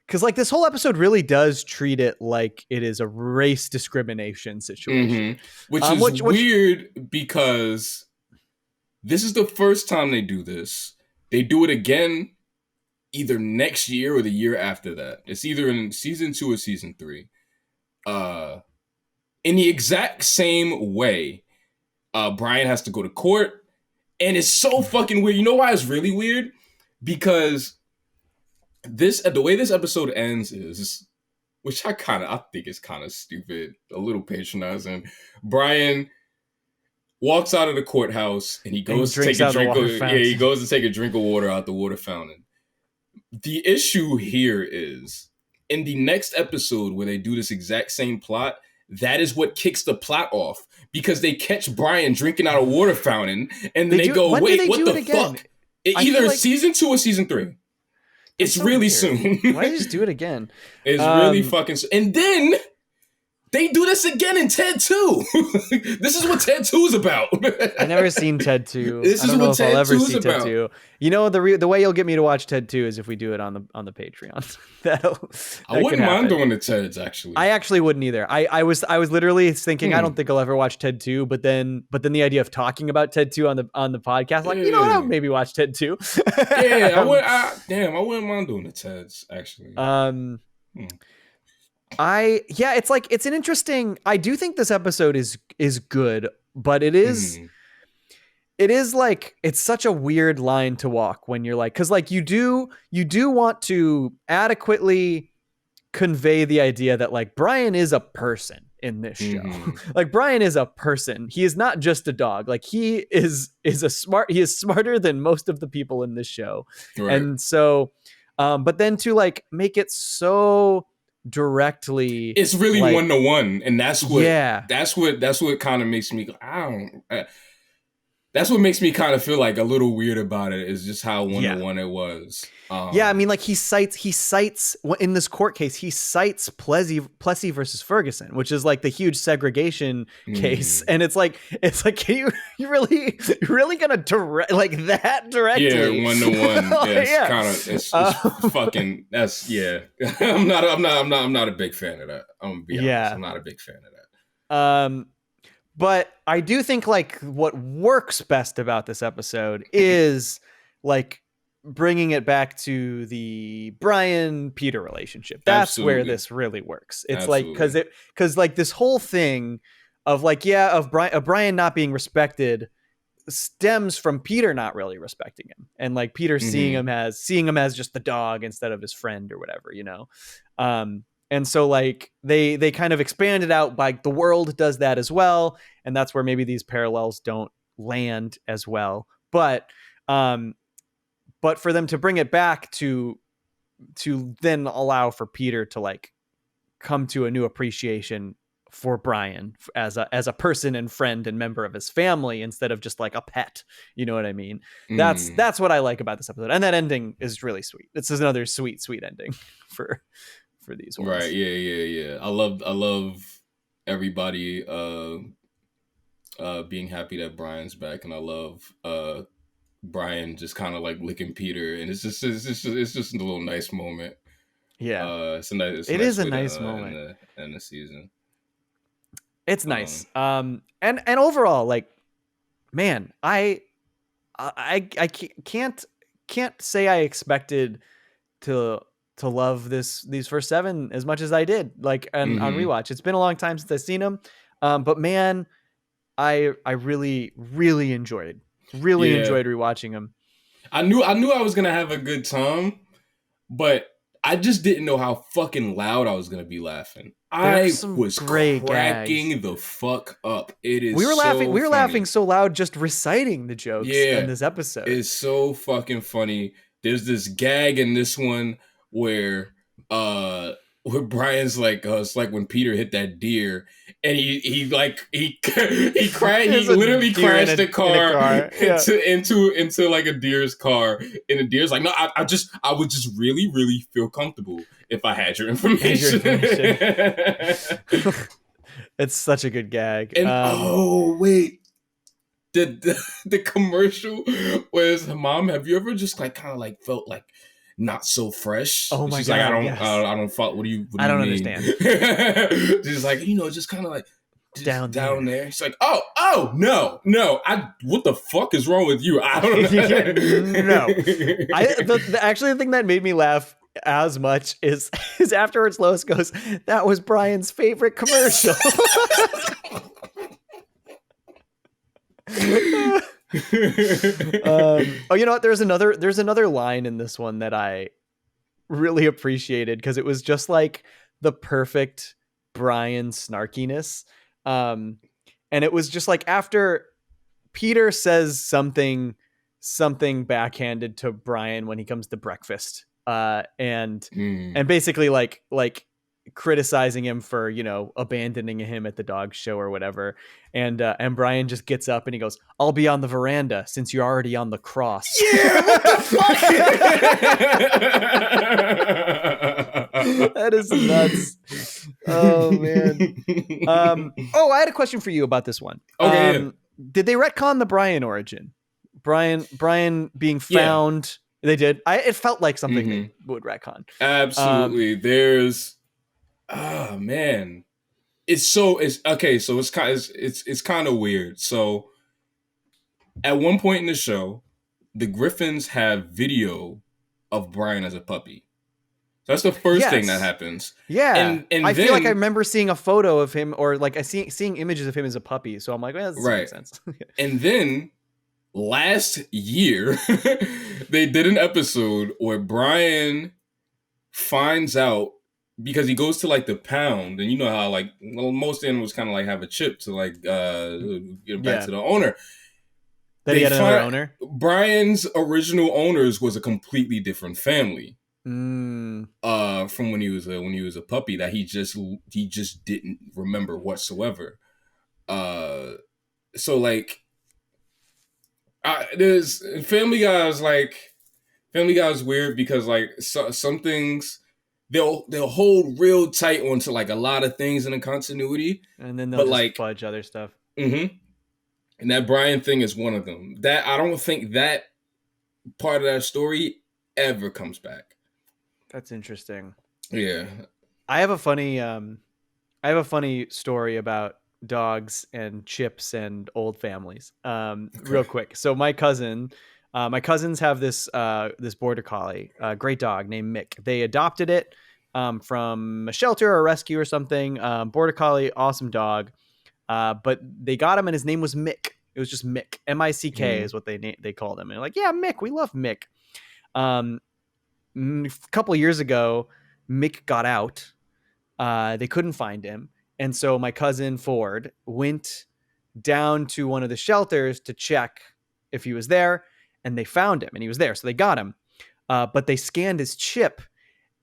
because like this whole episode really does treat it like it is a race discrimination situation, which is weird because this is the first time they do this. They do it again either next year or the year after that. It's either in season 2 or season 3. In the exact same way, Brian has to go to court, and it's so fucking weird. You know why it's really weird? Because the way this episode ends is, which I think is kind of stupid, a little patronizing. Brian walks out of the courthouse and he goes to take a drink. He goes to take a drink of water out the water fountain. The issue here is in the next episode where they do this exact same plot, that is what kicks the plot off because they catch Brian drinking out a water fountain and then they go, wait, what the fuck? Either season 2 or season 3. It's so really soon. Why just do it again? It's really fucking soon. And then they do this again in Ted 2. This is what Ted 2 is about. I've never seen Ted 2. This is what Ted 2 is about. Ted 2. You know, the way you'll get me to watch Ted 2 is if we do it on the Patreon. I wouldn't mind doing the Teds, actually. I actually wouldn't either. I was literally thinking I don't think I'll ever watch Ted 2, but then the idea of talking about Ted 2 on the podcast, like, you know what, I'll maybe watch Ted 2. Yeah, I wouldn't mind doing the Teds, actually. It's an interesting. I do think this episode is good, but it is like it's such a weird line to walk when you're like, because like you do want to adequately convey the idea that like Brian is a person in this show. Like Brian is a person. He is not just a dog. Like he is smarter than most of the people in this show, right. And so, but then to like make it so directly, it's really like, 1-to-1, and that's what kind of makes me that's what makes me kind of feel like a little weird about it, is just how 1-to-1 it was. I mean, like he cites in this court case, he cites Plessy versus Ferguson, which is like the huge segregation case, and it's like can you really gonna direct like that directly? Yeah, 1-to-1. It's fucking. That's I'm not a big fan of that. I'm gonna be honest. I'm not a big fan of that. But I do think like what works best about this episode is like bringing it back to the Brian-Peter relationship. That's where this really works. It's like because like this whole thing of like of Brian not being respected stems from Peter not really respecting him, and like Peter seeing him as just the dog instead of his friend or whatever, you know. And so like they kind of expanded out, like the world does that as well, and that's where maybe these parallels don't land as well. But for them to bring it back to then allow for Peter to like come to a new appreciation for Brian as a person and friend and member of his family instead of just like a pet, you know what I mean? That's what I like about this episode, and that ending is really sweet. This is another sweet ending for these ones. Right? Yeah. I love everybody being happy that Brian's back, and I love Brian just kind of like licking Peter, and it's just a little nice moment. Yeah, it's a nice. It is a nice moment in the season. It's nice. And overall, like, man, I can't say I expected to love these first 7 as much as I did. Like on rewatch, it's been a long time since I've seen them, but man, I really enjoyed rewatching them. I knew I was gonna have a good time, but I just didn't know how fucking loud I was gonna be laughing. I was cracking gags. The fuck up. It is. We were laughing so loud just reciting the jokes in this episode. It's so fucking funny. There's this gag in this one where Brian's like, it's like when Peter hit that deer, and he cried. He literally crashed the car into like a deer's car, and the deer's like, no, I would just really feel comfortable if I had your information. It's such a good gag. And wait, the commercial was, Mom, have you ever just like kind of like felt like not so fresh? Oh my She's God, like, I don't follow. What do you I don't mean? understand. She's like, just kind of like down there. She's like, oh no, what the fuck is wrong with you? I don't know. No, actually the thing that made me laugh as much is afterwards Lois goes, that was Brian's favorite commercial. You know what? There's another line in this one that I really appreciated because it was just like the perfect Brian snarkiness. And it was just like after Peter says something backhanded to Brian when he comes to breakfast, and basically like criticizing him for, abandoning him at the dog show or whatever. And Brian just gets up and he goes, I'll be on the veranda since you're already on the cross. Yeah, what the fuck? That is nuts. Oh man. I had a question for you about this one. Okay. Did they retcon the Brian origin? Brian being found? Yeah. They did. It felt like something they would retcon. Absolutely. There's oh man, it's kind of weird. So at one point in the show, the Griffins have video of Brian as a puppy. So that's the first thing that happens. Yeah, and I feel like I remember seeing a photo of him, or like seeing images of him as a puppy. So I'm like, well, that doesn't make sense. And then last year, they did an episode where Brian finds out, because he goes to like the pound, and you know how like most animals kind of like have a chip to like get back to the owner. That he had another owner. Brian's original owners was a completely different family from when he was a puppy that he just didn't remember whatsoever. So like, there's Family Guy is weird because like some things. They'll hold real tight onto like a lot of things in the continuity, and then they'll just fudge other stuff. And that Brian thing is one of them. That I don't think that part of that story ever comes back. That's interesting. Yeah, I have a funny story about dogs and chips and old families. Real quick. So my cousins have this border collie, great dog named Mick. They adopted it from a shelter or a rescue or something. Border collie, awesome dog. But they got him and his name was Mick. It was just Mick. M-I-C-K is what they called him. And they're like, yeah, Mick, we love Mick. A couple of years ago, Mick got out. They couldn't find him. And so my cousin Ford went down to one of the shelters to check if he was there. And they found him and he was there. So they got him. But they scanned his chip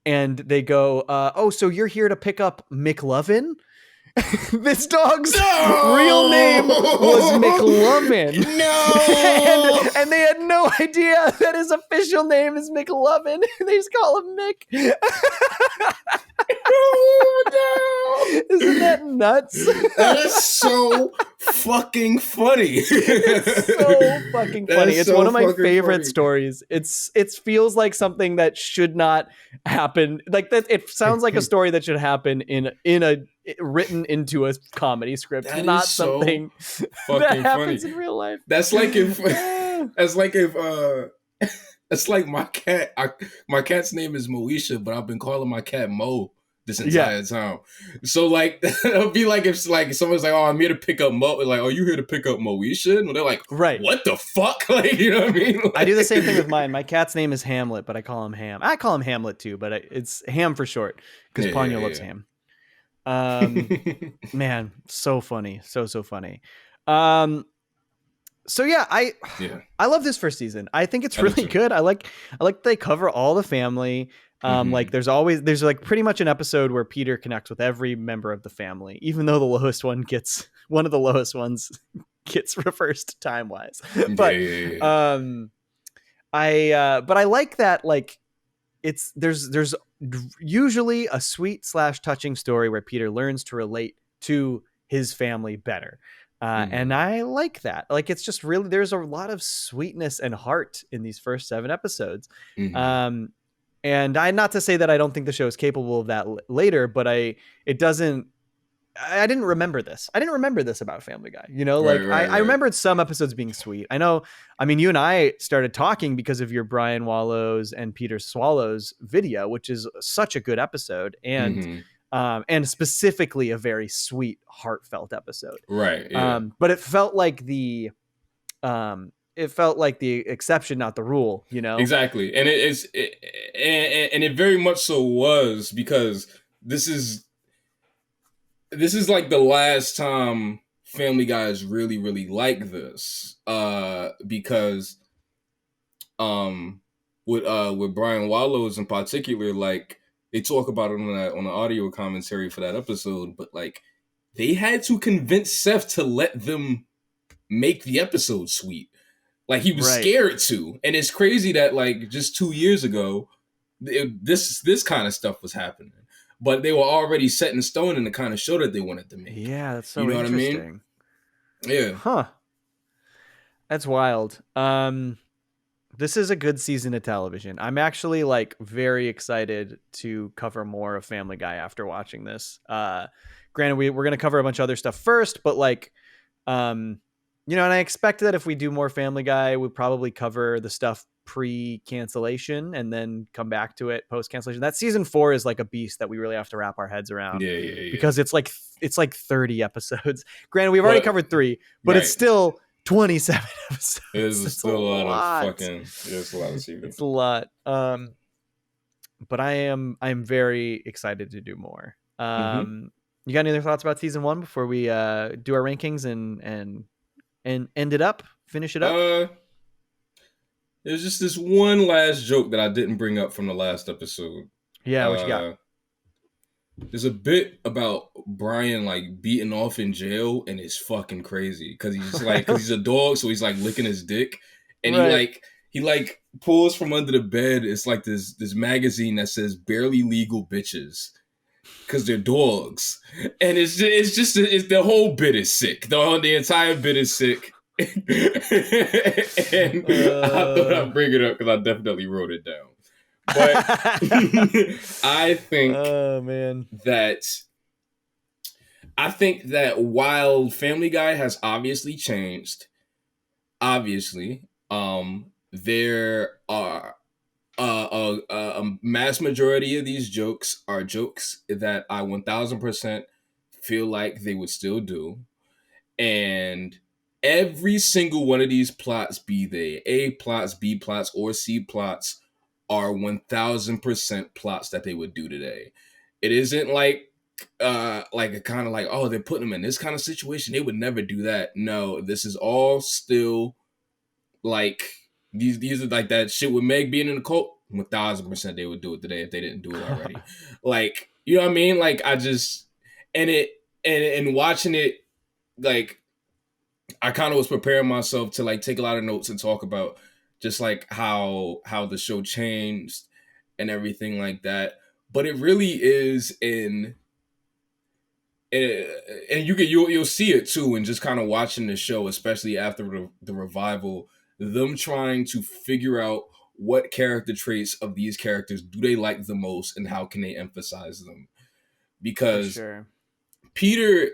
and they go, oh, so you're here to pick up McLovin? This dog's real name was McLovin. No! and they had no idea that his official name is McLovin. They just call him Mick. Oh, no! Isn't that nuts? That is so fucking funny. It's so fucking funny. It's so one of my fucking favorite funny. stories. It feels like something that should not happen. Like that, it sounds like a story that should happen in a written into a comedy script, That not is so something fucking that happens funny. in real life. That's like if it's like my cat. My cat's name is Moesha, but I've been calling my cat Mo this entire time. So like, it'll be like if like someone's like, "Oh, I'm here to pick up Mo." Like, "Oh, you here to pick up Moesha?" And they're like, Right. What the fuck?" Like, you know what I mean? Like, I do the same thing with mine. My cat's name is Hamlet, but I call him Ham. I call him Hamlet too, but it's Ham for short because Ponyo loves ham. Man, so funny, so funny. So yeah, I love this first season. I think it's really good. I like they cover all the family. Like there's like pretty much an episode where Peter connects with every member of the family, even though one of the lowest ones gets reversed time wise. But I like that, like there's usually a sweet / touching story where Peter learns to relate to his family better. And I like that. Like, it's just really, there's a lot of sweetness and heart in these first 7 episodes. And not to say that I don't think the show is capable of that later, but I didn't remember this. I didn't remember this about Family Guy. You know, like I remembered some episodes being sweet. I mean, you and I started talking because of your Brian Wallows and Peter Swallows video, which is such a good episode. And specifically a very sweet, heartfelt episode. Right. Yeah. But it felt like the exception, not the rule, you know? Exactly. And it very much so was, because this is like the last time Family Guy is really, really like this. Because with Brian Wallows in particular, like, they talk about it on the audio commentary for that episode, but like, they had to convince Seth to let them make the episode sweet. Like, he was scared to. And it's crazy that, like, just 2 years ago, this kind of stuff was happening. But they were already set in stone in the kind of show that they wanted to make. Yeah, that's so interesting. What I mean? Yeah. Huh. That's wild. This is a good season of television. I'm actually like very excited to cover more of Family Guy after watching this. Granted, we're going to cover a bunch of other stuff first, but like, and I expect that if we do more Family Guy, we'll probably cover the stuff pre-cancellation and then come back to it post-cancellation. That season 4 is like a beast that we really have to wrap our heads around. Yeah. Because it's like 30 episodes. Granted, we've already covered 3, but it's still 27 episodes. It's still a lot of fucking. It's a lot of TV. It's a lot. But I'm very excited to do more. You got any other thoughts about season 1 before we do our rankings and finish it up? There's just this one last joke that I didn't bring up from the last episode. Yeah, what you got? There's a bit about Brian like beating off in jail, and it's fucking crazy because he's like, because he's a dog, so he's like licking his dick, and he pulls from under the bed. It's like this magazine that says "Barely Legal Bitches," because they're dogs, and it's the whole bit is sick. The entire bit is sick. And I thought I'd bring it up because I definitely wrote it down. But I think that while Family Guy has obviously changed, there are a mass majority of these jokes are jokes that I 1000% feel like they would still do. And every single one of these plots, be they A plots, B plots, or C plots, are 1000% plots that they would do today. It isn't like a kind of like, oh, they're putting them in this kind of situation. They would never do that. No, this is all still like these are like that shit with Meg being in the cult. 1000% they would do it today if they didn't do it already. Like, you know what I mean? Like, I just and watching it, like, I kind of was preparing myself to like take a lot of notes and talk about just like how the show changed and everything like that. But it really is and you'll see it too, and just kind of watching the show, especially after the revival, them trying to figure out what character traits of these characters do they like the most and how can they emphasize them, because sure. Peter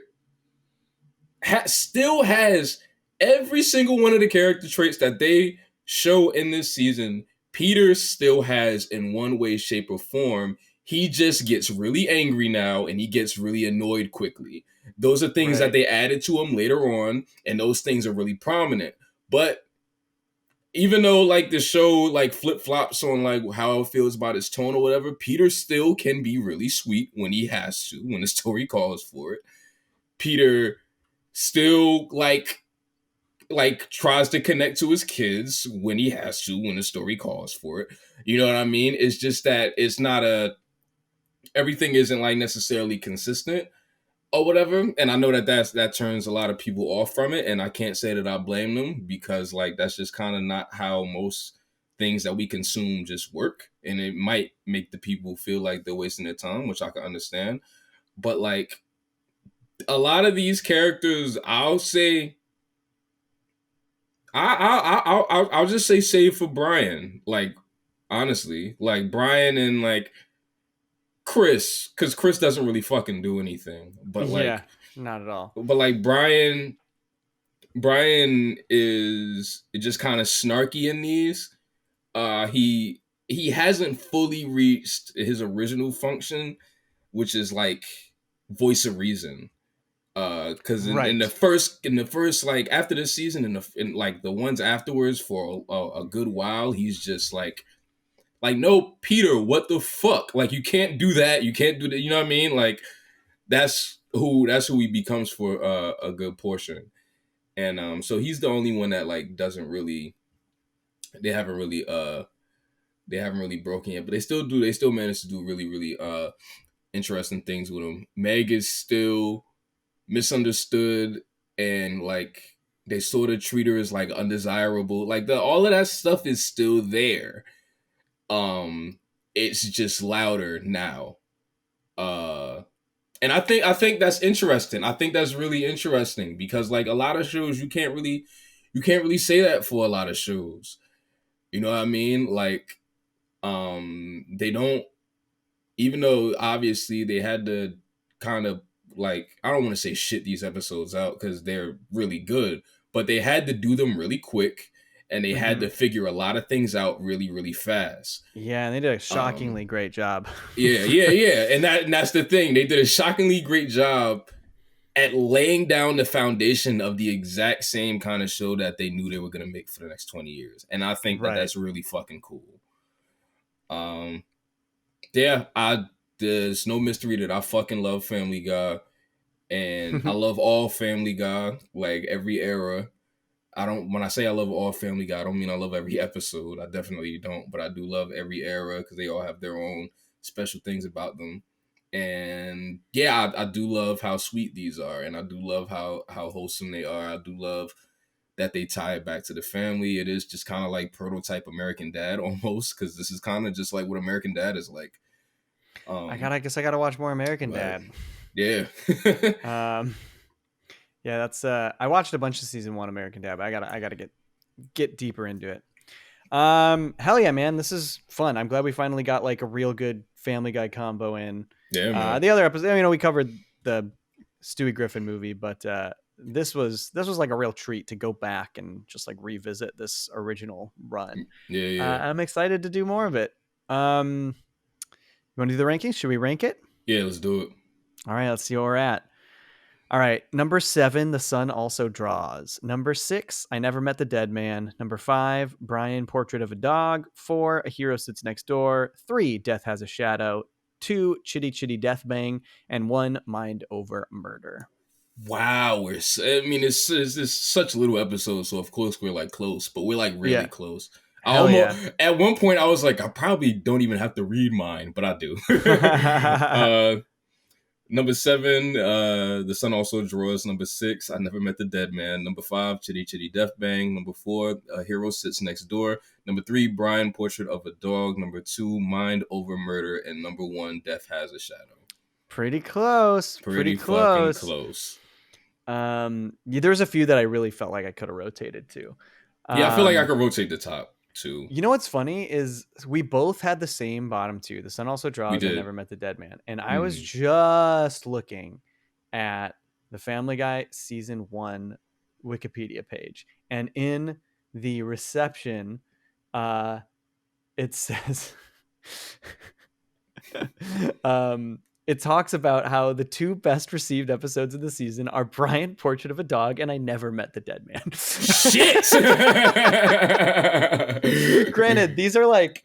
still has every single one of the character traits that they show in this season. Peter still has in one way, shape, or form. He just gets really angry now and he gets really annoyed quickly. Those are things that they added to him later on, and those things are really prominent. But even though like the show like flip-flops on like how it feels about its tone or whatever, Peter still can be really sweet when he has to, when the story calls for it. Peter still like tries to connect to his kids when he has to, when the story calls for it. You know what I mean? It's just that it's not everything isn't like necessarily consistent or whatever. And I know that turns a lot of people off from it. And I can't say that I blame them, because like that's just kind of not how most things that we consume just work. And it might make the people feel like they're wasting their time, which I can understand. But like a lot of these characters, I'll say, I'll just say save for Brian. Like, honestly, like Brian and like Chris, because Chris doesn't really fucking do anything. But like, not at all. But like Brian is just kind of snarky in these. He hasn't fully reached his original function, which is like voice of reason. Because in the first like after this season in like the ones afterwards for a good while, he's just like no, Peter, what the fuck, like you can't do that, you can't do that, you know what I mean? Like that's who he becomes for a good portion. And so he's the only one that like doesn't really, they haven't really broken yet, but they still manage to do really really interesting things with him. Meg is still misunderstood, and like they sort of treat her as like undesirable. Like all of that stuff is still there. It's just louder now. And I think that's interesting. I think that's really interesting, because like a lot of shows you can't really say that for a lot of shows. You know what I mean? Like they don't, even though obviously they had to kind of like, I don't want to say shit these episodes out because they're really good, but they had to do them really quick, and they had to figure a lot of things out really, really fast. Yeah, and they did a shockingly great job. Yeah. And that's the thing. They did a shockingly great job at laying down the foundation of the exact same kind of show that they knew they were going to make for the next 20 years. And I think that that's really fucking cool. Yeah, there's no mystery that I fucking love Family Guy, and I love all Family Guy, like every era. When I say I love all Family Guy, I don't mean I love every episode. I definitely don't, but I do love every era because they all have their own special things about them. And yeah, I do love how sweet these are, and I do love how wholesome they are. I do love that they tie it back to the family. It is just kind of like prototype American Dad almost, because this is kind of just like what American Dad is like. I guess I gotta watch more American Dad. Yeah. Yeah, that's I watched a bunch of season 1 American Dad, but I gotta get deeper into it. Hell yeah, man, this is fun. I'm glad we finally got like a real good Family Guy combo in. Yeah, man. The other episode, we covered the Stewie Griffin movie, but this was like a real treat to go back and just like revisit this original run. Yeah. I'm excited to do more of it. You want to do the rankings? Should we rank it? Yeah, let's do it. All right, let's see where we're at. All right. Number 7, The Sun Also Draws. Number 6, I Never Met the Dead Man. Number 5, Brian, Portrait of a Dog. 4, A Hero Sits Next Door. 3, Death Has a Shadow. 2, Chitty Chitty Death Bang. And 1, Mind Over Murder. Wow, it's such little episodes, so of course we're like close, but we're like really close. At one point I was like, I probably don't even have to read mine, but I do. Number 7, The Sun Also Draws. Number 6, I Never Met the Dead Man. Number 5, Chitty Chitty Death Bang. Number 4, A Hero Sits Next Door. Number 3, Brian, Portrait of a Dog. Number 2, Mind Over Murder. And number 1, Death Has a Shadow. Pretty close. Pretty fucking close. There's a few that I really felt like I could have rotated to. Yeah, I feel like I could rotate the top 2. You know what's funny is we both had the same bottom 2. The Sun Also Draws. I Never Met the Dead Man. And I was just looking at the Family Guy season 1 Wikipedia page, and in the reception, it says, it talks about how the 2 best received episodes of the season are Brian, Portrait of a Dog, and I Never Met the Dead Man. Shit! Granted, these are like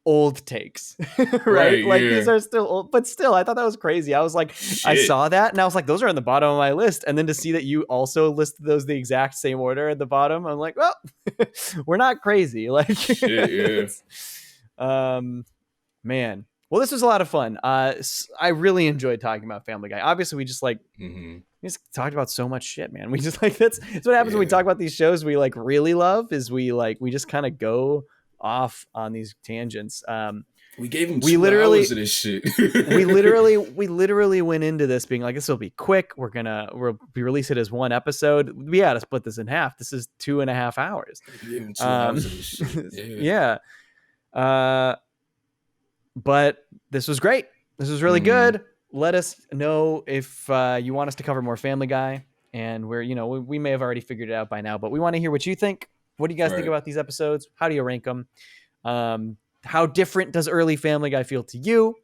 old takes, right? Like these are still old, but still, I thought that was crazy. I was like, shit. I saw that and I was like, those are on the bottom of my list. And then to see that you also listed those the exact same order at the bottom, I'm like, well, we're not crazy. Like, shit, yeah. Man. Well, this was a lot of fun. I really enjoyed talking about Family Guy. Obviously, we just like we just talked about so much shit, man. We just like that's what happens when we talk about these shows we like really love. Is we just kind of go off on these tangents. We gave him 2 hours of this shit. we literally went into this being like, this will be quick. We'll release it as 1 episode. We had to split this in half. This is 2.5 hours. We gave him 2 hours of this shit. Yeah. But this was great. This was really good. Let us know if you want us to cover more Family Guy, and we may have already figured it out by now, but we want to hear what you think. What do you guys think about these episodes? How do you rank them? How different does early Family Guy feel to you?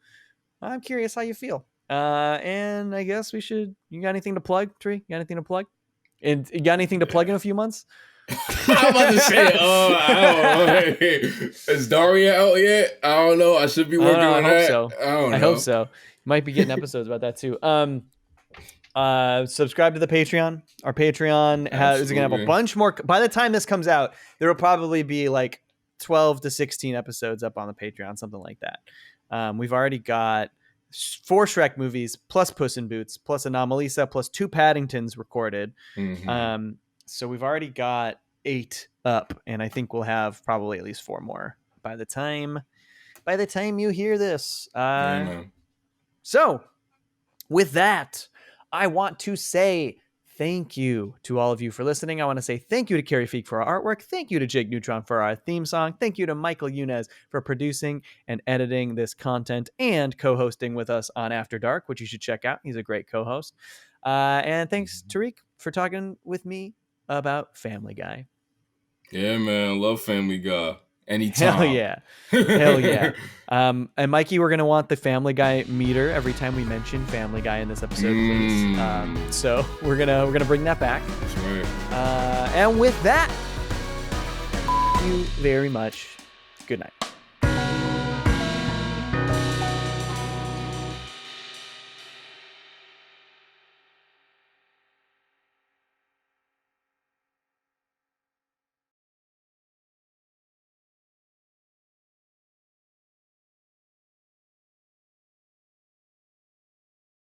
I'm curious how you feel. And I guess you got anything to plug, Tree? You got anything to plug? And you got anything to plug in a few months? I'm about to say, I don't know. Is Daria out yet? I don't know. I should be working on that. I hope so. Might be getting episodes about that too. Subscribe to the Patreon. Our Patreon is going to have a bunch more. By the time this comes out, there will probably be like 12 to 16 episodes up on the Patreon, something like that. We've already got 4 Shrek movies, plus Puss in Boots, plus Anomalisa, plus 2 Paddingtons recorded. So we've already got 8 up, and I think we'll have probably at least 4 more by the time you hear this. So with that, I want to say thank you to all of you for listening. I want to say thank you to Kerrifique for our artwork. Thank you to Jakeneutron for our theme song. Thank you to Michael Yunez for producing and editing this content and co-hosting with us on After Dark, which you should check out. He's a great co-host. And thanks, Tariq, for talking with me about Family Guy. Yeah, man. Love Family Guy. Anytime. Hell yeah. And Mikey, we're going to want the Family Guy meter every time we mention Family Guy in this episode, please. So we're gonna bring that back. That's right. And with that, thank you very much. Good night.